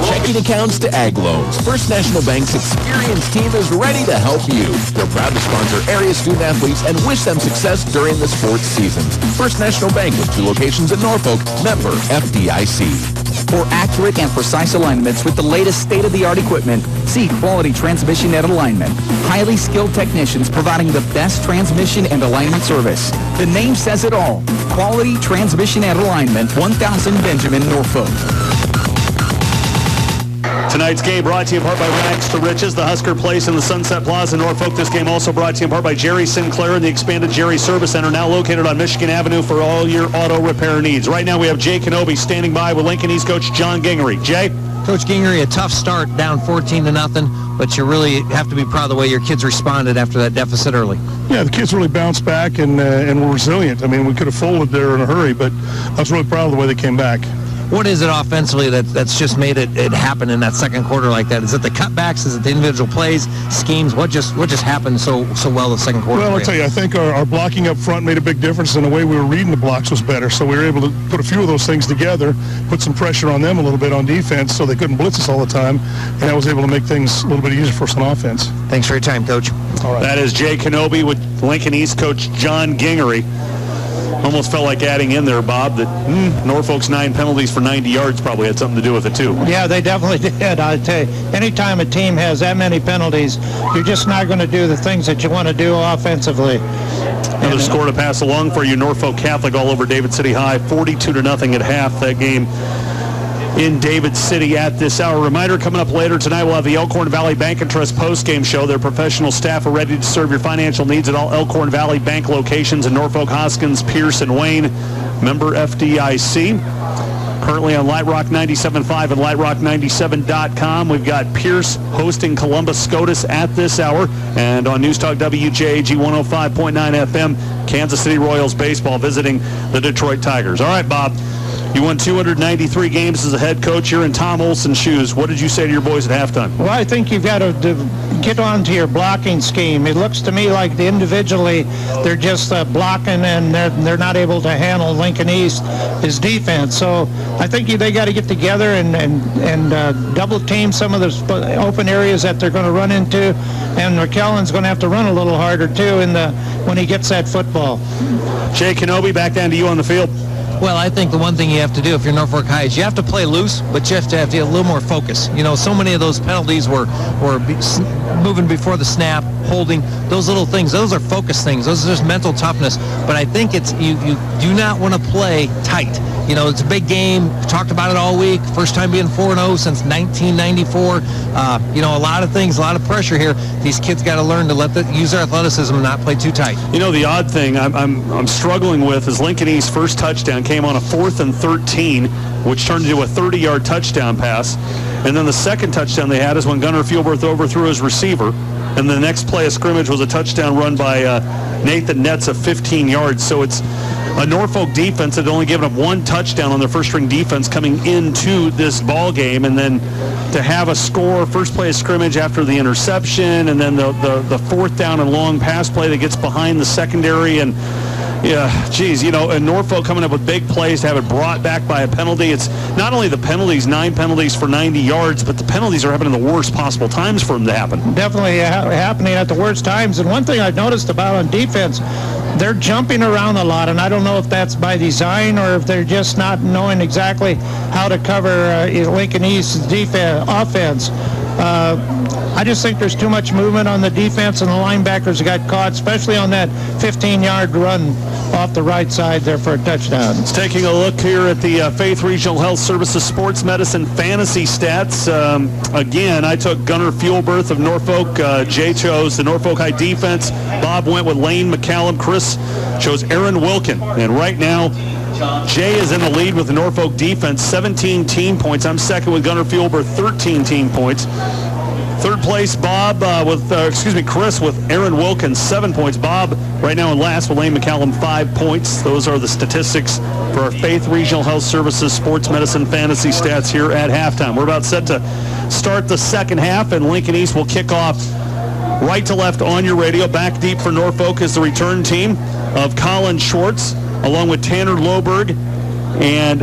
Checking accounts to ag loans. First National Bank's experienced team is ready to help you. They're proud to sponsor area student athletes and wish them success during the sports seasons. First National Bank with 2 locations in Norfolk. Member FDIC. For accurate and precise alignments with the latest state-of-the-art equipment, see Quality Transmission and Alignment. Highly skilled technicians providing the best transmission and alignment service. The name says it all. Quality Transmission and Alignment, 1000 Benjamin, Norfolk. Tonight's game brought to you in part by Rags to Riches, the Husker Place in the Sunset Plaza, Norfolk. This game also brought to you in part by Jerry Sinclair and the expanded Jerry Service Center, now located on Michigan Avenue for all your auto repair needs. Right now we have Jay Kenobi standing by with Lincoln East coach John Gingery. Jay? Coach Gingery, a tough start, down 14-0, but you really have to be proud of the way your kids responded after that deficit early. Yeah, the kids really bounced back and were resilient. I mean, we could have folded there in a hurry, but I was really proud of the way they came back. What is it offensively that's just made it happen in that second quarter like that? Is it the cutbacks? Is it the individual plays, schemes? What just happened so well the second quarter? Well, I'll tell you, I think our blocking up front made a big difference, and the way we were reading the blocks was better. So we were able to put a few of those things together, put some pressure on them a little bit on defense so they couldn't blitz us all the time, and I was able to make things a little bit easier for us on offense. Thanks for your time, Coach. All right. That is Jay Kenobi with Lincoln East coach John Gingery. Almost felt like adding in there, Bob, that Norfolk's 9 penalties for 90 yards probably had something to do with it, too. Yeah, they definitely did. I tell you, anytime a team has that many penalties, you're just not going to do the things that you want to do offensively. Another score to pass along for you. Norfolk Catholic all over David City High, 42-0 at half. That game in David City at this hour. Reminder, coming up later tonight, we'll have the Elkhorn Valley Bank and Trust post-game show. Their professional staff are ready to serve your financial needs at all Elkhorn Valley Bank locations in Norfolk, Hoskins, Pierce, and Wayne. Member FDIC. Currently on Light Rock 97.5 and lightrock97.com. We've got Pierce hosting Columbus SCOTUS at this hour. And on News Talk WJAG 105.9 FM, Kansas City Royals baseball visiting the Detroit Tigers. All right, Bob. You won 293 games as a head coach. You're in Tom Olson's shoes. What did you say to your boys at halftime? Well, I think you've got to get onto your blocking scheme. It looks to me like individually they're just blocking and they're not able to handle Lincoln East's defense. So I think they got to get together and double team some of the open areas that they're going to run into. And McKellen's going to have to run a little harder too when he gets that football. Jay Kenobi, back down to you on the field. Well, I think the one thing you have to do if you're Norfolk High is you have to play loose, but you have to get a little more focus. You know, so many of those penalties were moving before the snap, holding, those little things. Those are focus things. Those are just mental toughness. But I think it's you do not want to play tight. You know, it's a big game. We talked about it all week. First time being 4-0 since 1994. You know, a lot of things, a lot of pressure here. These kids got to learn to use their athleticism and not play too tight. You know, the odd thing I'm struggling with is Lincoln East's first touchdown came on a 4th and 13, which turned into a 30-yard touchdown pass. And then the second touchdown they had is when Gunnar Fuelberth overthrew his receiver. And the next play of scrimmage was a touchdown run by Nathan Netz of 15 yards. So it's a Norfolk defense that had only given up 1 touchdown on their first-string defense coming into this ball game, and then to have a score, first play of scrimmage after the interception, and then the 4th down and long pass play that gets behind the secondary, and yeah, geez, you know, and Norfolk coming up with big plays to have it brought back by a penalty. It's not only the penalties, 9 penalties for 90 yards, but the penalties are happening in the worst possible times for them to happen. Definitely happening at the worst times. And one thing I've noticed about on defense, they're jumping around a lot, and I don't know if that's by design or if they're just not knowing exactly how to cover Lincoln East's offense. I just think there's too much movement on the defense, and the linebackers got caught, especially on that 15-yard run off the right side there for a touchdown. Let's taking a look here at the Faith Regional Health Services Sports Medicine Fantasy Stats. Again, I took Gunnar Fuelberth of Norfolk. Jay chose the Norfolk High defense. Bob went with Lane McCallum. Chris chose Aaron Wilkin. And right now, Jay is in the lead with the Norfolk defense, 17 team points. I'm second with Gunnar Fuelberth, 13 team points. Third place, Bob Chris with Aaron Wilkins, 7 points. Bob right now in last with Lane McCallum, 5 points. Those are the statistics for our Faith Regional Health Services Sports Medicine Fantasy Stats here at halftime. We're about set to start the second half, and Lincoln East will kick off right to left on your radio. Back deep for Norfolk is the return team of Colin Schwartz, along with Tanner Loberg and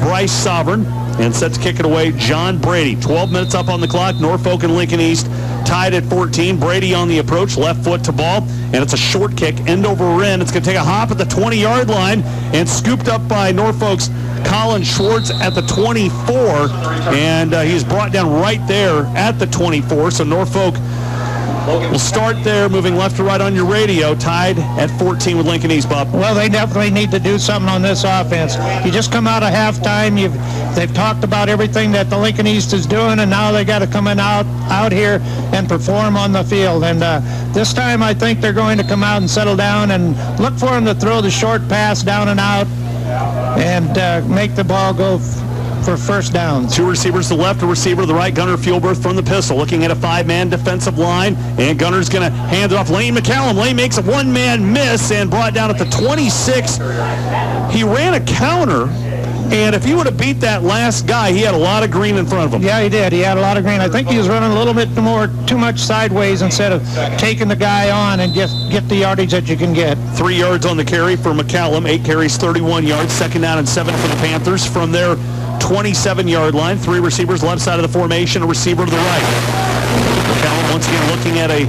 Bryce Sovereign. And set to kick it away, John Brady. 12 minutes up on the clock. Norfolk and Lincoln East tied at 14. Brady on the approach, left foot to ball, and it's a short kick, end over end. It's going to take a hop at the 20-yard line and scooped up by Norfolk's Colin Schwartz at the 24, and he's brought down right there at the 24. So Norfolk will start there, moving left to right on your radio, tied at 14 with Lincoln East, Bob. Well, they definitely need to do something on this offense. You just come out of halftime, they've talked about everything that the Lincoln East is doing, and now they got to come in out here and perform on the field. And this time I think they're going to come out and settle down and look for them to throw the short pass down and out and make the ball go for first down. Two receivers to the left, a receiver to the right. Gunnar Fuelberth from the pistol, looking at a 5-man defensive line, and Gunner's going to hand it off Lane McCallum. Lane makes a 1-man miss and brought down at the 26. He ran a counter, and if he would have beat that last guy, he had a lot of green in front of him. Yeah, he did. He had a lot of green. I think he was running a little bit too much sideways instead of taking the guy on and get the yardage that you can get. 3 yards on the carry for McCallum. 8 carries, 31 yards. Second down and 7 for the Panthers from their 27-yard line. 3 receivers left side of the formation, a receiver to the right. McCallum once again looking at a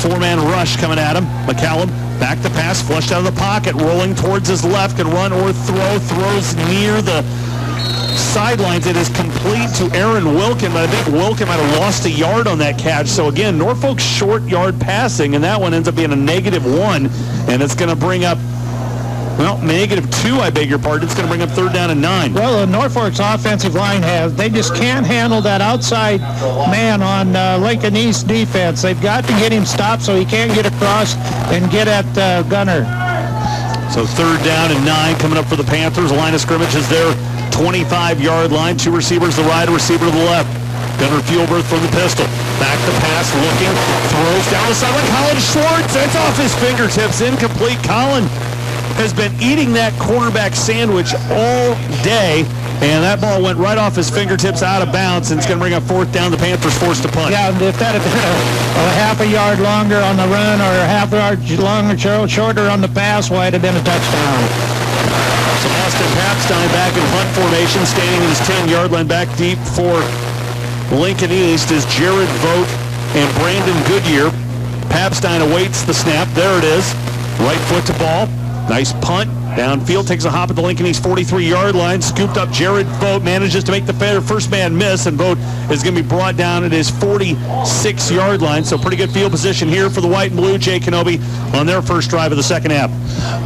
4-man rush coming at him. McCallum back to pass, flushed out of the pocket, rolling towards his left, can run or throws near the sidelines. It is complete to Aaron Wilkin, but I think Wilkin might have lost a yard on that catch. So again, Norfolk's short yard passing, and that one ends up being a -1, and it's going to bring up -2, I beg your pardon. It's going to bring up third down and 9. Well, Norfolk's offensive line they just can't handle that outside man on Lincoln East defense. They've got to get him stopped so he can't get across and get at Gunner. So third down and 9 coming up for the Panthers. The line of scrimmage is their 25-yard line. 2 receivers to the right, a receiver to the left. Gunnar Fuelberth from the pistol. Back to pass, looking, throws down the sideline. Colin Schwartz, it's off his fingertips, incomplete. Colin has been eating that quarterback sandwich all day, and that ball went right off his fingertips out of bounds, and it's going to bring up fourth down. The Panthers forced to punt. Yeah, if that had been a half a yard longer on the run or a half a yard longer, shorter on the pass, well, it'd have been a touchdown. So Austin Papstein back in punt formation, standing in his 10-yard line. Back deep for Lincoln East is Jared Vogt and Brandon Goodyear. Papstein awaits the snap. There it is. Right foot to ball. Nice punt. Downfield, takes a hop at the Lincoln East 43-yard line. Scooped up Jared Vogt, manages to make the first man miss, and Vogt is going to be brought down at his 46-yard line. So pretty good field position here for the white and blue. Jay Kenobi on their first drive of the second half.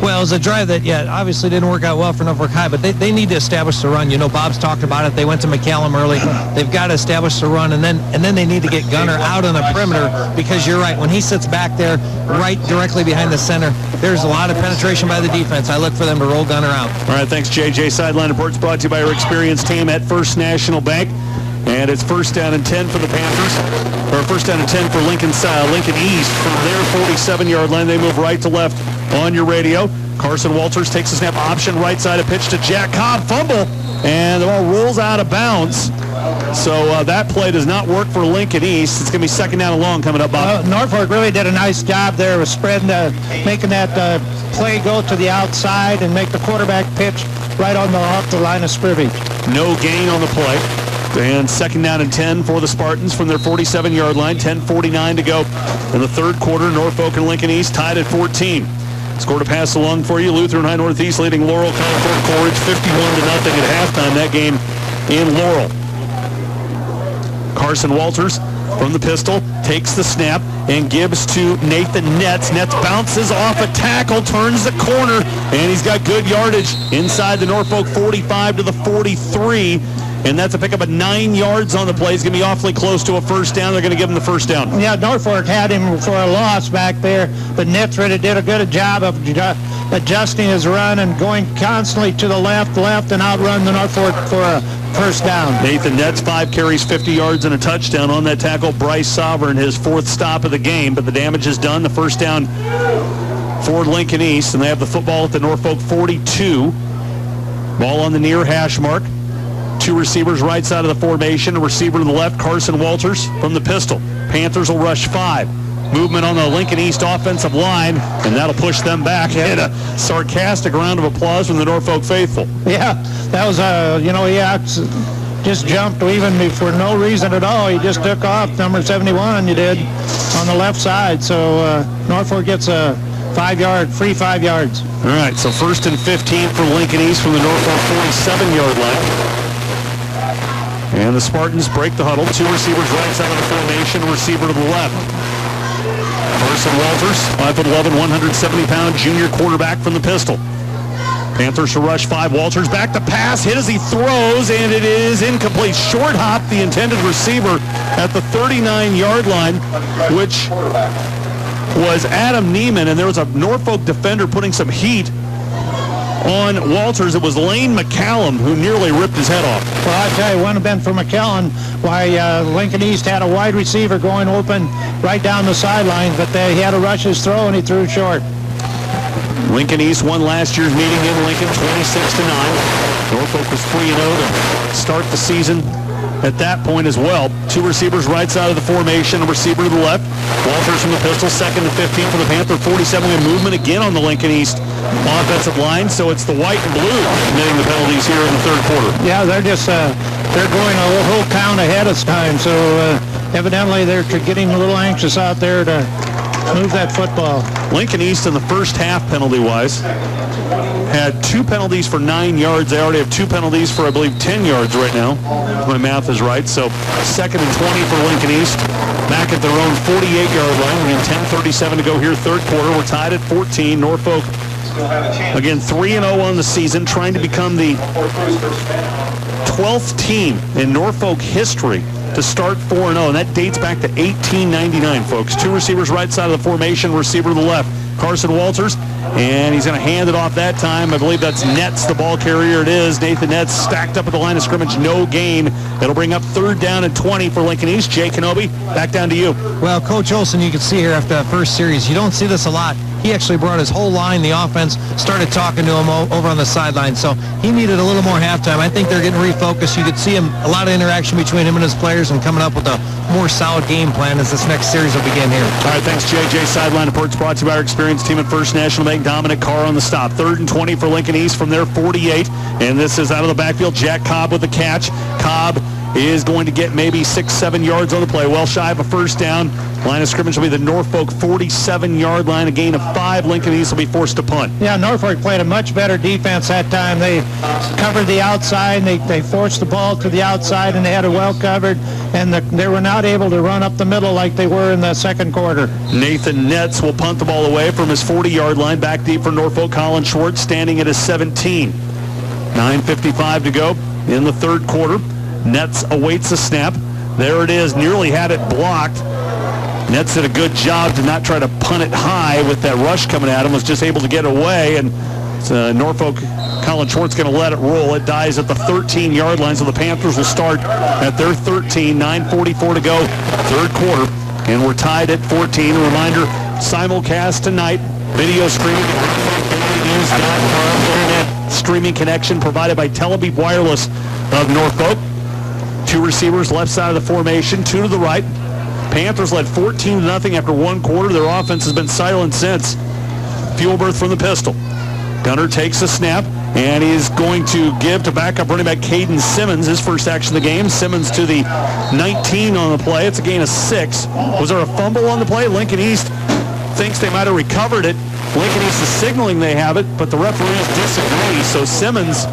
Well, it was a drive that, obviously didn't work out well for Norfolk High, but they need to establish the run. You know, Bob's talked about it. They went to McCallum early. They've got to establish the run, and then they need to get Gunner out on the perimeter, because you're right. When he sits back there right directly behind the center, there's a lot of penetration by the defense. I look for them to roll Gunner out. All right, thanks, JJ. Sideline Reports brought to you by our experienced team at First National Bank. And it's first down and 10 for the Panthers, or first down and 10 for Lincoln East from their 47-yard line. They move right to left on your radio. Carson Walters takes a snap, option right side, a pitch to Jack Cobb, fumble, and the ball rolls out of bounds. So that play does not work for Lincoln East. It's going to be second down and long coming up, Bob. Norfolk really did a nice job there with spreading, making that play go to the outside and make the quarterback pitch right off the line of scrimmage. No gain on the play. And second down and 10 for the Spartans from their 47-yard line. 10:49 to go in the third quarter. Norfolk and Lincoln East tied at 14. Scored a pass along for you. Lutheran High Northeast leading Laurel Colorado Coleridge 51-0 at halftime. That game in Laurel. Carson Walters from the pistol takes the snap and gives to Nathan Netz. Netz bounces off a tackle, turns the corner, and he's got good yardage inside the Norfolk 45 to the 43. And that's a pickup of 9 yards on the play. He's going to be awfully close to a first down. They're going to give him the first down. Yeah, Norfolk had him for a loss back there, but Netz really did a good job of adjusting his run and going constantly to the left, and outrun the Norfolk for a first down. Nathan Netz, 5 carries, 50 yards, and a touchdown on that tackle. Bryce Sovereign, his 4th stop of the game, but the damage is done. The first down for Lincoln East, and they have the football at the Norfolk 42. Ball on the near hash mark. 2 receivers right side of the formation. A receiver to the left, Carson Walters from the pistol. Panthers will rush 5. Movement on the Lincoln East offensive line, and that'll push them back. And a sarcastic round of applause from the Norfolk faithful. Yeah, that was, just jumped even for no reason at all. He just took off, number 71, you did, on the left side. So Norfolk gets a 5-yard, free 5 yards. All right, so 1st and 15 for Lincoln East from the Norfolk 47-yard line. And the Spartans break the huddle. 2 receivers right side of the formation, a receiver to the left. Carson Walters, 5'11", 170-pound junior quarterback from the pistol. Panthers to rush 5. Walters back to pass, hit as he throws, and it is incomplete. Short hop, the intended receiver at the 39-yard line, which was Adam Neiman, and there was a Norfolk defender putting some heat on Walters. It was Lane McCallum who nearly ripped his head off. Well, I tell you, it wouldn't have been for McCallum, why Lincoln East had a wide receiver going open right down the sideline, but he had to rush his throw, and he threw short. Lincoln East won last year's meeting in Lincoln 26-9. Norfolk was 3-0 to start the season at that point as well. 2 receivers right side of the formation, a receiver to the left. Walters from the pistol, 2nd and 15 for the Panther. 47 with movement again on the Lincoln East offensive line, so it's the white and blue committing the penalties here in the 3rd quarter. Yeah, they're just they're going a whole count ahead of time, so evidently they're getting a little anxious out there to move that football. Lincoln East in the first half penalty-wise had 2 penalties for 9 yards. They already have 2 penalties for, I believe, 10 yards right now, if my math is right. So 2nd and 20 for Lincoln East, back at their own 48-yard line. We have 10:37 to go here, 3rd quarter. We're tied at 14. Norfolk, again, 3-0 on the season, trying to become the 12th team in Norfolk history to start 4-0, and that dates back to 1899, folks. 2 receivers right side of the formation, receiver to the left. Carson Walters, and he's going to hand it off that time. I believe that's Netz, the ball carrier. It is. Nathan Netz stacked up at the line of scrimmage, no gain. It'll bring up 3rd down and 20 for Lincoln East. Jay Kenobi, back down to you. Well, Coach Olson, you can see here after that first series, you don't see this a lot. He actually brought his whole line, the offense, started talking to him over on the sideline. So he needed a little more halftime. I think they're getting refocused. You could see him, a lot of interaction between him and his players, and coming up with a more solid game plan as this next series will begin here. All right, thanks, JJ. Sideline reports brought to you by our experienced team at First National Bank. Dominic Carr on the stop. 3rd and 20 for Lincoln East from their 48. And this is out of the backfield. Jack Cobb with the catch. Cobb is going to get maybe 6-7 yards on the play. Well shy of a first down. Line of scrimmage will be the Norfolk 47-yard line. A gain of 5. Lincoln East will be forced to punt. Yeah, Norfolk played a much better defense that time. They covered the outside. They forced the ball to the outside, and they had it well covered. And they were not able to run up the middle like they were in the 2nd quarter. Nathan Netz will punt the ball away from his 40-yard line. Back deep for Norfolk. Colin Schwartz standing at his 17. 9:55 to go in the 3rd quarter. Netz awaits a snap. There it is. Nearly had it blocked. Netz did a good job to not try to punt it high with that rush coming at him. Was just able to get away, and Norfolk, Colin Schwartz going to let it roll. It dies at the 13-yard line, so the Panthers will start at their 13. 9:44 to go, 3rd quarter, and we're tied at 14. A reminder, simulcast tonight, video streaming at internet streaming connection provided by Telebeat Wireless of Norfolk. 2 receivers left side of the formation, 2 to the right. Panthers led 14-0 after 1 quarter. Their offense has been silent since. Fuelberth from the pistol. Gunner takes a snap, and he's going to give to backup running back Caden Simmons, his first action of the game. Simmons to the 19 on the play. It's a gain of 6. Was there a fumble on the play? Lincoln East thinks they might have recovered it. Lincoln East is signaling they have it, but the referees disagree. So Simmons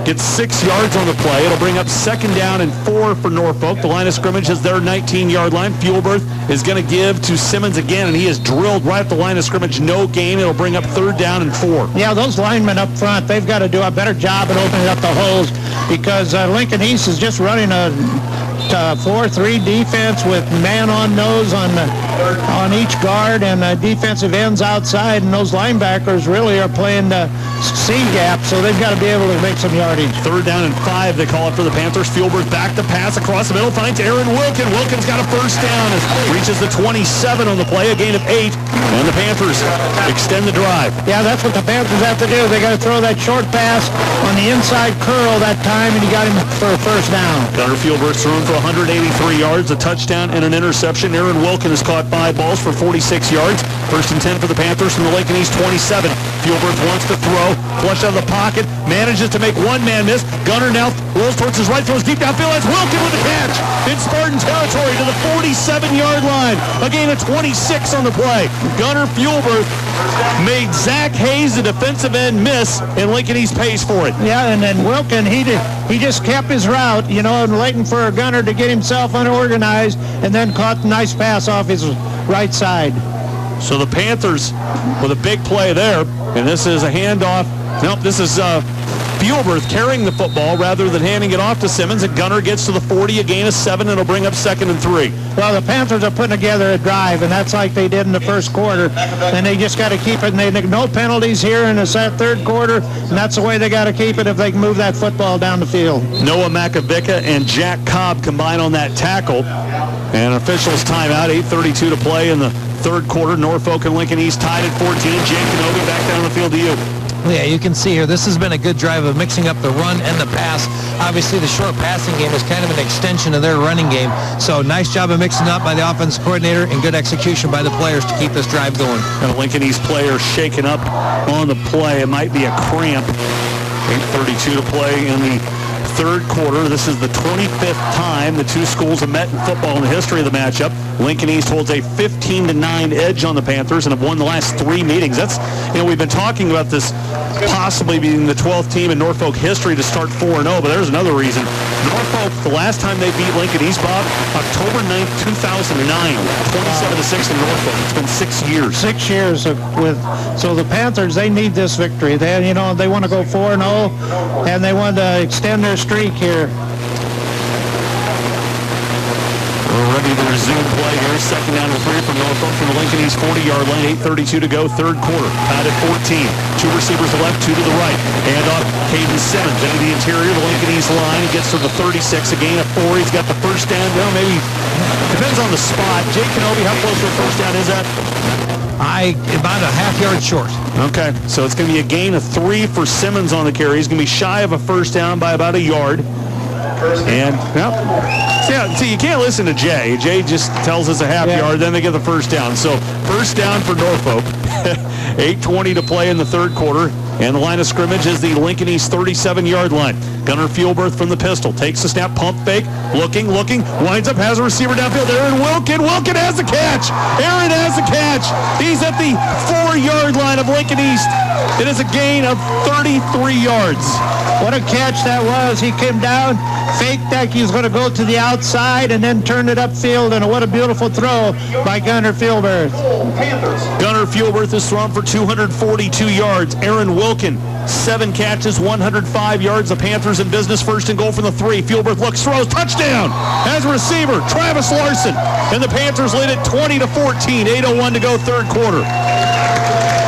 Gets 6 yards on the play. It'll bring up 2nd down and 4 for Norfolk. The line of scrimmage is their 19-yard line. Fuelberth is going to give to Simmons again, and he is drilled right at the line of scrimmage. No gain. It'll bring up 3rd down and 4. Yeah, those linemen up front, they've got to do a better job at opening up the holes because Lincoln East is just running a 4-3 defense with man on nose on each guard and defensive ends outside, and those linebackers really are playing C gap, so they've got to be able to make some yardage. 3rd down and 5, they call it for the Panthers. Fuelberth back to pass across the middle, finds Aaron Wilkin. Wilkin's got a 1st down as reaches the 27 on the play, a gain of 8, and the Panthers extend the drive. Yeah, that's what the Panthers have to do. They got to throw that short pass on the inside curl that time, and he got him for a 1st down. Gunnar Fuelberth thrown for 183 yards, a touchdown and an interception. Aaron Wilkin has caught 5 balls for 46 yards. 1st and 10 for the Panthers from the Lincoln East 27. Fuelberth wants to throw, flush out of the pocket, manages to make one man miss. Gunnar now rolls towards his right, throws deep downfield. It's Wilkin with the catch in Spartan territory to the 47-yard line. A gain of 26 on the play. Gunnar Fuelberth made Zach Hayes, the defensive end, miss, and Lincoln East pays for it. Yeah, and then Wilkin, he just kept his route, and waiting for a Gunnar to get himself unorganized, and then caught a nice pass off his right side. So the Panthers with a big play there, and this is a handoff. Nope, this is Fuelberth carrying the football rather than handing it off to Simmons, and Gunnar gets to the 40, a gain of 7, and it'll bring up 2nd and 3. Well, the Panthers are putting together a drive, and that's like they did in the 1st quarter, and they just got to keep it, and they no penalties here in the 3rd quarter, and that's the way they got to keep it if they can move that football down the field. Noah Makovica and Jack Cobb combine on that tackle, and officials timeout, 8:32 to play in the 3rd quarter. Norfolk and Lincoln East tied at 14. Jake Kenobi back down the field to you. Yeah, you can see here, this has been a good drive of mixing up the run and the pass. Obviously, the short passing game is kind of an extension of their running game. So nice job of mixing up by the offensive coordinator and good execution by the players to keep this drive going. And a Lincoln East player shaken up on the play. It might be a cramp. 8:32 to play in the 3rd quarter. This is the 25th time the two schools have met in football in the history of the matchup. Lincoln East holds a 15-9 edge on the Panthers and have won the last 3 meetings. That's, we've been talking about this possibly being the 12th team in Norfolk history to start 4-0, but there's another reason. Norfolk, the last time they beat Lincoln East, Bob, October 9th, 2009, 27-6 in Norfolk. It's been 6 years. 6 years so the Panthers, they need this victory. They want to go 4-0, and they want to extend their streak here. We're ready to resume play here. 2nd down and 3 from Norfolk from the Lincoln East 40-yard line. 8:32 to go, 3rd quarter. Tied at 14. 2 receivers to left, 2 to the right. And off Caden Simmons into the interior of the Lincoln East line. He gets to the 36, a gain of 4. He's got the 1st down. Well, maybe depends on the spot. Jake Kenobi, how close to a 1st down is that? About a half-yard short. Okay, so it's going to be a gain of 3 for Simmons on the carry. He's going to be shy of a 1st down by about a yard. And, see, you can't listen to Jay. Jay just tells us a half yard, then they get the 1st down. So 1st down for Norfolk. 8:20 to play in the 3rd quarter. And the line of scrimmage is the Lincoln East 37-yard line. Gunnar Fuelberth from the pistol. Takes the snap, pump fake, looking, winds up, has a receiver downfield. Aaron Wilkin. Wilkin has the catch. Aaron has the catch. He's at the 4-yard line of Lincoln East. It is a gain of 33 yards. What a catch that was. He came down, faked that he was going to go to the outside, and then turned it upfield, and what a beautiful throw by Gunnar Fuelberth. Gunnar Fuelberth is thrown for 242 yards. Aaron Wilkin, 7 catches, 105 yards. The Panthers in business, 1st and goal from the 3. Fuelberth looks, throws, touchdown! As a receiver, Travis Larson. And the Panthers lead it 20-14, 8:01 to go, 3rd quarter.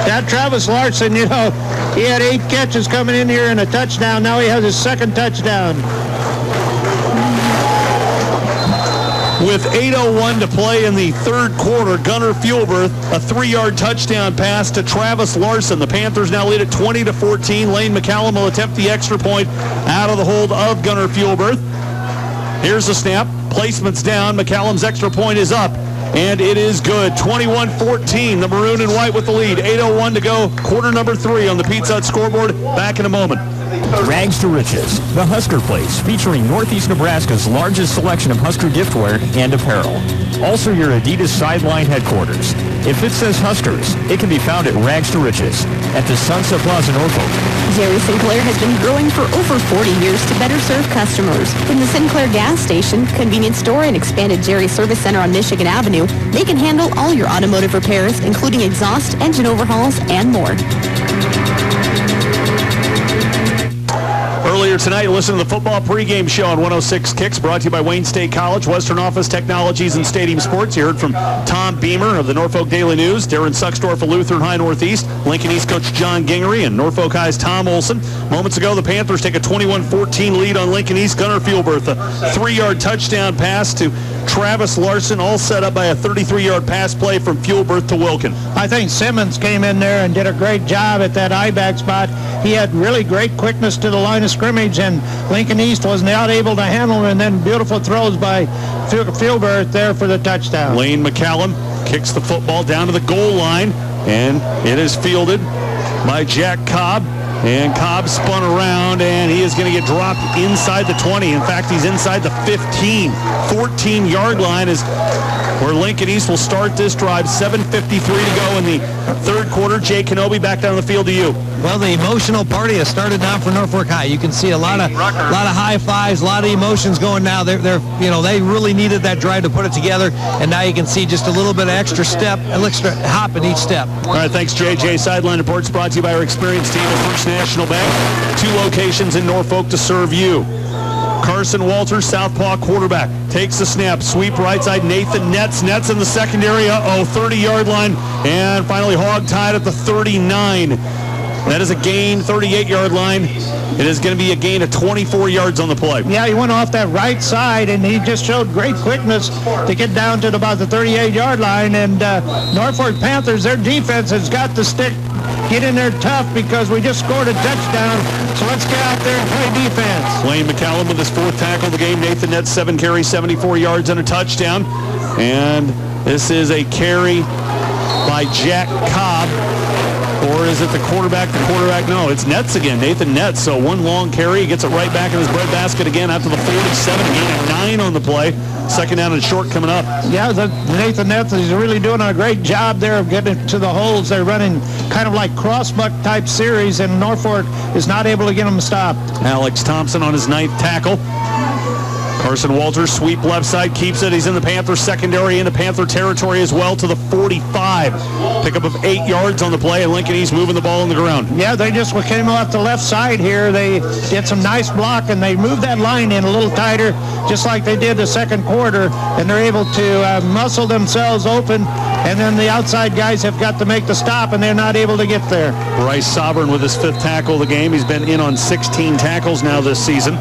That Travis Larson, he had 8 catches coming in here and a touchdown. Now he has his 2nd touchdown. With 8:01 to play in the 3rd quarter, Gunnar Fuelberth, a 3-yard touchdown pass to Travis Larson. The Panthers now lead at 20-14. Lane McCallum will attempt the extra point out of the hold of Gunnar Fuelberth. Here's the snap. Placement's down. McCallum's extra point is up. And it is good. 21-14. The maroon and white with the lead. 8:01 to go. Quarter number 3 on the Pizza Hut scoreboard. Back in a moment. Rags to Riches, the Husker Place, featuring Northeast Nebraska's largest selection of Husker giftware and apparel. Also your Adidas sideline headquarters. If it says Huskers, it can be found at Rags to Riches at the Sunset Plaza, Norfolk. Jerry Sinclair has been growing for over 40 years to better serve customers. From the Sinclair gas station, convenience store, and expanded Jerry Service Center on Michigan Avenue, they can handle all your automotive repairs, including exhaust, engine overhauls, and more. Earlier tonight, listen to the football pregame show on 106 Kicks, brought to you by Wayne State College, Western Office Technologies, and Stadium Sports. You heard from Tom Beamer of the Norfolk Daily News, Darren Suxdorf of Lutheran High Northeast, Lincoln East coach John Gingery, and Norfolk High's Tom Olson. Moments ago, the Panthers take a 21-14 lead on Lincoln East. Gunnar Fielberth, a 3-yard touchdown pass to Travis Larson, all set up by a 33-yard pass play from Fielberth to Wilkin. I think Simmons came in there and did a great job at that I-back spot. He had really great quickness to the line of scrimmage, and Lincoln East was not able to handle him, and then beautiful throws by Fielberth there for the touchdown. Lane McCallum kicks the football down to the goal line, and it is fielded by Jack Cobb. And Cobb spun around, and he is going to get dropped inside the 20. In fact, he's inside the 15. 14-yard line is where Lincoln East will start this drive. 7:53 to go in the third quarter. Jay Kenobi, back down the field to you. Well, the emotional party has started now for Norfolk High. You can see a lot of high fives, a lot of emotions going now. They really needed that drive to put it together, and now you can see just a little bit of extra hop in each step. All right, thanks, JJ. Sideline Reports brought to you by our experienced team at First National Bank. 2 locations in Norfolk to serve you. Carson Walters, southpaw quarterback, takes the snap, sweep right side, Nathan Nets in the secondary, 30-yard line, and finally hog-tied at the 39. That is a gain, 38-yard line. It is going to be a gain of 24 yards on the play. Yeah, he went off that right side, and he just showed great quickness to get down to about the 38-yard line, and Norfolk Panthers, their defense has got to get in there tough because we just scored a touchdown. So let's get out there and play defense. Lane McCallum with his 4th tackle of the game. Nathan Nets, 7 carries, 74 yards, and a touchdown. And this is a carry by Jack Cobb. Or is it the quarterback? No, it's Nets again. Nathan Nets. So 1 long carry. He gets it right back in his breadbasket again after the 47. Gain of 9 on the play. Second down and short coming up. Yeah, Nathan Nets is really doing a great job there of getting to the holes. They're running kind of like crossbuck type series, and Norfolk is not able to get them stopped. Alex Thompson on his 9th tackle. Carson Walters, sweep left side, keeps it. He's in the Panther secondary, into Panther territory as well, to the 45. Pickup of 8 yards on the play, and Lincoln East moving the ball on the ground. Yeah, they just came off the left side here. They did some nice block, and they moved that line in a little tighter, just like they did the second quarter, and they're able to muscle themselves open, and then the outside guys have got to make the stop, and they're not able to get there. Bryce Sovereign with his 5th tackle of the game. He's been in on 16 tackles now this season.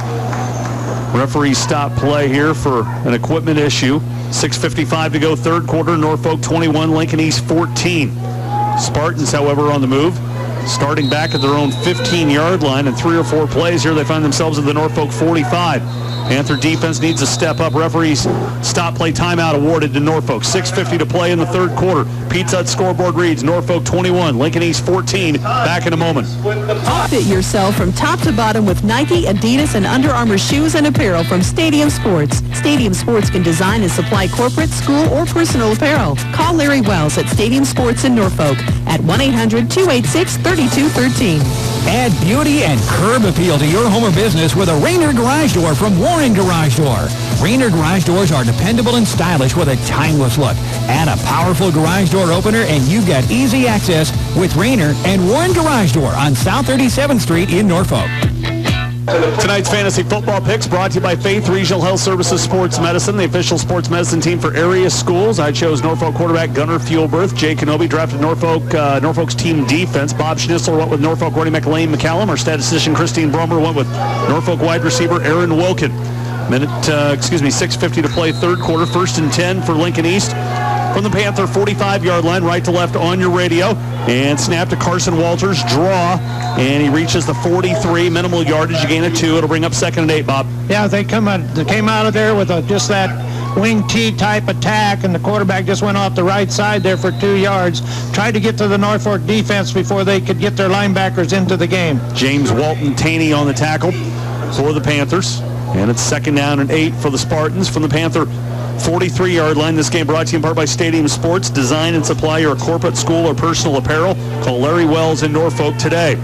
Referee stop play here for an equipment issue. 6:55 to go, third quarter. Norfolk 21, Lincoln East 14. Spartans, however, on the move, starting back at their own 15-yard line. In 3 or 4 plays here, they find themselves at the Norfolk 45. Panther defense needs a step up. Referees stop play timeout awarded to Norfolk. 6:50 to play in the third quarter. Pizza Hut scoreboard reads Norfolk 21, Lincoln East 14. Back in a moment. Fit yourself from top to bottom with Nike, Adidas, and Under Armour shoes and apparel from Stadium Sports. Stadium Sports can design and supply corporate, school, or personal apparel. Call Larry Wells at Stadium Sports in Norfolk at 1-800-286-3213. Add beauty and curb appeal to your home or business with a Rainer Garage Door from Warren Garage Door. Rainer Garage Doors are dependable and stylish with a timeless look. Add a powerful garage door opener and you get easy access with Rainer and Warren Garage Door on South 37th Street in Norfolk. Tonight's fantasy football picks brought to you by Faith Regional Health Services Sports Medicine, the official sports medicine team for area schools. I chose Norfolk quarterback Gunnar Fielberth. Jay Kenobi drafted Norfolk's team defense. Bob Schnitzler went with Norfolk running back Lane McCallum. Our statistician Christine Brummer went with Norfolk wide receiver Aaron Wilkin. 6:50 to play, third quarter. 1st and 10 for Lincoln East. From the Panther 45-yard line, right to left on your radio. And snap to Carson Walters, draw, and he reaches the 43, minimal yardage, a gain of 2. It'll bring up 2nd and 8, Bob. Yeah, they came out of there with just that wing T type attack, and the quarterback just went off the right side there for 2 yards. Tried to get to the Norfolk defense before they could get their linebackers into the game. James Walton Taney on the tackle for the Panthers. And it's 2nd down and 8 for the Spartans from the Panther 43-yard line. This game brought to you in part by Stadium Sports. Design and supply your corporate, school, or personal apparel. Call Larry Wells in Norfolk today.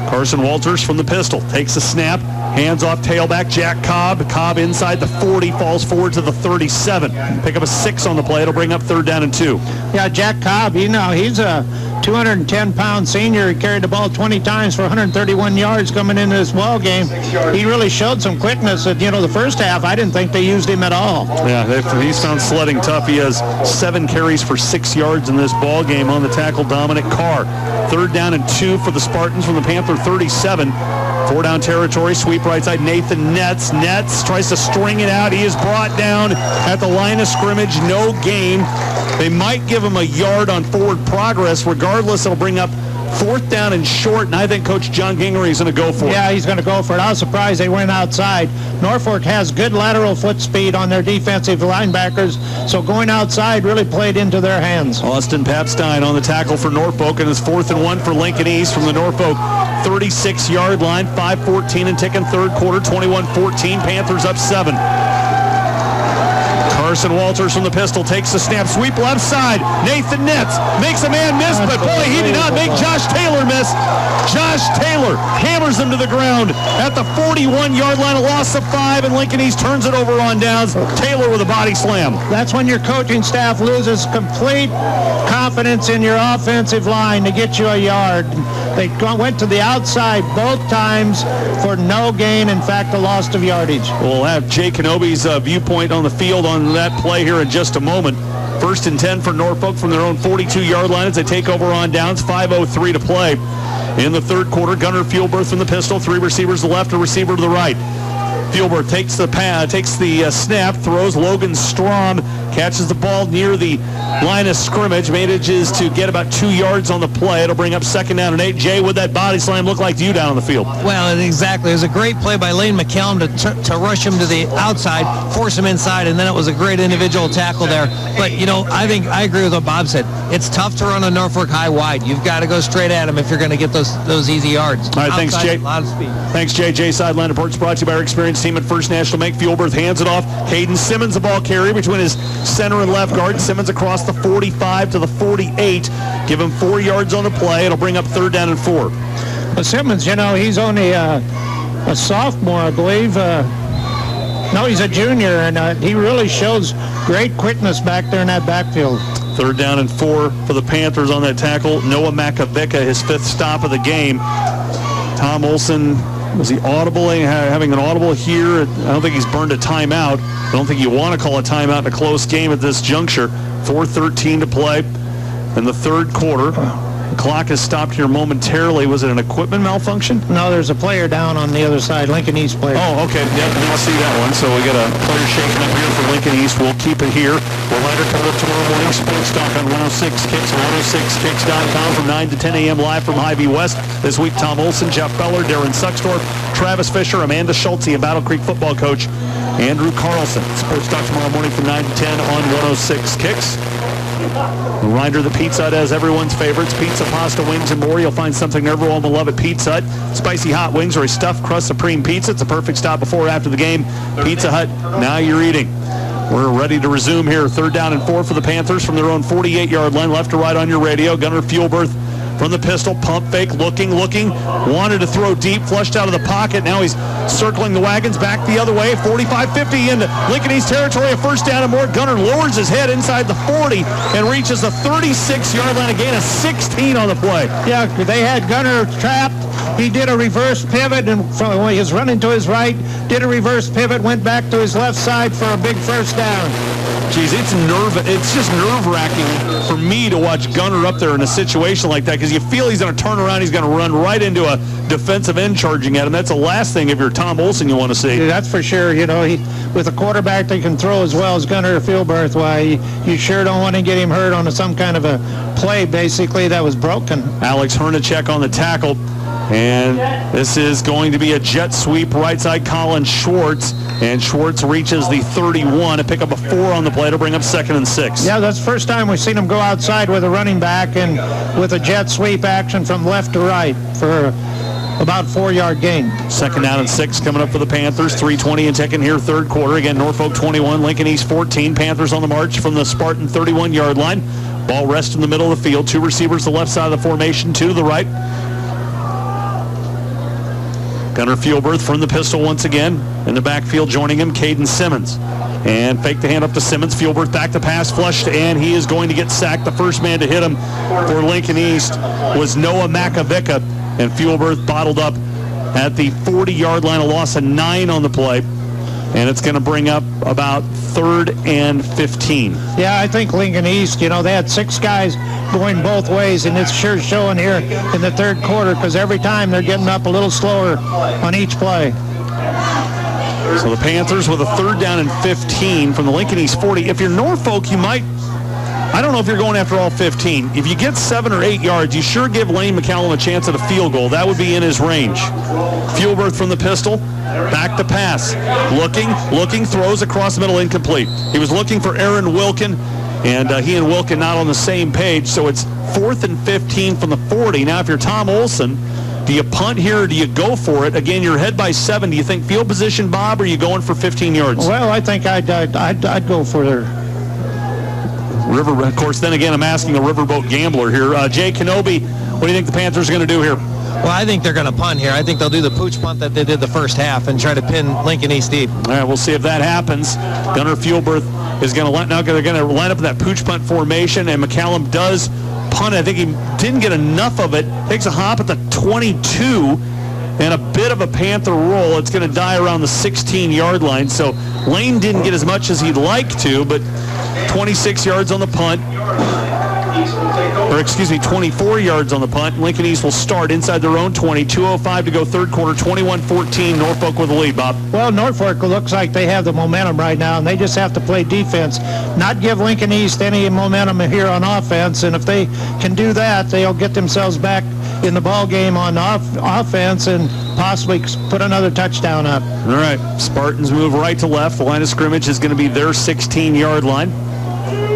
Carson Walters from the pistol takes a snap, hands off tailback Jack Cobb. Cobb inside the 40, falls forward to the 37. Pick up a 6 on the play. It'll bring up 3rd down and 2. Yeah, Jack Cobb, he's a 210-pound senior. He carried the ball 20 times for 131 yards coming into this ball game. He really showed some quickness. The first half, I didn't think they used him at all. Yeah, he's found sledding tough. He has 7 carries for 6 yards in this ball game. On the tackle, Dominic Carr. 3rd down and 2 for the Spartans from the Panther 37. 4-down territory, sweep right side, Nathan Netz. Netz tries to string it out. He is brought down at the line of scrimmage. No gain. They might give him a yard on forward progress. Regardless, it'll bring up 4th down and short, and I think Coach John Gingery is going to go for it. Yeah, he's going to go for it. I was surprised they went outside. Norfolk has good lateral foot speed on their defensive linebackers, so going outside really played into their hands. Austin Papstein on the tackle for Norfolk, and it's 4th and 1 for Lincoln East from the Norfolk 36-yard line. 5:14 and ticking, 3rd quarter, 21-14. Panthers up 7. Carson Walters from the pistol takes the snap, sweep left side. Nathan Netz makes a man miss, but boy, he did not make Josh Taylor miss. Josh Taylor hammers him to the ground at the 41-yard line, a loss of 5, and Lincoln East turns it over on downs. Taylor with a body slam. That's when your coaching staff loses complete confidence in your offensive line to get you a yard. They went to the outside both times for no gain, in fact, a loss of yardage. We'll have Jay Kenobi's viewpoint on the field on that play here in just a moment. 1st and 10 for Norfolk from their own 42-yard line as they take over on downs. 5:03 to play in the 3rd quarter. Gunnar Fielberth from the pistol. 3 receivers to the left, a receiver to the right. Fielberth takes the snap, throws. Logan Strom catches the ball near the line of scrimmage, manages to get about 2 yards on the play. It'll bring up 2nd down and 8. Jay, would that body slam look like to you down on the field? Well, exactly. It was a great play by Lane McCallum to rush him to the outside, force him inside, and then it was a great individual tackle there. But, I think I agree with what Bob said. It's tough to run a Norfolk high wide. You've got to go straight at him if you're going to get those easy yards. All right, outside, thanks, Jay. A lot of speed. Thanks, Jay. Jay Sideline Reports brought to you by our experienced team at First National Bank. Fielberth hands it off. Hayden Simmons, the ball carrier between his center and left guard. Simmons across the 45 to the 48. Give him 4 yards on the play. It'll bring up 3rd down and 4. Well, Simmons, he's only a sophomore, I believe. No, he's a junior, and he really shows great quickness back there in that backfield. 3rd down and 4 for the Panthers on that tackle. Noah Makovica, his 5th stop of the game. Tom Olson, was he having an audible here? I don't think he's burned a timeout. I don't think you want to call a timeout in a close game at this juncture. 4:13 to play in the 3rd quarter. The clock has stopped here momentarily. Was it an equipment malfunction? No, there's a player down on the other side, Lincoln East player. Oh, okay. Yeah, I see that one. So we got a player shaking up here for Lincoln East. We'll keep it here. Reminder coming up tomorrow morning, Sports Talk on 106 Kicks or 106kicks.com from 9 to 10 a.m. live from Hy-Vee West. This week, Tom Olson, Jeff Beller, Darren Suckstorf, Travis Fisher, Amanda Schulte, and Battle Creek football coach Andrew Carlson. Sports Talk tomorrow morning from 9 to 10 on 106 Kicks. Reminder that Pizza Hut has everyone's favorites. Pizza, pasta, wings, and more. You'll find something everyone will love at Pizza Hut. Spicy hot wings or a stuffed crust supreme pizza. It's a perfect stop before or after the game. Pizza Hut, now you're eating. We're ready to resume here. 3rd down and 4 for the Panthers from their own 48-yard line. Left to right on your radio. Gunnar Fielberth from the pistol. Pump fake, looking. Wanted to throw deep, flushed out of the pocket. Now he's circling the wagons back the other way. 45-50 into Lincoln East territory. A 1st down and more. Gunnar lowers his head inside the 40 and reaches the 36-yard line. Again, a 16 on the play. Yeah, they had Gunnar trapped. He did a reverse pivot, and when he was running to his right, did a reverse pivot, went back to his left side for a big 1st down. Geez, it's just nerve-wracking for me to watch Gunnar up there in a situation like that because you feel he's going to turn around, he's going to run right into a defensive end charging at him. That's the last thing if you're Tom Olson you want to see. Yeah, that's for sure. With a quarterback that can throw as well as Gunnar Fielberth, you sure don't want to get him hurt on some kind of a play, basically, that was broken. Alex Hernacek on the tackle. And this is going to be a jet sweep right side Colin Schwartz. And Schwartz reaches the 31 to pick up a 4 on the play to bring up 2nd and 6. Yeah, that's the first time we've seen him go outside with a running back and with a jet sweep action from left to right for about 4-yard gain. 2nd down and 6 coming up for the Panthers. 3:20 and ticking here, third quarter. Again, Norfolk 21, Lincoln East 14. Panthers on the march from the Spartan 31-yard line. Ball rests in the middle of the field. 2 receivers to the left side of the formation, 2 to the right. Gunnar Fielberth from the pistol once again. In the backfield joining him, Caden Simmons. And fake the hand up to Simmons. Fielberth back to pass, flushed, and he is going to get sacked. The first man to hit him for Lincoln East was Noah Makovica. And Fielberth bottled up at the 40-yard line, a loss of 9 on the play. And it's going to bring up about 3rd and 15. Yeah, I think Lincoln East, they had 6 guys going both ways, and it's sure showing here in the third quarter because every time they're getting up a little slower on each play. So the Panthers with a 3rd down and 15 from the Lincoln East 40. If you're Norfolk, you might, I don't know if you're going after all 15. If you get 7 or 8 yards, you sure give Lane McCallum a chance at a field goal. That would be in his range. Fielberth from the pistol. Back to pass. Looking, throws across the middle, incomplete. He was looking for Aaron Wilkin, and he and Wilkin not on the same page, so it's 4th and 15 from the 40. Now, if you're Tom Olson, do you punt here or do you go for it? Again, you're ahead by 7. Do you think field position, Bob, or are you going for 15 yards? Well, I think I'd go for their River. Of course, then again, I'm asking a riverboat gambler here. Jay Kenobi, what do you think the Panthers are going to do here? Well, I think they're going to punt here. I think they'll do the pooch punt that they did the first half and try to pin Lincoln East deep. All right, we'll see if that happens. Gunnar Fielberth is going to they're going to line up in that pooch punt formation, and McCallum does punt. I think he didn't get enough of it. Takes a hop at the 22 and a bit of a Panther roll. It's going to die around the 16-yard line. So Lane didn't get as much as he'd like to, but 26 yards on the punt. 24 yards on the punt. Lincoln East will start inside their own 20. 2:05 to go third quarter, 21-14. Norfolk with the lead, Bob. Well, Norfolk looks like they have the momentum right now, and they just have to play defense, not give Lincoln East any momentum here on offense. And if they can do that, they'll get themselves back in the ball game on offense and possibly put another touchdown up. All right, Spartans move right to left. The line of scrimmage is going to be their 16-yard line.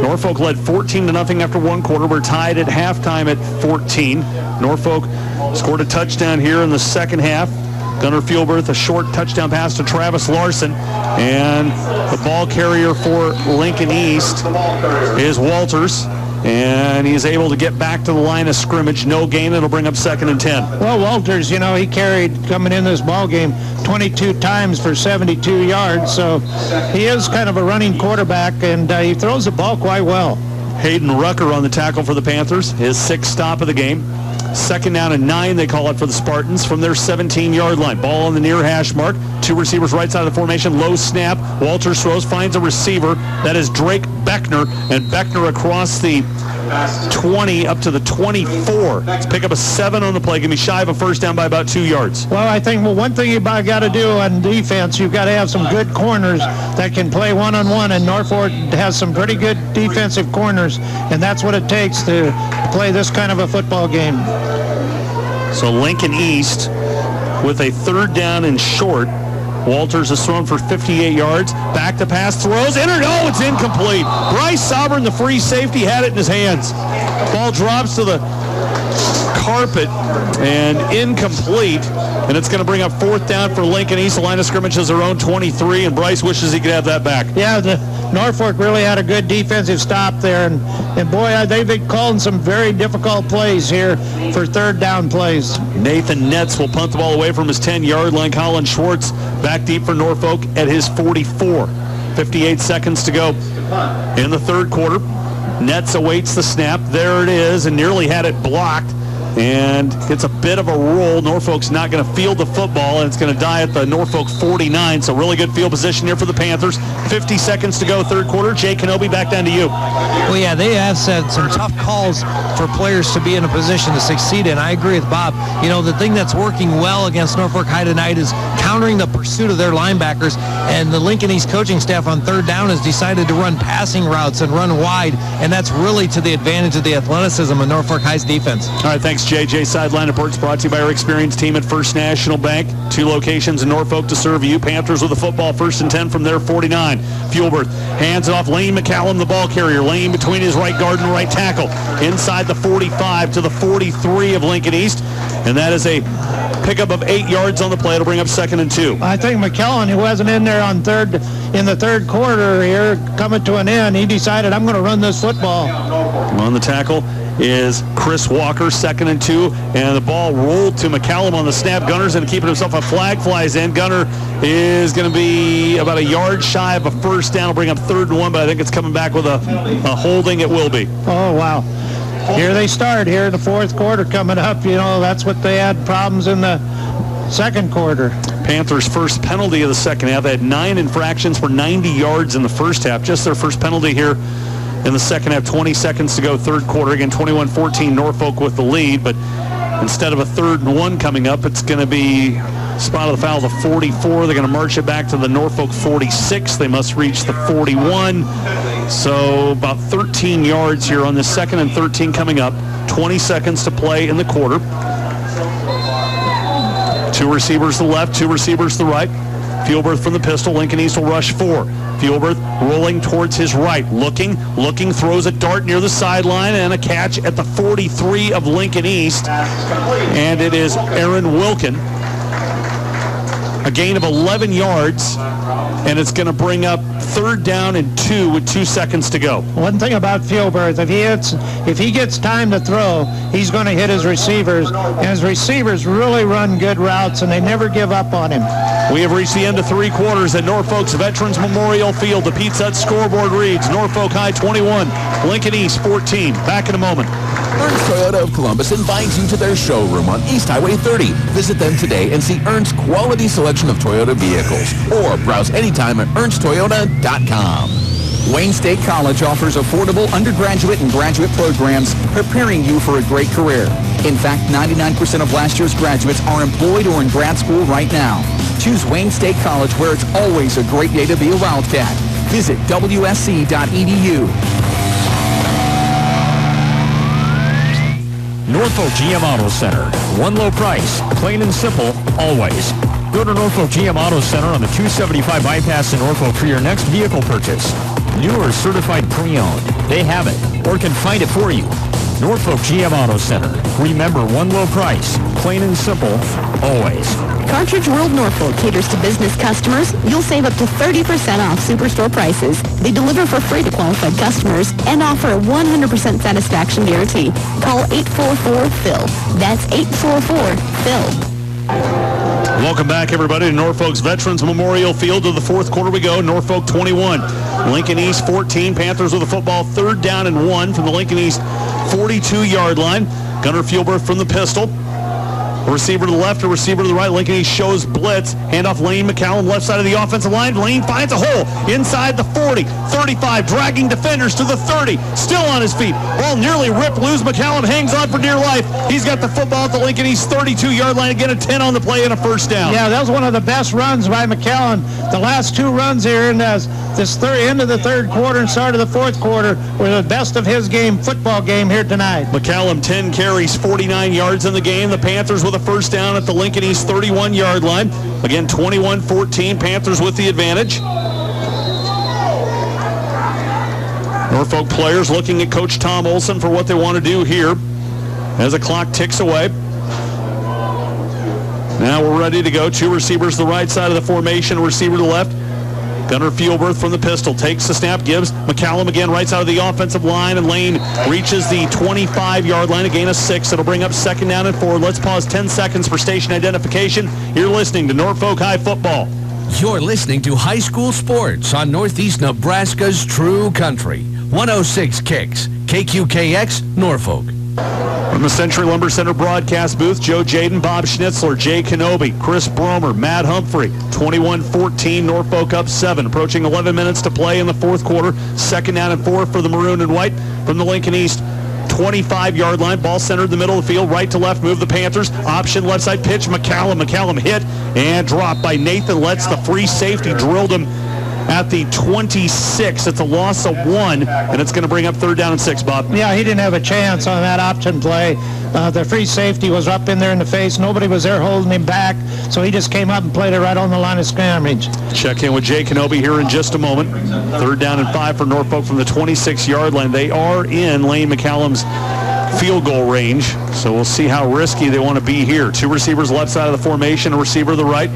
Norfolk led 14-0 after one quarter. We're tied at halftime at 14. Norfolk scored a touchdown here in the second half. Gunnar Fielberth, a short touchdown pass to Travis Larson. And the ball carrier for Lincoln East is Walters. And he's able to get back to the line of scrimmage. No gain. It'll bring up 2nd and 10. Well, Walters, he carried, coming in this ball game, 22 times for 72 yards. So he is kind of a running quarterback, and he throws the ball quite well. Hayden Rucker on the tackle for the Panthers. His 6th stop of the game. 2nd down and 9, they call it for the Spartans from their 17-yard line. Ball on the near hash mark. 2 receivers right side of the formation. Low snap. Walters throws, finds a receiver. That is Drake Beckner. And Beckner across the 20 up to the 24. Let's pick up a 7 on the play. Give me shy of a first down by about 2 yards. Well, I think one thing you've got to do on defense, you've got to have some good corners that can play one-on-one, and Norfolk has some pretty good defensive corners, and that's what it takes to play this kind of a football game. So Lincoln East with a 3rd down and short. Walters has thrown for 58 yards. Back to pass, throws, it's incomplete. Bryce Sovereign, the free safety, had it in his hands. Ball drops to the carpet and incomplete. And it's going to bring up 4th down for Lincoln East. The line of scrimmage is their own 23, and Bryce wishes he could have that back. Yeah, Norfolk really had a good defensive stop there, and boy, they've been calling some very difficult plays here for 3rd down plays. Nathan Netz will punt the ball away from his 10-yard line. Colin Schwartz back deep for Norfolk at his 44. 58 seconds to go in the third quarter. Netz awaits the snap. There it is, and nearly had it blocked. And it's a bit of a roll. Norfolk's not going to field the football, and it's going to die at the Norfolk 49. So really good field position here for the Panthers. 50 seconds to go, third quarter. Jay Kenobi, back down to you. Well, yeah, they have said some tough calls for players to be in a position to succeed in. I agree with Bob. The thing that's working well against Norfolk High tonight is countering the pursuit of their linebackers. And the Lincoln East coaching staff on 3rd down has decided to run passing routes and run wide. And that's really to the advantage of the athleticism of Norfolk High's defense. All right, thanks. 106 JJ Sideline Reports brought to you by our experienced team at First National Bank. 2 locations in Norfolk to serve you. Panthers with the football, 1st and 10 from their 49. Fuelberth hands it off. Lane McCallum, the ball carrier. Lane between his right guard and right tackle. Inside the 45 to the 43 of Lincoln East. And that is a pickup of 8 yards on the play. It'll bring up 2nd and 2. I think McCallum, who wasn't in there in the third quarter here, coming to an end, he decided, I'm going to run this football. On the tackle is Chris Walker, 2nd and 2, and the ball rolled to McCallum on the snap. Gunner's going to keep it himself. A flag flies in. Gunner is going to be about a yard shy of a first down. It'll bring up 3rd and 1, but I think it's coming back with a holding. It will be. Oh, wow. Here they start here in the fourth quarter coming up. You know, that's what they had problems in the second quarter. Panthers' first penalty of the second half. They had 9 infractions for 90 yards in the first half. Just their first penalty here in the second half. 20 seconds to go, third quarter. Again, 21-14, Norfolk with the lead. But instead of a 3rd and 1 coming up, it's going to be spot of the foul, the 44. They're going to march it back to the Norfolk 46. They must reach the 41. So about 13 yards here on this 2nd and 13 coming up. 20 seconds to play in the quarter. 2 receivers to the left, 2 receivers to the right. Fuelberth from the pistol. Lincoln East will rush 4. Fuelberth rolling towards his right. Looking, throws a dart near the sideline and a catch at the 43 of Lincoln East. And it is Aaron Wilkin. A gain of 11 yards, and it's going to bring up 3rd down and 2 with 2 seconds to go. One thing about Fuelberth, if he gets time to throw, he's going to hit his receivers, and his receivers really run good routes, and they never give up on him. We have reached the end of 3 quarters at Norfolk's Veterans Memorial Field. The Pete Sut scoreboard reads Norfolk High 21, Lincoln East 14. Back in a moment. Ernst Toyota of Columbus invites you to their showroom on East Highway 30. Visit them today and see Ernst's quality selection of Toyota vehicles. Or browse anytime at ernsttoyota.com. Wayne State College offers affordable undergraduate and graduate programs preparing you for a great career. In fact, 99% of last year's graduates are employed or in grad school right now. Choose Wayne State College, where it's always a great day to be a Wildcat. Visit wsc.edu. Norfolk GM Auto Center. One low price. Plain and simple, always. Go to Norfolk GM Auto Center on the 275 bypass in Norfolk for your next vehicle purchase. New or certified pre-owned. They have it, or can find it for you. Norfolk GM Auto Center. Remember, one low price. Plain and simple, always. Cartridge World Norfolk caters to business customers. You'll save up to 30% off Superstore prices. They deliver for free to qualified customers and offer a 100% satisfaction guarantee. Call 844-PHIL. That's 844-PHIL. Welcome back, everybody, to Norfolk's Veterans Memorial Field. To the fourth quarter we go. Norfolk 21, Lincoln East 14. Panthers with the football, 3rd down and 1 from the Lincoln East 42-yard line. Gunnar Fuelberth from the pistol. A receiver to the left, a receiver to the right. Lincoln East shows blitz. Handoff Lane McCallum, left side of the offensive line. Lane finds a hole inside the 40, 35, dragging defenders to the 30. Still on his feet. Ball nearly ripped loose. McCallum hangs on for dear life. He's got the football at the Lincoln East 32-yard line. Again, a 10 on the play and a first down. Yeah, that was one of the best runs by McCallum. The last 2 runs here in this end of the third quarter and start of the fourth quarter were the best of his football game here tonight. McCallum, 10 carries, 49 yards in the game. The Panthers with a first down at the Lincoln East 31-yard line. Again, 21-14, Panthers with the advantage. Norfolk players looking at Coach Tom Olson for what they want to do here as the clock ticks away. Now we're ready to go. 2 receivers to the right side of the formation, a receiver to the left. Gunnar Fuelberth from the pistol takes the snap, gives McCallum again right side of the offensive line, and Lane reaches the 25-yard line, a gain of 6. It'll bring up 2nd down and 4. Let's pause 10 seconds for station identification. You're listening to Norfolk High Football. You're listening to High School Sports on Northeast Nebraska's True Country. 106 Kicks, KQKX, Norfolk. From the Century Lumber Center broadcast booth, Joe Jaden, Bob Schnitzler, Jay Kenobi, Chris Bromer, Matt Humphrey. 21-14, Norfolk up 7. Approaching 11 minutes to play in the fourth quarter. 2nd down and 4 for the Maroon and White from the Lincoln East 25-yard line. Ball centered in the middle of the field. Right to left move the Panthers. Option left side pitch. McCallum hit and dropped by Nathan Letts. The free safety drilled him at the 26. It's a loss of 1, and it's going to bring up 3rd down and 6, Bob. Yeah, he didn't have a chance on that option play. The free safety was up in there in the face. Nobody was there holding him back, so he just came up and played it right on the line of scrimmage. Check in with Jay Kenobi here in just a moment. 3rd down and 5 for Norfolk from the 26-yard line. They are in Lane McCallum's field goal range, so we'll see how risky they want to be here. 2 receivers left side of the formation, a receiver to the right.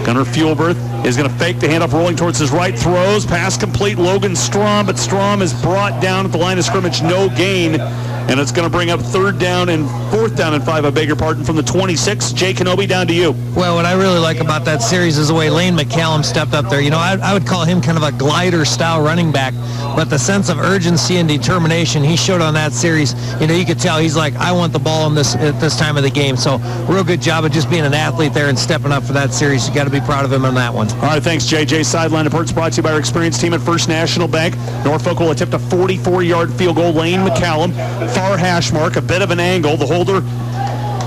Gunnar Fuelberth is going to fake the handoff, rolling towards his right, throws, pass complete, Logan Strom, but Strom is brought down at the line of scrimmage, no gain, and it's going to bring up 3rd down and 4th down and 5, I beg your pardon, from the 26. Jay Kenobi, down to you. Well, what I really like about that series is the way Lane McCallum stepped up there. You know, I would call him kind of a glider-style running back, but the sense of urgency and determination he showed on that series, you know, you could tell he's like, I want the ball at this time of the game. So real good job of just being an athlete there and stepping up for that series. You got to be proud of him on that one. All right, thanks, JJ. Sideline reports brought to you by our experienced team at First National Bank. Norfolk will attempt a 44-yard field goal. Lane McCallum, far hash mark, a bit of an angle. The holder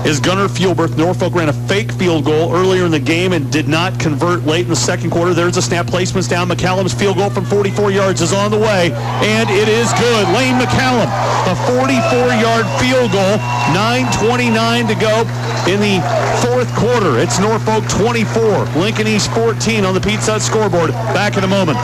is Gunnar Fuelberth. Norfolk ran a fake field goal earlier in the game and did not convert late in the second quarter. There's a snap, placements down. McCallum's field goal from 44 yards is on the way, and it is good. Lane McCallum, a 44-yard field goal, 9:29 to go in the 4th quarter. It's Norfolk 24, Lincoln East 14 on the Pete Sutton scoreboard. Back in a moment.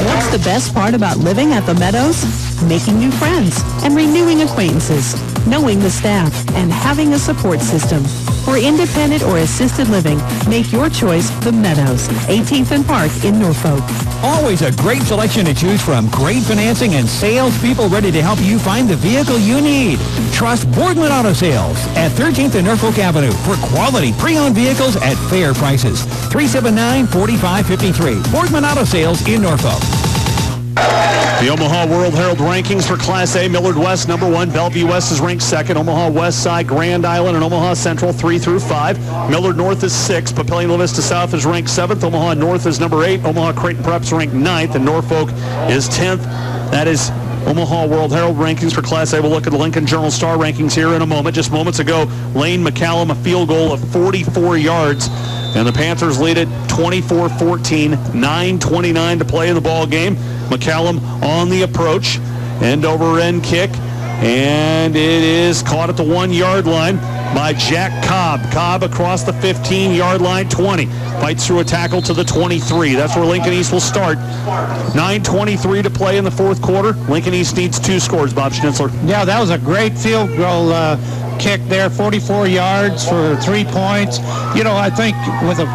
What's the best part about living at the Meadows? Making new friends and renewing acquaintances, knowing the staff, and having a support system. For independent or assisted living, make your choice the Meadows, 18th and Park in Norfolk. Always a great selection to choose from. Great financing and salespeople ready to help you find the vehicle you need. Trust Boardman Auto Sales at 13th and Norfolk Avenue for quality pre-owned vehicles at fair prices. 379-4553. Boardman Auto Sales in Norfolk. The Omaha World Herald rankings for Class A: Millard West number 1, Bellevue West is ranked 2nd, Omaha West Side, Grand Island, and Omaha Central 3 through 5. Millard North is 6th, Papillion La Vista South is ranked 7th, Omaha North is number 8, Omaha Creighton Prep's ranked 9th, and Norfolk is 10th. That is Omaha World Herald rankings for Class A. We'll look at the Lincoln Journal-Star rankings here in a moment. Just moments ago, Lane McCallum, a field goal of 44 yards. And the Panthers lead it 24-14, 9:29 to play in the ball game. McCallum on the approach, end-over-end kick, and it is caught at the 1-yard line by Jack Cobb. Cobb across the 15-yard line, 20. Fights through a tackle to the 23. That's where Lincoln East will start. 9:23 to play in the 4th quarter. Lincoln East needs 2 scores, Bob Schnitzler. Yeah, that was a great field goal kick there, 44 yards for 3 points. You know, I think with a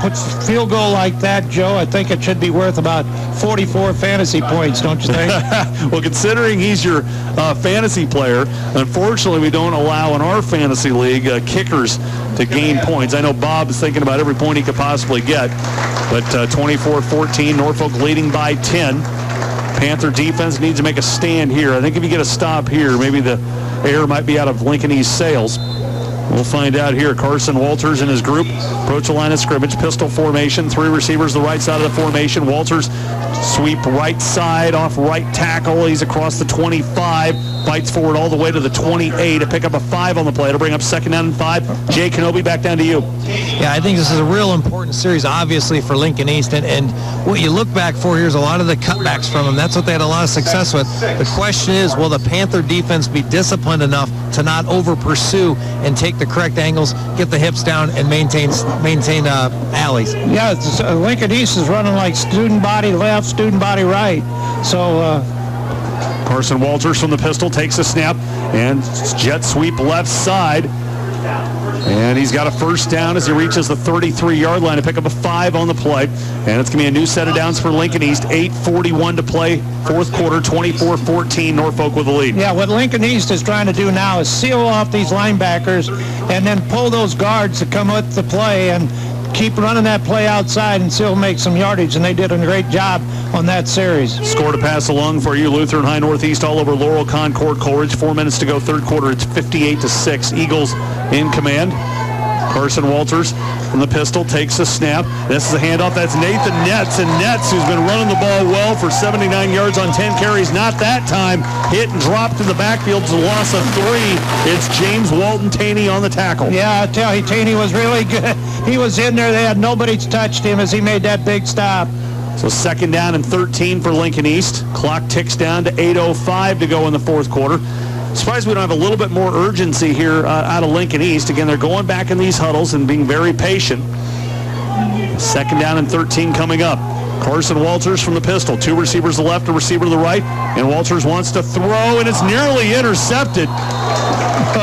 field goal like that, Joe, I think it should be worth about 44 fantasy points, don't you think? Well, considering he's your fantasy player, unfortunately we don't allow in our fantasy league kickers to gain points. I know Bob is thinking about every point he could possibly get, but 24-14, Norfolk leading by 10. Panther defense needs to make a stand here. I think if you get a stop here, maybe the air might be out of Lincoln East sails. We'll find out here. Carson Walters and his group approach the line of scrimmage, pistol formation, 3 receivers the right side of the formation. Walters sweep right side off right tackle. He's across the 25, fights forward all the way to the 28 to pick up a 5 on the play to bring up 2nd down and 5. Jay Kenobi, back down to you. Yeah, I think this is a real important series, obviously, for Lincoln East. And what you look back for here is a lot of the cutbacks from them. That's what they had a lot of success with. The question is, will the Panther defense be disciplined enough to not over-pursue and take the correct angles, get the hips down, and maintain alleys? Yeah, Lincoln East is running like student body left, student body right. So Carson Walters from the pistol takes a snap and jet sweep left side. And he's got a 1st down as he reaches the 33-yard line to pick up a 5 on the play. And it's going to be a new set of downs for Lincoln East. 8:41 to play, 4th quarter, 24-14, Norfolk with the lead. Yeah, what Lincoln East is trying to do now is seal off these linebackers and then pull those guards to come with the play and keep running that play outside and still make some yardage, and they did a great job on that series. Score to pass along for you, Lutheran High Northeast all over Laurel, Concord, Coleridge. 4 minutes to go, 3rd quarter. It's 58-6. Eagles in command. Carson Walters from the pistol takes a snap. This is a handoff. That's Nathan Netz, and Netz, who's been running the ball well for 79 yards on 10 carries, not that time. Hit and dropped in the backfield. It's a loss of 3. It's James Walton Taney on the tackle. Yeah, I tell you, Taney was really good. He was in there. They had nobody touched him as he made that big stop. So second down and 13 for Lincoln East. Clock ticks down to 8:05 to go in the fourth quarter. Surprised we don't have a little bit more urgency here out of Lincoln East. Again, they're going back in these huddles and being very patient. Second down and 13 coming up. Carson Walters from the pistol. 2 receivers to the left, a receiver to the right. And Walters wants to throw, and it's nearly intercepted.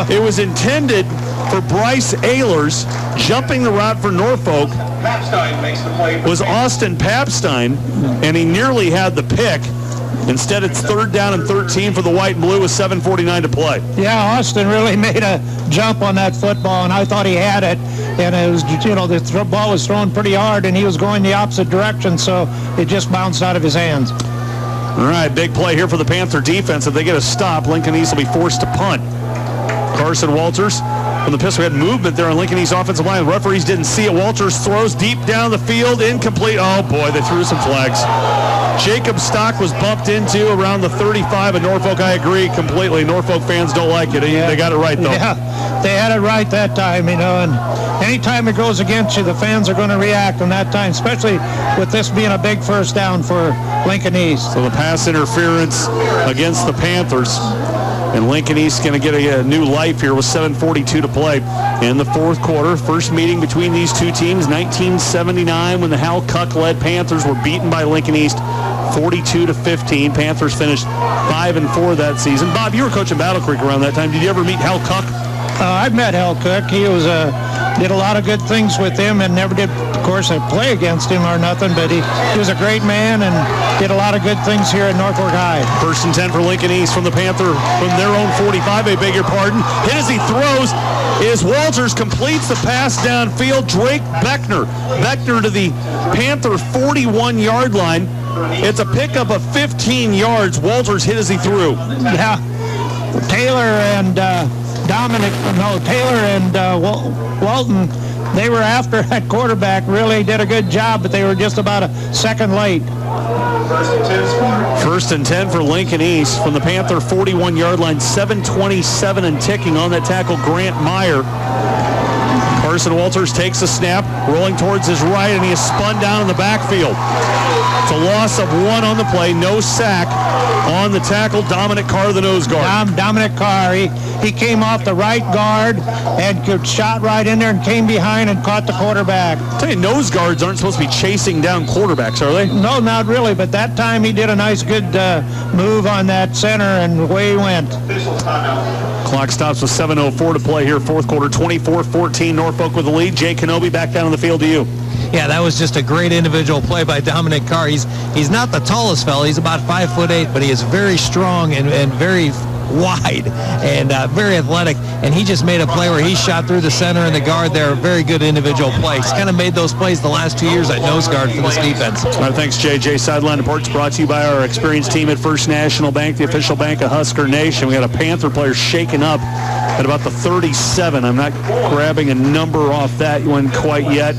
It was intended for Bryce Ehlers. Jumping the route for Norfolk was Austin Papstein, and he nearly had the pick. Instead, it's third down and 13 for the white and blue with 7:49 to play. Yeah, Austin really made a jump on that football, and I thought he had it. And it was, the ball was thrown pretty hard, and he was going the opposite direction, so it just bounced out of his hands. All right, big play here for the Panther defense. If they get a stop, Lincoln East will be forced to punt. Carson Walters from the pistol. Had movement there on Lincoln East offensive line. The referees didn't see it. Walters throws deep down the field, incomplete. Oh, boy, they threw some flags. Jacob Stock was bumped into around the 35 of Norfolk. I agree completely. Norfolk fans don't like it. They got it right, though. Yeah, they had it right that time, and anytime it goes against you, the fans are going to react on that time, especially with this being a big first down for Lincoln East. So the pass interference against the Panthers. And Lincoln East going to get a new life here with 7:42 to play in the fourth quarter. First meeting between these two teams, 1979, when the Hal Cuck-led Panthers were beaten by Lincoln East 42-15. Panthers finished 5-4 that season. Bob, you were coaching Battle Creek around that time. Did you ever meet Hal Cuck? I've met Hal Cook. He was did a lot of good things with him, and never did, of course, play against him or nothing, but he was a great man and did a lot of good things here at Norfolk High. First and 10 for Lincoln East from the Panther, from their own 45, I beg your pardon. Hit as he throws is Walters, completes the pass downfield. Drake Beckner. Beckner to the Panther 41-yard line. It's a pickup of 15 yards. Walters hit as he threw. Yeah. Taylor and Walton, they were after that quarterback, really did a good job, but they were just about a second late. First and 10 for Lincoln East from the Panther 41-yard line, 7:27 and ticking on that tackle, Grant Meyer. Carson Walters takes a snap, rolling towards his right, and he is spun down in the backfield. It's a loss of 1 on the play, no sack on the tackle. Dominic Carr, the nose guard. Dominic Carr, he came off the right guard and shot right in there and came behind and caught the quarterback. I tell you, nose guards aren't supposed to be chasing down quarterbacks, are they? No, not really, but that time he did a nice, good move on that center, and away he went. Clock stops with 7:04 to play here, fourth quarter, 24-14, Norfolk with the lead. Jay Kenobi, back down on the field to you. Yeah, that was just a great individual play by Dominic Carr. He's not the tallest fella. He's about 5'8", but he is very strong and very wide and very athletic. And he just made a play where he shot through the center and the guard there. A very good individual play. He's kind of made those plays the last 2 years at nose guard for this defense. All right, thanks, JJ. Sideline Reports brought to you by our experienced team at First National Bank, the official bank of Husker Nation. We got a Panther player shaken up at about the 37. I'm not grabbing a number off that one quite yet.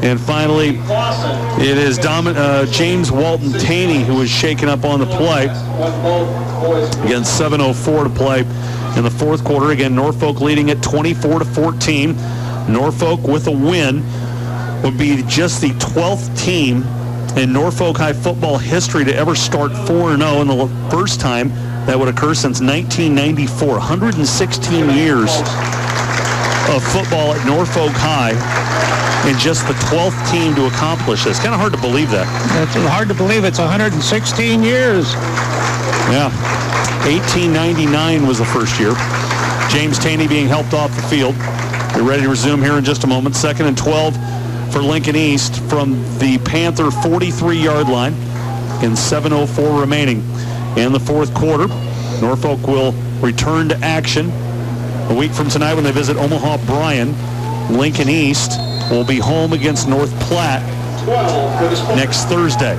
And finally, it is James Walton Taney who was shaken up on the play. Again, 7:04 to play in the fourth quarter. Again, Norfolk leading it 24-14. Norfolk with a win would be just the 12th team in Norfolk High football history to ever start 4-0, and the first time that would occur since 1994. 116 years of football at Norfolk High. And just the 12th team to accomplish this. Kind of hard to believe that. It's hard to believe it's 116 years. Yeah. 1899 was the first year. James Taney being helped off the field. We're ready to resume here in just a moment. 2nd and 12 for Lincoln East from the Panther 43-yard line. And 7:04 remaining in the fourth quarter. Norfolk will return to action a week from tonight when they visit Omaha Bryan. Lincoln East will be home against North Platte next Thursday.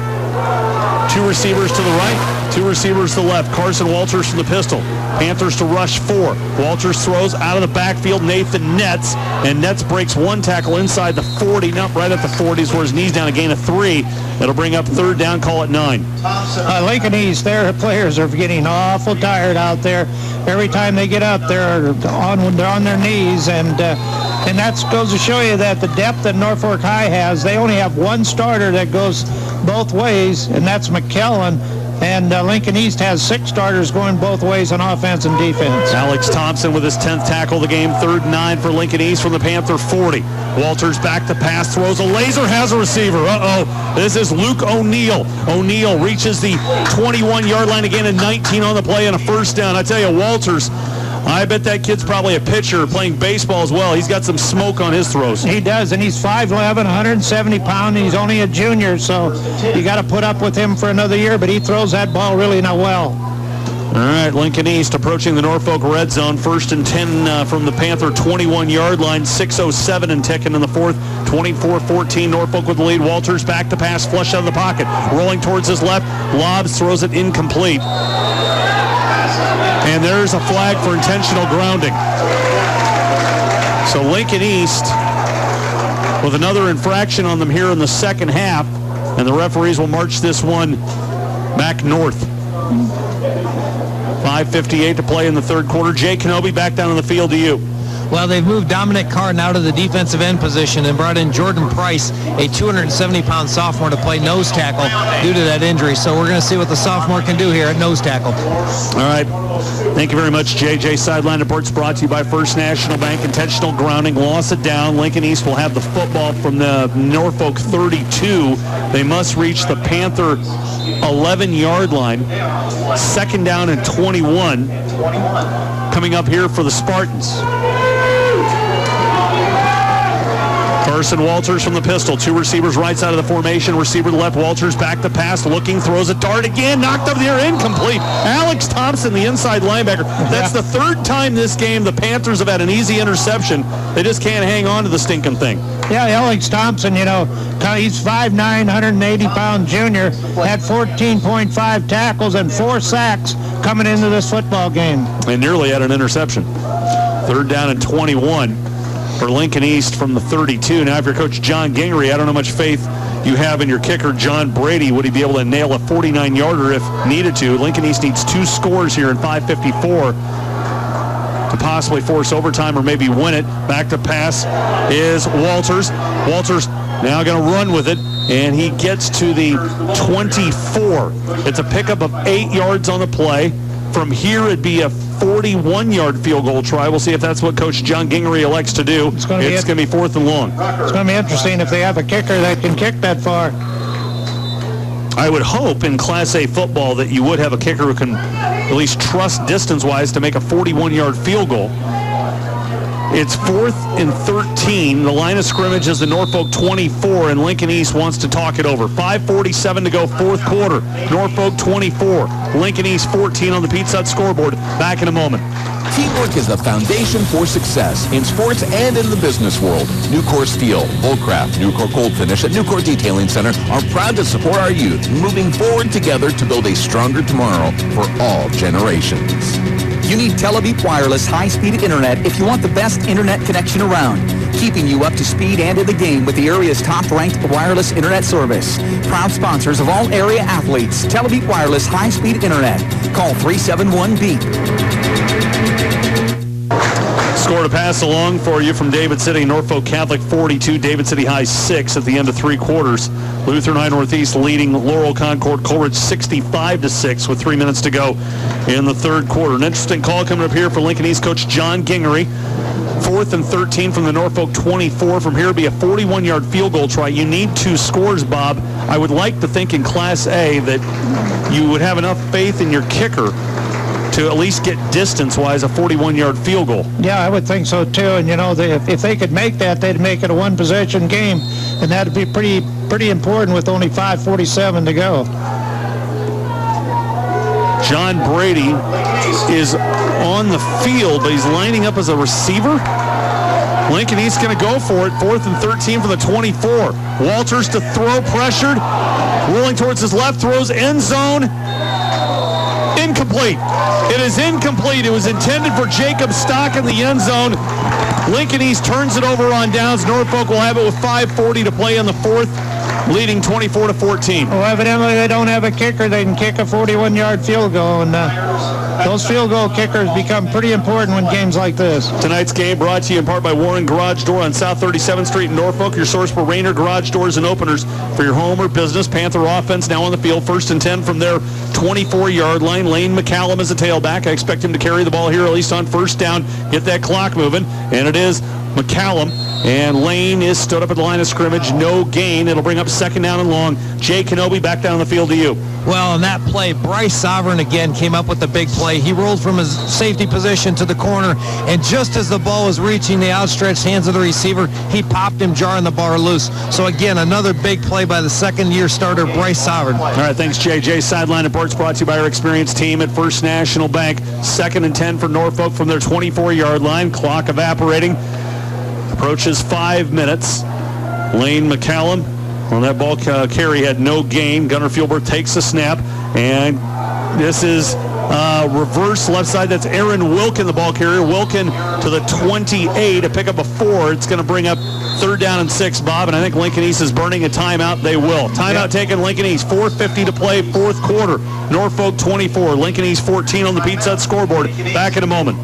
2 receivers to the right, 2 receivers to the left. Carson Walters from the pistol. Panthers to rush 4. Walters throws out of the backfield. Nathan Netz, and Netz breaks 1 tackle inside the 40, not right at the 40s, where his knees down, a gain of 3. That'll bring up third down, call it 9. Lincoln East, their players are getting awful tired out there. Every time they get up, they're on their knees, and that goes to show you that the depth that Norfolk High has, they only have 1 starter that goes both ways, and that's McKellen. And Lincoln East has 6 starters going both ways on offense and defense. Alex Thompson with his 10th tackle of the game. 3rd and 9 for Lincoln East from the Panther 40. Walters back to pass, throws a laser, has a receiver. Uh-oh. This is Luke O'Neill. O'Neill reaches the 21-yard line again, and 19 on the play and a first down. I tell you, Walters, I bet that kid's probably a pitcher playing baseball as well. He's got some smoke on his throws. He does, and he's 5'11", 170 pounds, and he's only a junior, so you got to put up with him for another year, but he throws that ball really well. All right, Lincoln East approaching the Norfolk red zone. 1st and 10 from the Panther 21-yard line. 6:07 and ticking in the 4th. 24-14, Norfolk with the lead. Walters back to pass, flush out of the pocket. Rolling towards his left. Lobs throws it incomplete. And there's a flag for intentional grounding. So Lincoln East with another infraction on them here in the second half, and the referees will march this one back north. 5:58 to play in the third quarter. Jay Kenobi, back down on the field to you. Well, they've moved Dominic Carden out of the defensive end position and brought in Jordan Price, a 270-pound sophomore, to play nose tackle due to that injury. So we're going to see what the sophomore can do here at nose tackle. All right. Thank you very much, JJ. Sideline Reports brought to you by First National Bank. Intentional grounding, loss it down. Lincoln East will have the football from the Norfolk 32. They must reach the Panther 11-yard line. 2nd down and 21. Coming up here for the Spartans. Carson Walters from the pistol. 2 receivers right side of the formation. Receiver to left. Walters back to pass. Looking. Throws a dart again. Knocked up the air. Incomplete. Alex Thompson, the inside linebacker. That's the 3rd time this game the Panthers have had an easy interception. They just can't hang on to the stinking thing. Yeah, Alex Thompson, he's 5'9", 180-pound junior. Had 14.5 tackles and 4 sacks coming into this football game. And nearly had an interception. 3rd down and 21. For Lincoln East from the 32. Now, if you're Coach John Gingery, I don't know how much faith you have in your kicker, John Brady. Would he be able to nail a 49-yarder if needed to? Lincoln East needs 2 scores here in 5:54 to possibly force overtime or maybe win it. Back to pass is Walters. Walters now going to run with it, and he gets to the 24. It's a pickup of 8 yards on the play. From here, it'd be a 41-yard field goal try. We'll see if that's what Coach John Gingery elects to do. It's going to be 4th and long. It's going to be interesting if they have a kicker that can kick that far. I would hope in Class A football that you would have a kicker who can at least trust distance-wise to make a 41-yard field goal. It's 4th and 13. The line of scrimmage is the Norfolk 24, and Lincoln East wants to talk it over. 5:47 to go, 4th quarter. Norfolk 24. Lincoln East 14 on the Pete Sut scoreboard. Back in a moment. Teamwork is the foundation for success in sports and in the business world. Nucor Steel, Bullcraft, Nucor Cold Finish, and Nucor Detailing Center are proud to support our youth, moving forward together to build a stronger tomorrow for all generations. You need Telebeat Wireless high-speed internet if you want the best internet connection around, keeping you up to speed and in the game with the area's top-ranked wireless internet service. Proud sponsors of all area athletes. Telebeat Wireless high-speed internet. Call 371-BEAT. Score to pass along for you from David City. Norfolk Catholic 42, David City High 6 at the end of 3 quarters. Lutheran High Northeast leading Laurel Concord Coleridge 65-6 with 3 minutes to go in the third quarter. An interesting call coming up here for Lincoln East coach John Gingery. 4th and 13 from the Norfolk 24. From here, it'll be a 41-yard field goal try. You need 2 scores, Bob. I would like to think in Class A that you would have enough faith in your kicker to at least get distance-wise a 41-yard field goal. Yeah, I would think so too. And if they could make that, they'd make it a one-possession game, and that'd be pretty important with only 5:47 to go. John Brady is on the field, but he's lining up as a receiver. Lincoln East going to go for it. 4th and 13 from the 24. Walters to throw, pressured, rolling towards his left, throws end zone. Incomplete. It is incomplete. It was intended for Jacob Stock in the end zone. Lincoln East turns it over on downs. Norfolk will have it with 5:40 to play in the 4th, leading 24-14. Well, evidently they don't have a kicker. They can kick a 41-yard field goal, and those field goal kickers become pretty important when games like this. Tonight's game brought to you in part by Warren Garage Door on South 37th Street in Norfolk, your source for Rainer Garage Doors and Openers for your home or business. Panther offense now on the field, 1st and 10 from their 24-yard line. Lane McCallum is a tailback. I expect him to carry the ball here, at least on first down, get that clock moving, and it is McCallum. And Lane is stood up at the line of scrimmage. No gain. It'll bring up 2nd down and long. Jay Kenobi back down the field to you. Well, in that play, Bryce Sovereign again came up with the big play. He rolled from his safety position to the corner, and just as the ball was reaching the outstretched hands of the receiver, he popped him, jarring the bar loose. So again, another big play by the second-year starter, Bryce Sovereign. All right, thanks, Jay. Jay's Sideline Reports brought to you by our experienced team at First National Bank. 2nd and 10 for Norfolk from their 24-yard line. Clock evaporating. Approaches 5 minutes. Lane McCallum on that ball carry had no gain. Gunnar Fuelberth takes the snap, and this is reverse left side. That's Aaron Wilkin, the ball carrier. Wilkin to the 28, a pick up a 4. It's going to bring up 3rd down and 6, Bob, and I think Lincoln East is burning a timeout. They will. Timeout taken, Lincoln East. 4:50 to play, 4th quarter. Norfolk 24, Lincoln East 14 on the Pizza Hut scoreboard. Back in a moment.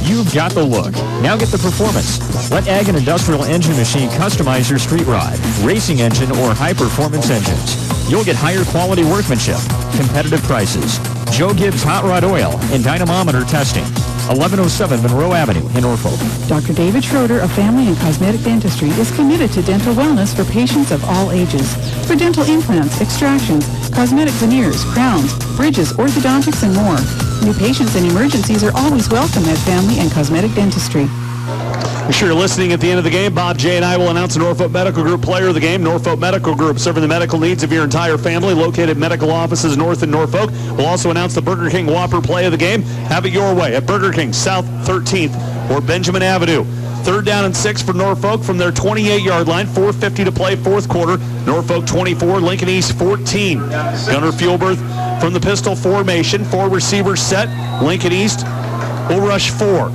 You've got the look. Now get the performance. Let Ag and Industrial Engine Machine customize your street rod, racing engine, or high-performance engines. You'll get higher quality workmanship, competitive prices, Joe Gibbs Hot Rod Oil, and dynamometer testing. 1107 Monroe Avenue in Norfolk. Dr. David Schroeder of Family and Cosmetic Dentistry is committed to dental wellness for patients of all ages. For dental implants, extractions, cosmetic veneers, crowns, bridges, orthodontics, and more. New patients and emergencies are always welcome at Family and Cosmetic Dentistry. Be sure you're listening at the end of the game. Bob, Jay, and I will announce the Norfolk Medical Group player of the game. Norfolk Medical Group, serving the medical needs of your entire family. Located at medical offices north in Norfolk. We'll also announce the Burger King Whopper play of the game. Have it your way at Burger King, South 13th or Benjamin Avenue. 3rd down and 6 for Norfolk from their 28-yard line. 4:50 to play, 4th quarter. Norfolk 24, Lincoln East 14. Gunnar Fuelberth from the pistol formation. 4 receivers set. Lincoln East will rush 4.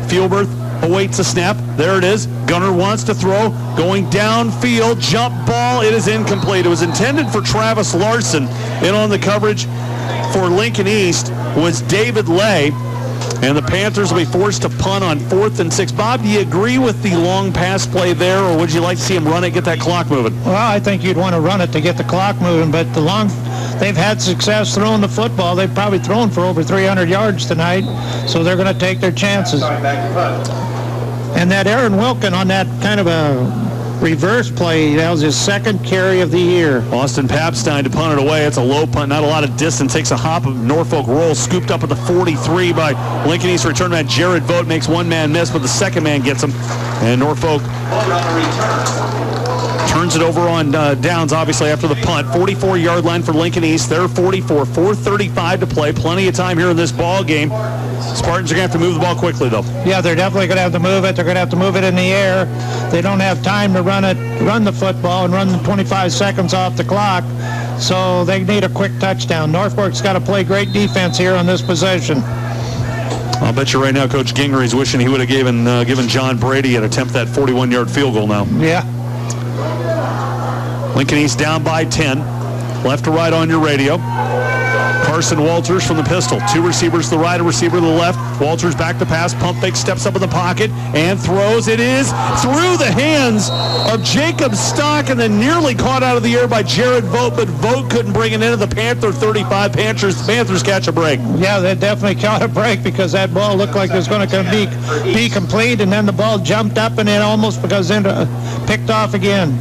Fuelberth awaits a snap. There it is. Gunnar wants to throw. Going downfield. Jump ball. It is incomplete. It was intended for Travis Larson. In on the coverage for Lincoln East was David Lay. And the Panthers will be forced to punt on 4th and 6. Bob, do you agree with the long pass play there, or would you like to see him run it, get that clock moving? Well, I think you'd want to run it to get the clock moving, but they've had success throwing the football. They've probably thrown for over 300 yards tonight, so they're going to take their chances. And that Aaron Wilkin on that kind of a reverse play, that was his 2nd carry of the year. Austin Papstein to punt it away. It's a low punt, not a lot of distance. Takes a hop of Norfolk roll, scooped up at the 43 by Lincoln East return man Jared Vogt. Makes one man miss, but the second man gets him. And Norfolk turns it over on downs, obviously, after the punt. 44-yard line for Lincoln East. They're 44. 4:35 to play. Plenty of time here in this ball game. Spartans are going to have to move the ball quickly, though. Yeah, they're definitely going to have to move it. They're going to have to move it in the air. They don't have time to run the football and run the 25 seconds off the clock. So they need a quick touchdown. Norfolk's got to play great defense here on this possession. I'll bet you right now Coach Gingery's wishing he would have given John Brady an attempt that 41-yard field goal now. Yeah. Lincoln East down by 10. Left to right on your radio. Carson Walters from the pistol. 2 receivers to the right, a receiver to the left. Walters back to pass. Pump fake, steps up in the pocket and throws. It is through the hands of Jacob Stock and then nearly caught out of the air by Jared Vogt, but Vogt couldn't bring it into the Panther 35. Panthers catch a break. Yeah, they definitely caught a break because that ball looked like it was going to be complete, and then the ball jumped up and it almost picked off again.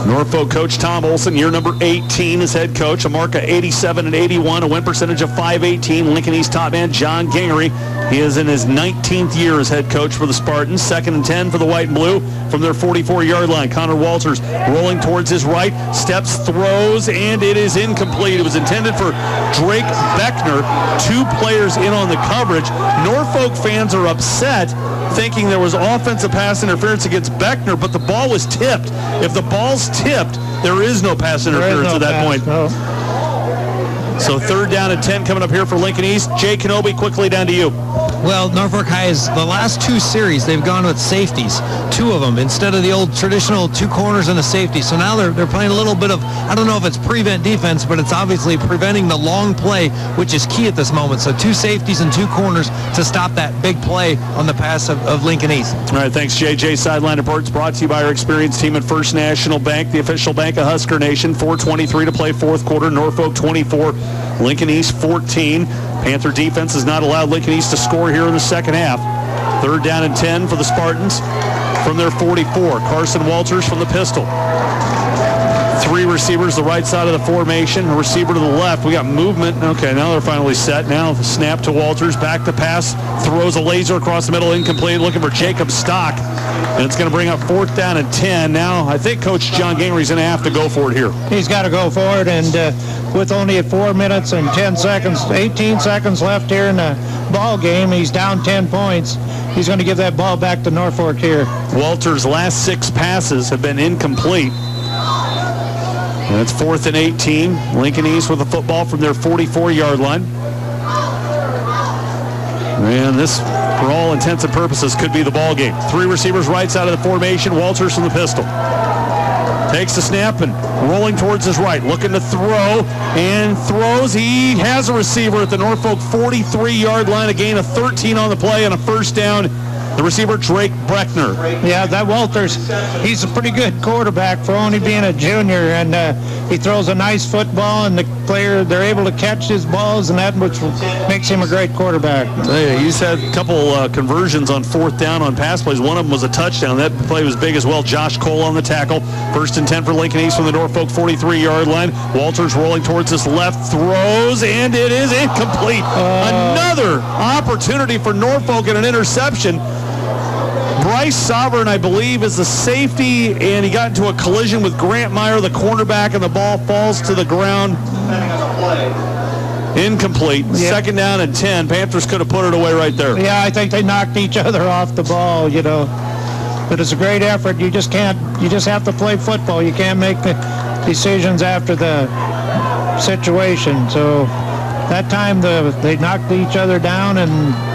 Norfolk coach Tom Olson, year number 18 as head coach, a mark of 87 and 81, a win percentage of .518. Lincoln East top man John Gingery. He is in his 19th year as head coach for the Spartans. 2nd and 10 for the white and blue from their 44-yard line. Connor Walters rolling towards his right, steps, throws, and it is incomplete. It was intended for Drake Beckner. 2 players in on the coverage. Norfolk fans are upset, thinking there was offensive pass interference against Beckner, but the ball was tipped. If the ball's tipped, there is no pass interference at that point. No. So 3rd down and 10 coming up here for Lincoln East. Jay Kenobi, quickly down to you. Well, Norfolk High is the last 2 series they've gone with safeties, 2 of them instead of the old traditional 2 corners and a safety. So now they're playing a little bit of, I don't know if it's prevent defense, but it's obviously preventing the long play, which is key at this moment. So 2 safeties and 2 corners to stop that big play on the pass of Lincoln East. All right, thanks, JJ. Sideline Reports brought to you by our experienced team at First National Bank, the official bank of Husker Nation. 4:23 to play 4th quarter. Norfolk 24, Lincoln East 14. Panther defense has not allowed Lincoln East to score here in the second half. 3rd down and 10 for the Spartans from their 44. Carson Walters from the pistol. 3 receivers, the right side of the formation. A receiver to the left. We got movement. Okay, now they're finally set. Now the snap to Walters. Back to pass. Throws a laser across the middle. Incomplete. Looking for Jacob Stock. And it's going to bring up 4th down and 10. Now I think Coach John Gingery's going to have to go for it here. He's got to go for it. And with only 4 minutes and 10 seconds, 18 seconds left here in the ball game, he's down 10 points. He's going to give that ball back to Norfolk here. Walters' last 6 passes have been incomplete. And it's 4th and 18. Lincoln East with the football from their 44-yard line. And this, for all intents and purposes, could be the ball game. 3 receivers right side of the formation. Walters from the pistol. Takes the snap and rolling towards his right. Looking to throw and throws. He has a receiver at the Norfolk 43-yard line. A gain of 13 on the play and a 1st down. The receiver, Drake Breckner. Yeah, that Walters, he's a pretty good quarterback for only being a junior, and he throws a nice football, and the player, they're able to catch his balls, and that which makes him a great quarterback. Yeah, he's had a couple conversions on 4th down on pass plays. One of them was a touchdown. That play was big as well. Josh Cole on the tackle. 1st and 10 for Lincoln East from the Norfolk 43-yard line. Walters rolling towards his left, throws, and it is incomplete. Another opportunity for Norfolk and an interception. Bryce Sovereign, I believe, is the safety, and he got into a collision with Grant Meyer, the cornerback, and the ball falls to the ground. Incomplete. Yeah. 2nd down and 10. Panthers could have put it away right there. Yeah, I think they knocked each other off the ball, you know. But it's a great effort. You just have to play football. You can't make the decisions after the situation. So that time they knocked each other down, and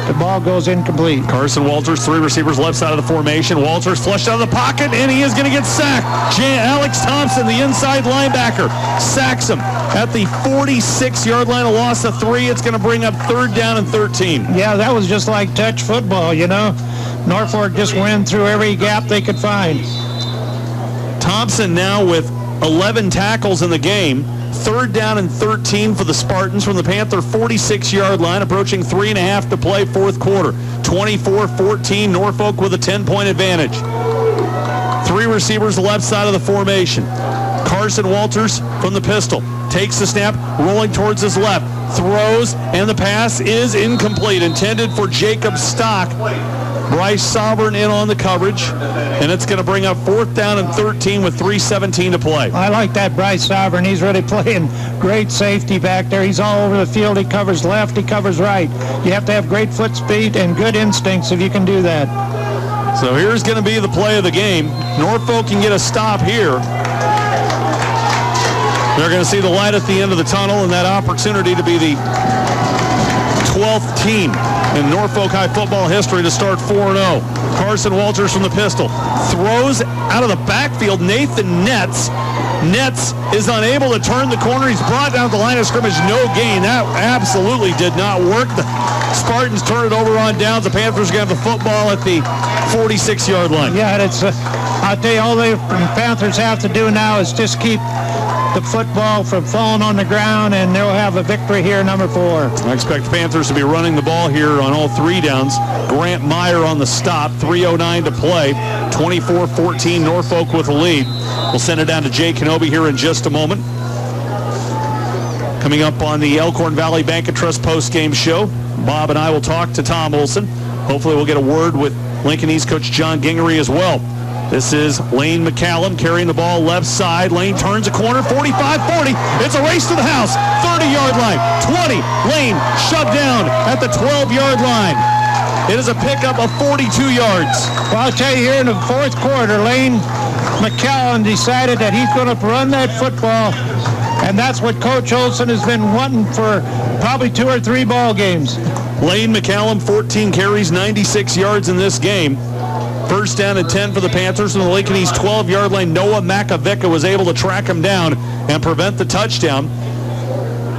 the ball goes incomplete. Carson Walters, 3 receivers left side of the formation. Walters flushed out of the pocket, and he is going to get sacked. Alex Thompson, the inside linebacker, sacks him at the 46-yard line. A loss of 3. It's going to bring up 3rd down and 13. Yeah, that was just like touch football, you know. Norfolk just went through every gap they could find. Thompson now with 11 tackles in the game. 3rd down and 13 for the Spartans from the Panther 46-yard line, approaching 3.5 to play 4th quarter. 24-14, Norfolk with a 10-point advantage. 3 receivers left side of the formation. Carson Walters from the pistol takes the snap, rolling towards his left, throws, and the pass is incomplete. Intended for Jacob Stock. Bryce Sovereign in on the coverage, and it's going to bring up 4th down and 13 with 3:17 to play. I like that Bryce Sovereign. He's really playing great safety back there. He's all over the field. He covers left, he covers right. You have to have great foot speed and good instincts if you can do that. So here's going to be the play of the game. Norfolk can get a stop here. They're going to see the light at the end of the tunnel and that opportunity to be the 12th team in Norfolk High football history to start 4-0. Carson Walters from the pistol throws out of the backfield. Nathan Netz is unable to turn the corner. He's brought down the line of scrimmage. No gain. That absolutely did not work. The Spartans turn it over on downs. The Panthers are going to have the football at the 46-yard line. Yeah, it's I'll tell you, all the Panthers have to do now is just keep the football from falling on the ground, and they'll have a victory here, number 4. I expect Panthers to be running the ball here on all 3 downs. Grant Meyer on the stop, 3:09 to play, 24-14, Norfolk with a lead. We'll send it down to Jay Kenobi here in just a moment. Coming up on the Elkhorn Valley Bank and Trust post-game show, Bob and I will talk to Tom Olson. Hopefully we'll get a word with Lincoln East coach John Gingery as well. This is Lane McCallum carrying the ball left side. Lane turns a corner, 45-40. It's a race to the house. 30-yard line, 20. Lane shut down at the 12-yard line. It is a pickup of 42 yards. Well, I'll tell you, here in the 4th quarter, Lane McCallum decided that he's going to run that football And that's what Coach Olson has been wanting for probably 2 or 3 ball games. Lane McCallum, 14 carries, 96 yards in this game. First down and 10 for the Panthers. On the Lincoln East 12-yard line, Noah Makovica was able to track him down and prevent the touchdown.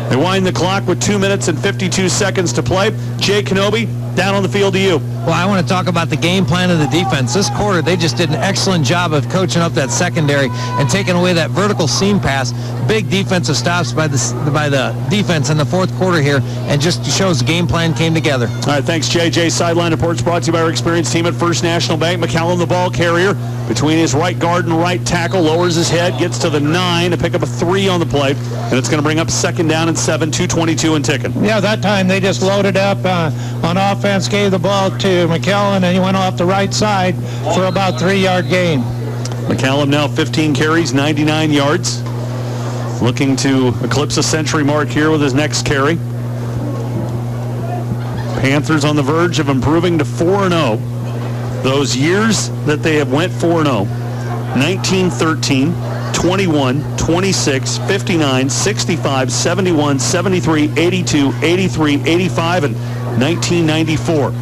They wind the clock with 2 minutes and 52 seconds to play. Jay Kenobi, down on the field to you. Well, I want to talk about the game plan of the defense. This quarter, they just did an excellent job of coaching up that secondary and taking away that vertical seam pass. Big defensive stops by the defense in the fourth quarter here, and just shows the game plan came together. All right, thanks, JJ. Sideline reports brought to you by our experienced team at First National Bank. McCallum, the ball carrier, between his right guard and right tackle, lowers his head, gets to the 9 to pick up a 3 on the play, and it's going to bring up second down and 7, 2:22 and ticking. Yeah, that time they just loaded up on offense, gave the ball to McCallum, and he went off the right side for about 3-yard gain. McCallum now 15 carries, 99 yards. Looking to eclipse a century mark here with his next carry. Panthers on the verge of improving to 4-0. Those years that they have went 4-0, 1913, 21, 26, 59, 65, 71, 73, 82, 83, 85, and 1994.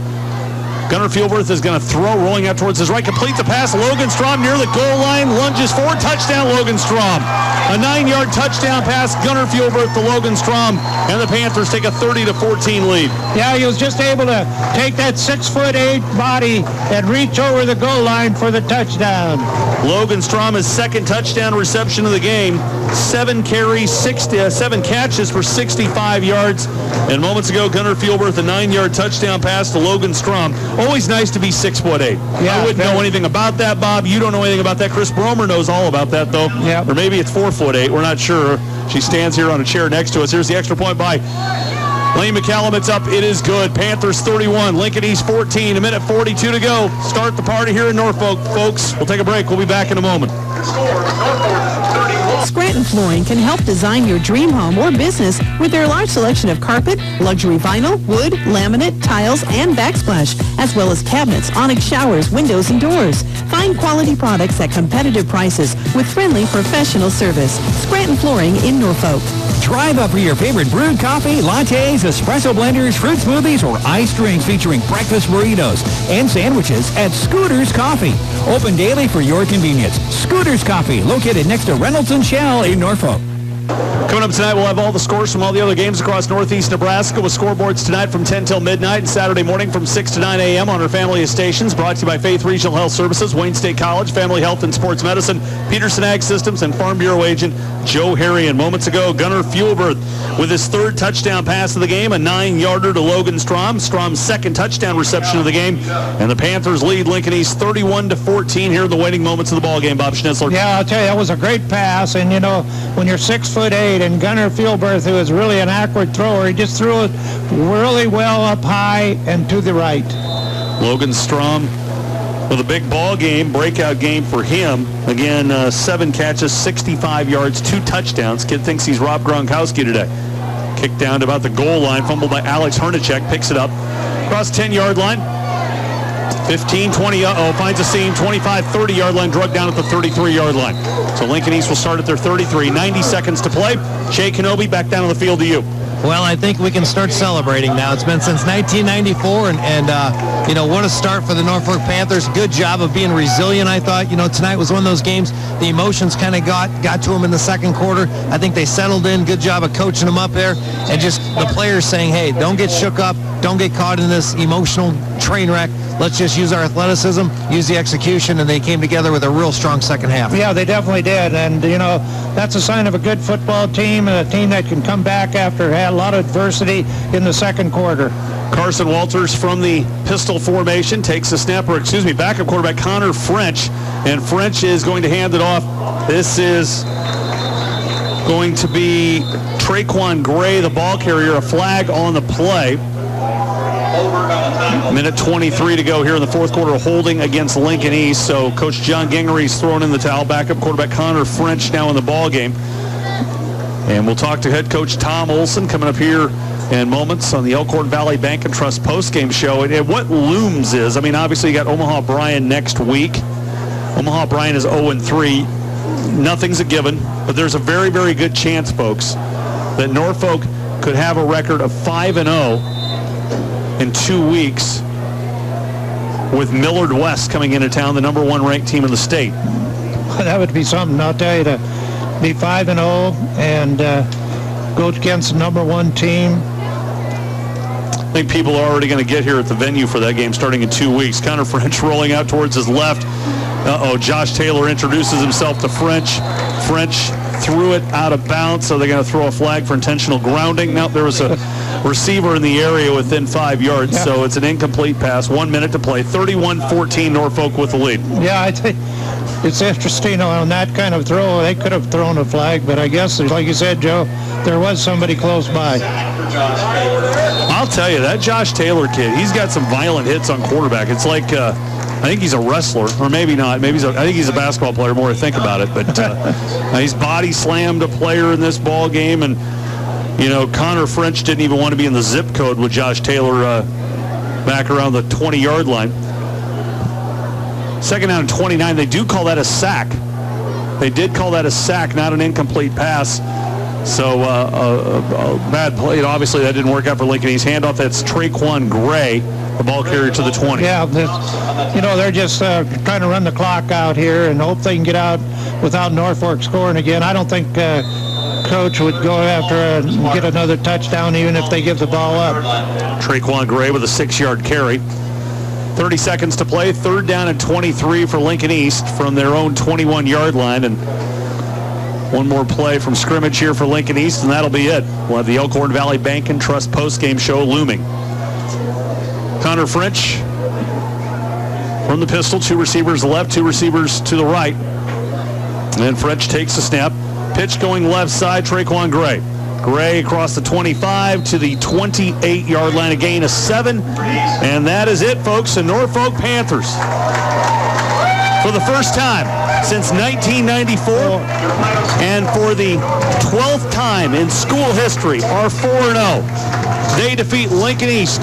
Gunnar Fielberth is going to throw, rolling out towards his right, complete the pass. Logan Strom near the goal line, lunges forward, touchdown Logan Strom. A 9-yard touchdown pass, Gunnar Fielberth to Logan Strom, and the Panthers take a 30-14 lead. Yeah, he was just able to take that 6'8" body and reach over the goal line for the touchdown. Logan Strom, his second touchdown reception of the game. 7 carries, 7 catches for 65 yards. And moments ago, Gunnar Fielberth, a 9-yard touchdown pass to Logan Strom. Always nice to be 6'8". Yeah, I wouldn't know anything about that, Bob. You don't know anything about that. Chris Bromer knows all about that, though. Yeah. Or maybe it's 4'8". We're not sure. She stands here on a chair next to us. Here's the extra point by Lane McCallum. It's up. It is good. Panthers 31, Lincoln East 14. 1:42 to go. Start the party here in Norfolk, folks. We'll take a break. We'll be back in a moment. Scranton Flooring can help design your dream home or business with their large selection of carpet, luxury vinyl, wood, laminate, tiles, and backsplash, as well as cabinets, onyx showers, windows, and doors. Find quality products at competitive prices with friendly professional service. Scranton Flooring in Norfolk. Drive up for your favorite brewed coffee, lattes, espresso blenders, fruit smoothies, or iced drinks featuring breakfast burritos and sandwiches at Scooter's Coffee. Open daily for your convenience. Scooter's Coffee, located next to Reynolds and Shell in Norfolk. Coming up tonight, we'll have all the scores from all the other games across Northeast Nebraska with scoreboards tonight from 10 till midnight and Saturday morning from 6 to 9 a.m. on our family of stations. Brought to you by Faith Regional Health Services, Wayne State College, Family Health and Sports Medicine, Peterson Ag Systems, and Farm Bureau agent Joe Harrion. Moments ago, Gunnar Fielberth with his 3rd touchdown pass of the game, a 9-yarder to Logan Strom. Strom's 2nd touchdown reception of the game. And the Panthers lead Lincoln East 31-14 here in the waiting moments of the ball game, Bob Schnitzler. Yeah, I'll tell you, that was a great pass. And, you know, when you're 6'8", and Gunnar Fielberth, who is really an awkward thrower, he just threw it really well up high and to the right. Logan Strom with a big ball game, breakout game for him. Again, 7 catches, 65 yards, 2 touchdowns. Kid thinks he's Rob Gronkowski today. Kicked down to about the goal line, fumbled by Alex Hernacek, picks it up. Across 10-yard line. 15, 20, finds a seam, 25, 30-yard line, drug down at the 33-yard line. So Lincoln East will start at their 33. 90 seconds to play. Jay Kenobi, back down on the field to you. Well, I think we can start celebrating now. It's been since 1994, and you know, what a start for the Norfolk Panthers. Good job of being resilient, I thought. You know, tonight was one of those games, the emotions kind of got to them in the second quarter. I think they settled in. Good job of coaching them up there, and just the players saying, hey, don't get shook up. Don't get caught in this emotional train wreck. Let's just use our athleticism, use the execution, and they came together with a real strong second half. Yeah, they definitely did, and, you know, that's a sign of a good football team and a team that can come back after had a lot of adversity in the second quarter. Carson Walters from the pistol formation takes the snap, or excuse me, backup quarterback Connor French, and French is going to hand it off. This is going to be Traquan Gray, the ball carrier, a flag on the play. Minute 23 to go here in the fourth quarter, holding against Lincoln East. So Coach John Gingery's thrown in the towel. Backup quarterback Connor French now in the ball game. And we'll talk to head coach Tom Olson coming up here in moments on the Elkhorn Valley Bank and Trust postgame show. And what looms is, I mean, obviously you got Omaha Bryan next week. Omaha Bryan is 0-3. nothing's a given, but there's a very, very good chance, folks, that Norfolk could have a record of 5-0 in 2 weeks with Millard West coming into town, the number 1 ranked team in the state. That would be something, I'll tell you, to be 5-0 and go against the number 1 team. I think people are already going to get here at the venue for that game starting in 2 weeks. Connor French rolling out towards his left. Josh Taylor introduces himself to French. French threw it out of bounds, so they're going to throw a flag for intentional grounding. Now, there was a receiver in the area within 5 yards, so it's an incomplete pass. 1 minute to play. 31-14, Norfolk with the lead. Yeah, I think it's interesting on that kind of throw. They could have thrown a flag, but I guess, like you said, Joe, there was somebody close by. I'll tell you, that Josh Taylor kid, he's got some violent hits on quarterback. It's like, I think he's a wrestler, or maybe not. I think he's a basketball player, more I think about it. But he's body slammed a player in this ball game, and, Connor French didn't even want to be in the zip code with Josh Taylor back around the 20-yard line. Second down and 29, they do call that a sack. They did call that a sack, not an incomplete pass. So a bad play. Obviously, that didn't work out for Lincoln East. Handoff, that's Traquan Gray, the ball carrier to the 20. Yeah, they're just trying to run the clock out here and hope they can get out without Norfolk scoring again. I don't think Coach would go after and get another touchdown even if they give the ball up. Traquan Gray with a 6-yard carry. 30 seconds to play. 3rd down and 23 for Lincoln East from their own 21-yard line. And one more play from scrimmage here for Lincoln East, and that'll be it. We'll have the Elkhorn Valley Bank and Trust postgame show looming. Connor French from the pistol. 2 receivers left, 2 receivers to the right. And French takes the snap. Pitch going left side, Traquan Gray. Gray across the 25 to the 28-yard line, a gain of 7. And that is it, folks. The Norfolk Panthers, for the first time since 1994 and for the 12th time in school history, are 4-0. They defeat Lincoln East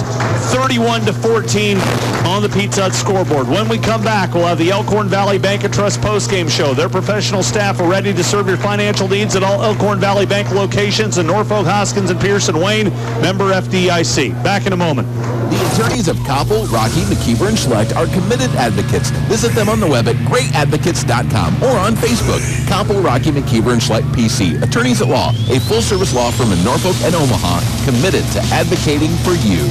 31-14 on the Pizza Hut scoreboard. When we come back, we'll have the Elkhorn Valley Bank and Trust postgame show. Their professional staff are ready to serve your financial needs at all Elkhorn Valley Bank locations in Norfolk, Hoskins, and Pearson Wayne. Member FDIC. Back in a moment. The attorneys of Koppel, Rocky, McKeever, and Schlecht are committed advocates. Visit them on the web at greatadvocates.com or on Facebook. Koppel, Rocky, McKeever, and Schlecht PC. Attorneys at Law, a full-service law firm in Norfolk and Omaha, committed to advocating for you.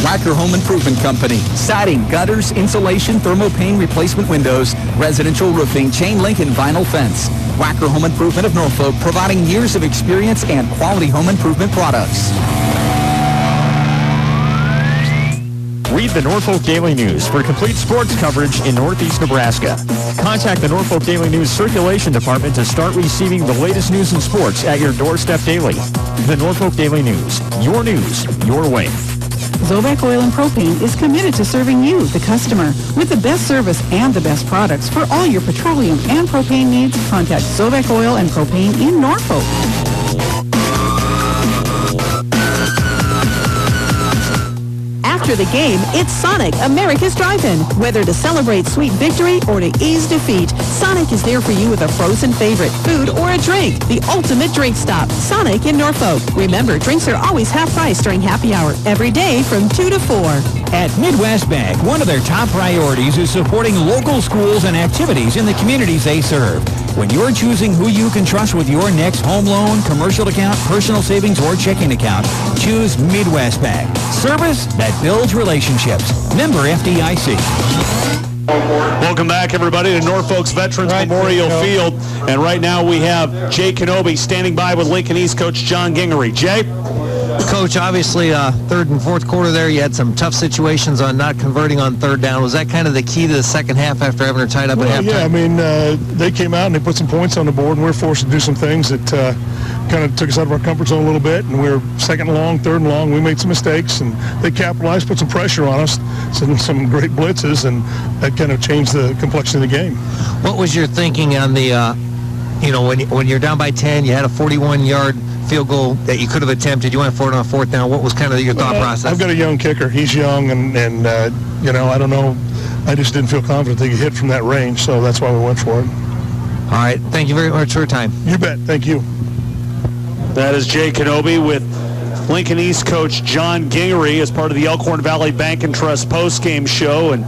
Wacker Home Improvement Company. Siding, gutters, insulation, thermopane replacement windows, residential roofing, chain link, and vinyl fence. Wacker Home Improvement of Norfolk, providing years of experience and quality home improvement products. Read the Norfolk Daily News for complete sports coverage in Northeast Nebraska. Contact the Norfolk Daily News Circulation Department to start receiving the latest news and sports at your doorstep daily. The Norfolk Daily News. Your news, your way. Zovak Oil and Propane is committed to serving you, the customer, with the best service and the best products for all your petroleum and propane needs. Contact Zovak Oil and Propane in Norfolk. After the game, it's Sonic, America's Drive-In. Whether to celebrate sweet victory or to ease defeat, Sonic is there for you with a frozen favorite, food, or a drink. The ultimate drink stop, Sonic in Norfolk. Remember, drinks are always half price during happy hour, every day from 2 to 4. At Midwest Bank, one of their top priorities is supporting local schools and activities in the communities they serve. When you're choosing who you can trust with your next home loan, commercial account, personal savings, or checking account, choose Midwest Bank. Service that builds relationships. Member FDIC. Welcome back, everybody, to Norfolk's Veterans Memorial Field. And right now we have Jay Kenobi standing by with Lincoln East coach John Gingery. Jay? Coach, obviously, third and fourth quarter there, you had some tough situations on not converting on third down. Was that kind of the key to the second half after having her tied up at halftime? Yeah, I mean, they came out and they put some points on the board, and we were forced to do some things that kind of took us out of our comfort zone a little bit, and we were second and long, third and long. We made some mistakes, and they capitalized, put some pressure on us, some great blitzes, and that kind of changed the complexion of the game. What was your thinking on the, when you're down by 10, you had a 41-yard field goal that you could have attempted, you went for it on fourth down. What was kind of your thought process? I've got a young kicker. He's young, and I don't know. I just didn't feel confident they could hit from that range, so that's why we went for it. All right. Thank you very much for your time. You bet. Thank you. That is Jay Kenobi with Lincoln East coach John Gingery as part of the Elkhorn Valley Bank and Trust postgame show. And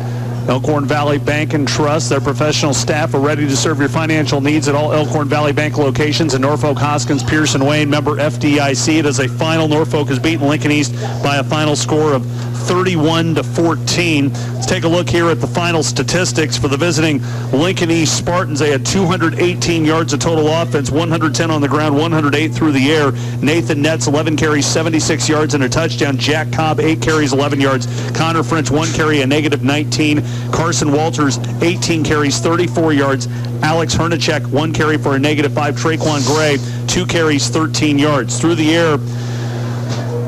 Elkhorn Valley Bank and Trust, their professional staff are ready to serve your financial needs at all Elkhorn Valley Bank locations in Norfolk, Hoskins, Pearson, Wayne, member FDIC. It is a final. Norfolk has beaten Lincoln East by a final score of 31-14. Let's take a look here at the final statistics for the visiting Lincoln East Spartans. They had 218 yards of total offense, 110 on the ground, 108 through the air. Nathan Netz, 11 carries, 76 yards and a touchdown. Jack Cobb, 8 carries, 11 yards. Connor French, 1 carry, a negative 19. Carson Walters, 18 carries, 34 yards. Alex Hernicek, 1 carry for a negative 5. Traquan Gray, 2 carries, 13 yards. Through the air,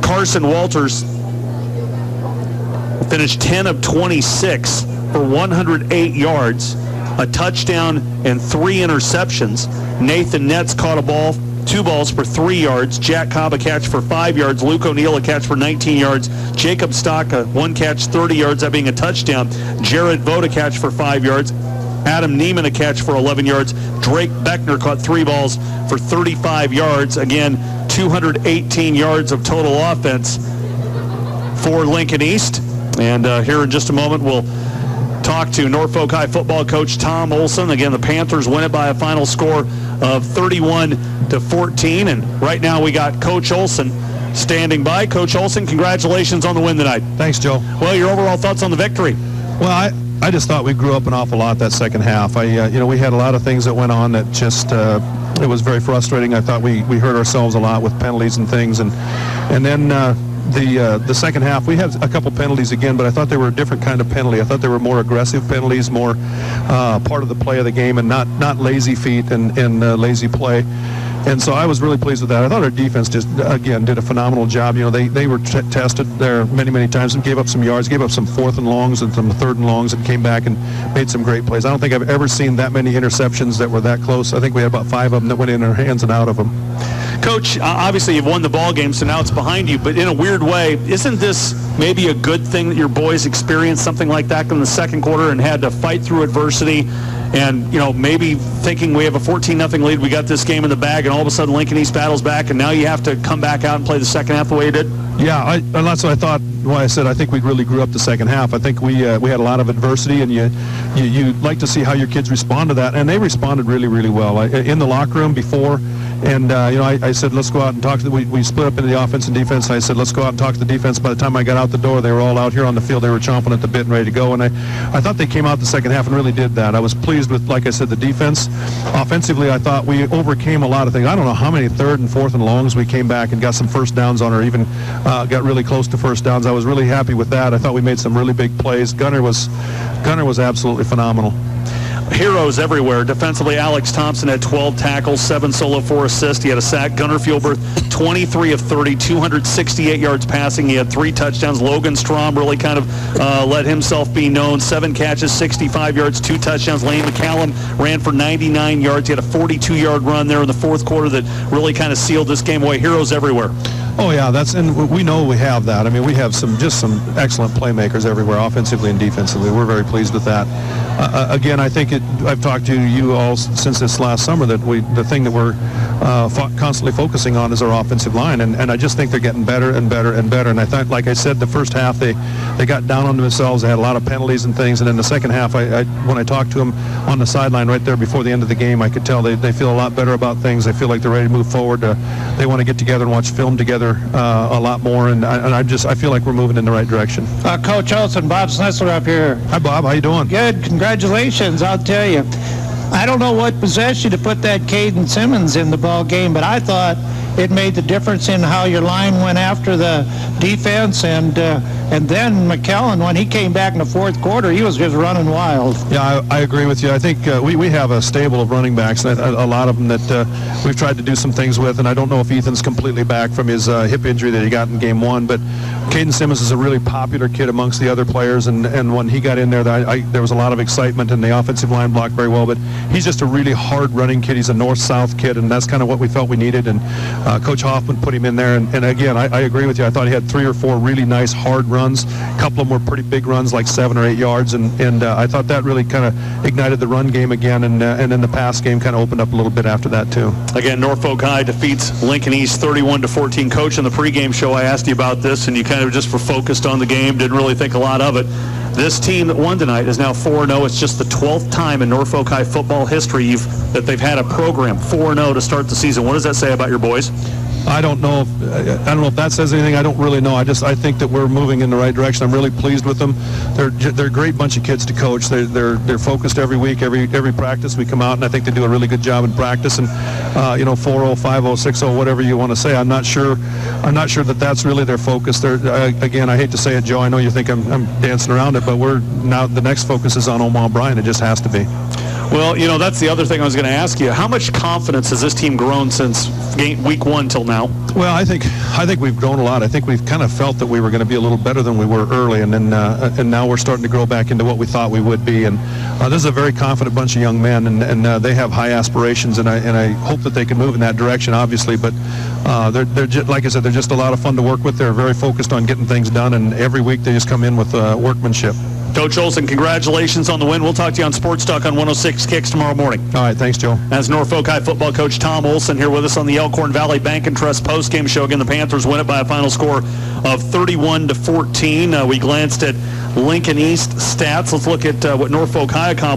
Carson Walters finished 10 of 26 for 108 yards, a touchdown, and 3 interceptions. Nathan Netz caught a ball, 2 balls for 3 yards. Jack Cobb a catch for 5 yards. Luke O'Neill a catch for 19 yards. Jacob Stocka, 1 catch, 30 yards, that being a touchdown. Jared Vogt a catch for 5 yards. Adam Neiman a catch for 11 yards. Drake Beckner caught 3 balls for 35 yards. Again, 218 yards of total offense for Lincoln East. And here in just a moment, we'll talk to Norfolk High football coach Tom Olson. Again, the Panthers win it by a final score of 31-14. And right now we got Coach Olson standing by. Coach Olson, congratulations on the win tonight. Thanks, Joe. Well, your overall thoughts on the victory? Well, I just thought we grew up an awful lot that second half. We had a lot of things that went on that just it was very frustrating. I thought we hurt ourselves a lot with penalties and things, and then the second half we had a couple penalties again, but I thought they were a different kind of penalty. I thought they were more aggressive penalties, more part of the play of the game, and not lazy feet and lazy play. And so I was really pleased with that. I thought our defense just, again, did a phenomenal job. They were tested there many times and gave up some yards, gave up some 4th and longs and some 3rd and longs, and came back and made some great plays. I don't think I've ever seen that many interceptions that were that close. I think we had about 5 of them that went in our hands and out of them. Coach, obviously you've won the ball game, so now it's behind you. But in a weird way, isn't this maybe a good thing that your boys experienced something like that in the second quarter and had to fight through adversity? And, maybe thinking we have a 14-0 lead, we got this game in the bag, and all of a sudden Lincoln East battles back, and now you have to come back out and play the second half the way you did? Yeah, and that's what I thought. Why I said I think we really grew up the second half. I think we had a lot of adversity, and you like to see how your kids respond to that, and they responded really well. In the locker room before, and I said let's go out and talk to we split up into the offense and defense. And I said let's go out and talk to the defense. By the time I got out the door, they were all out here on the field. They were chomping at the bit and ready to go. And I thought they came out the second half and really did that. I was pleased with, like I said, the defense. Offensively, I thought we overcame a lot of things. I don't know how many 3rd and 4th and longs we came back and got some first downs on, or even got really close to first downs. I was really happy with that. I thought we made some really big plays. Gunner was absolutely phenomenal. Heroes everywhere. Defensively, Alex Thompson had 12 tackles, 7 solo, 4 assists. He had a sack. Gunnar Fieldberth, 23 of 30, 268 yards passing. He had 3 touchdowns. Logan Strom really kind of let himself be known. 7 catches, 65 yards, 2 touchdowns. Lane McCallum ran for 99 yards. He had a 42-yard run there in the fourth quarter that really kind of sealed this game away. Heroes everywhere. Oh yeah, and we know we have that. I mean, we have some excellent playmakers everywhere, offensively and defensively. We're very pleased with that. Again, I think I've talked to you all since this last summer that the thing that we're constantly focusing on is our offensive line, and I just think they're getting better and better and better. And I thought, like I said, the first half they got down on themselves. They had a lot of penalties and things, and in the second half, when I talked to them on the sideline right there before the end of the game, I could tell they feel a lot better about things. They feel like they're ready to move forward. They want to get together and watch film together a lot more, and I feel like we're moving in the right direction. Coach Olson, Bob Snessler up here. Hi, Bob. How you doing? Good. Congratulations. I'll tell you. I don't know what possessed you to put that Caden Simmons in the ball game, but I thought it made the difference in how your line went after the defense, and then McKellen, when he came back in the fourth quarter, he was just running wild. Yeah, I agree with you. I think we have a stable of running backs, a lot of them that we've tried to do some things with, and I don't know if Ethan's completely back from his hip injury that he got in game 1, but Caden Simmons is a really popular kid amongst the other players, and when he got in there, there was a lot of excitement, and the offensive line blocked very well. But he's just a really hard-running kid. He's a north-south kid, and that's kind of what we felt we needed. And Coach Hoffman put him in there. And again, I agree with you. I thought he had 3 or 4 really nice hard runs. A couple of them were pretty big runs, like 7 or 8 yards. And I thought that really kind of ignited the run game again, and then the pass game kind of opened up a little bit after that too. Again, Norfolk High defeats Lincoln East 31-14. Coach, in the pregame show, I asked you about this, and you kind of just were focused on the game, didn't really think a lot of it. This team that won tonight is now 4-0. It's just the 12th time in Norfolk High football history that they've had a program 4-0 to start the season. What does that say about your boys? I don't know if that says anything. I don't really know. I think that we're moving in the right direction. I'm really pleased with them. They're a great bunch of kids to coach. They're focused every week, every practice we come out, and I think they do a really good job in practice. And 4-0, 5-0, 6-0, whatever you want to say. I'm not sure that that's really their focus. Again, I hate to say it, Joe. I know you think I'm dancing around it, but the next focus is on Omaha Bryan. It just has to be. Well, that's the other thing I was going to ask you. How much confidence has this team grown since week 1 till now? Well, I think we've grown a lot. I think we've kind of felt that we were going to be a little better than we were early, and then and now we're starting to grow back into what we thought we would be. And this is a very confident bunch of young men, and they have high aspirations, and I hope that they can move in that direction, obviously. But they're just, like I said, they're just a lot of fun to work with. They're very focused on getting things done, and every week they just come in with workmanship. Coach Olson, congratulations on the win. We'll talk to you on Sports Talk on 106 Kicks tomorrow morning. All right, thanks, Joe. As Norfolk High football coach Tom Olson here with us on the Elkhorn Valley Bank and Trust postgame show. Again, the Panthers win it by a final score of 31-14. We glanced at Lincoln East stats. Let's look at what Norfolk High accomplished.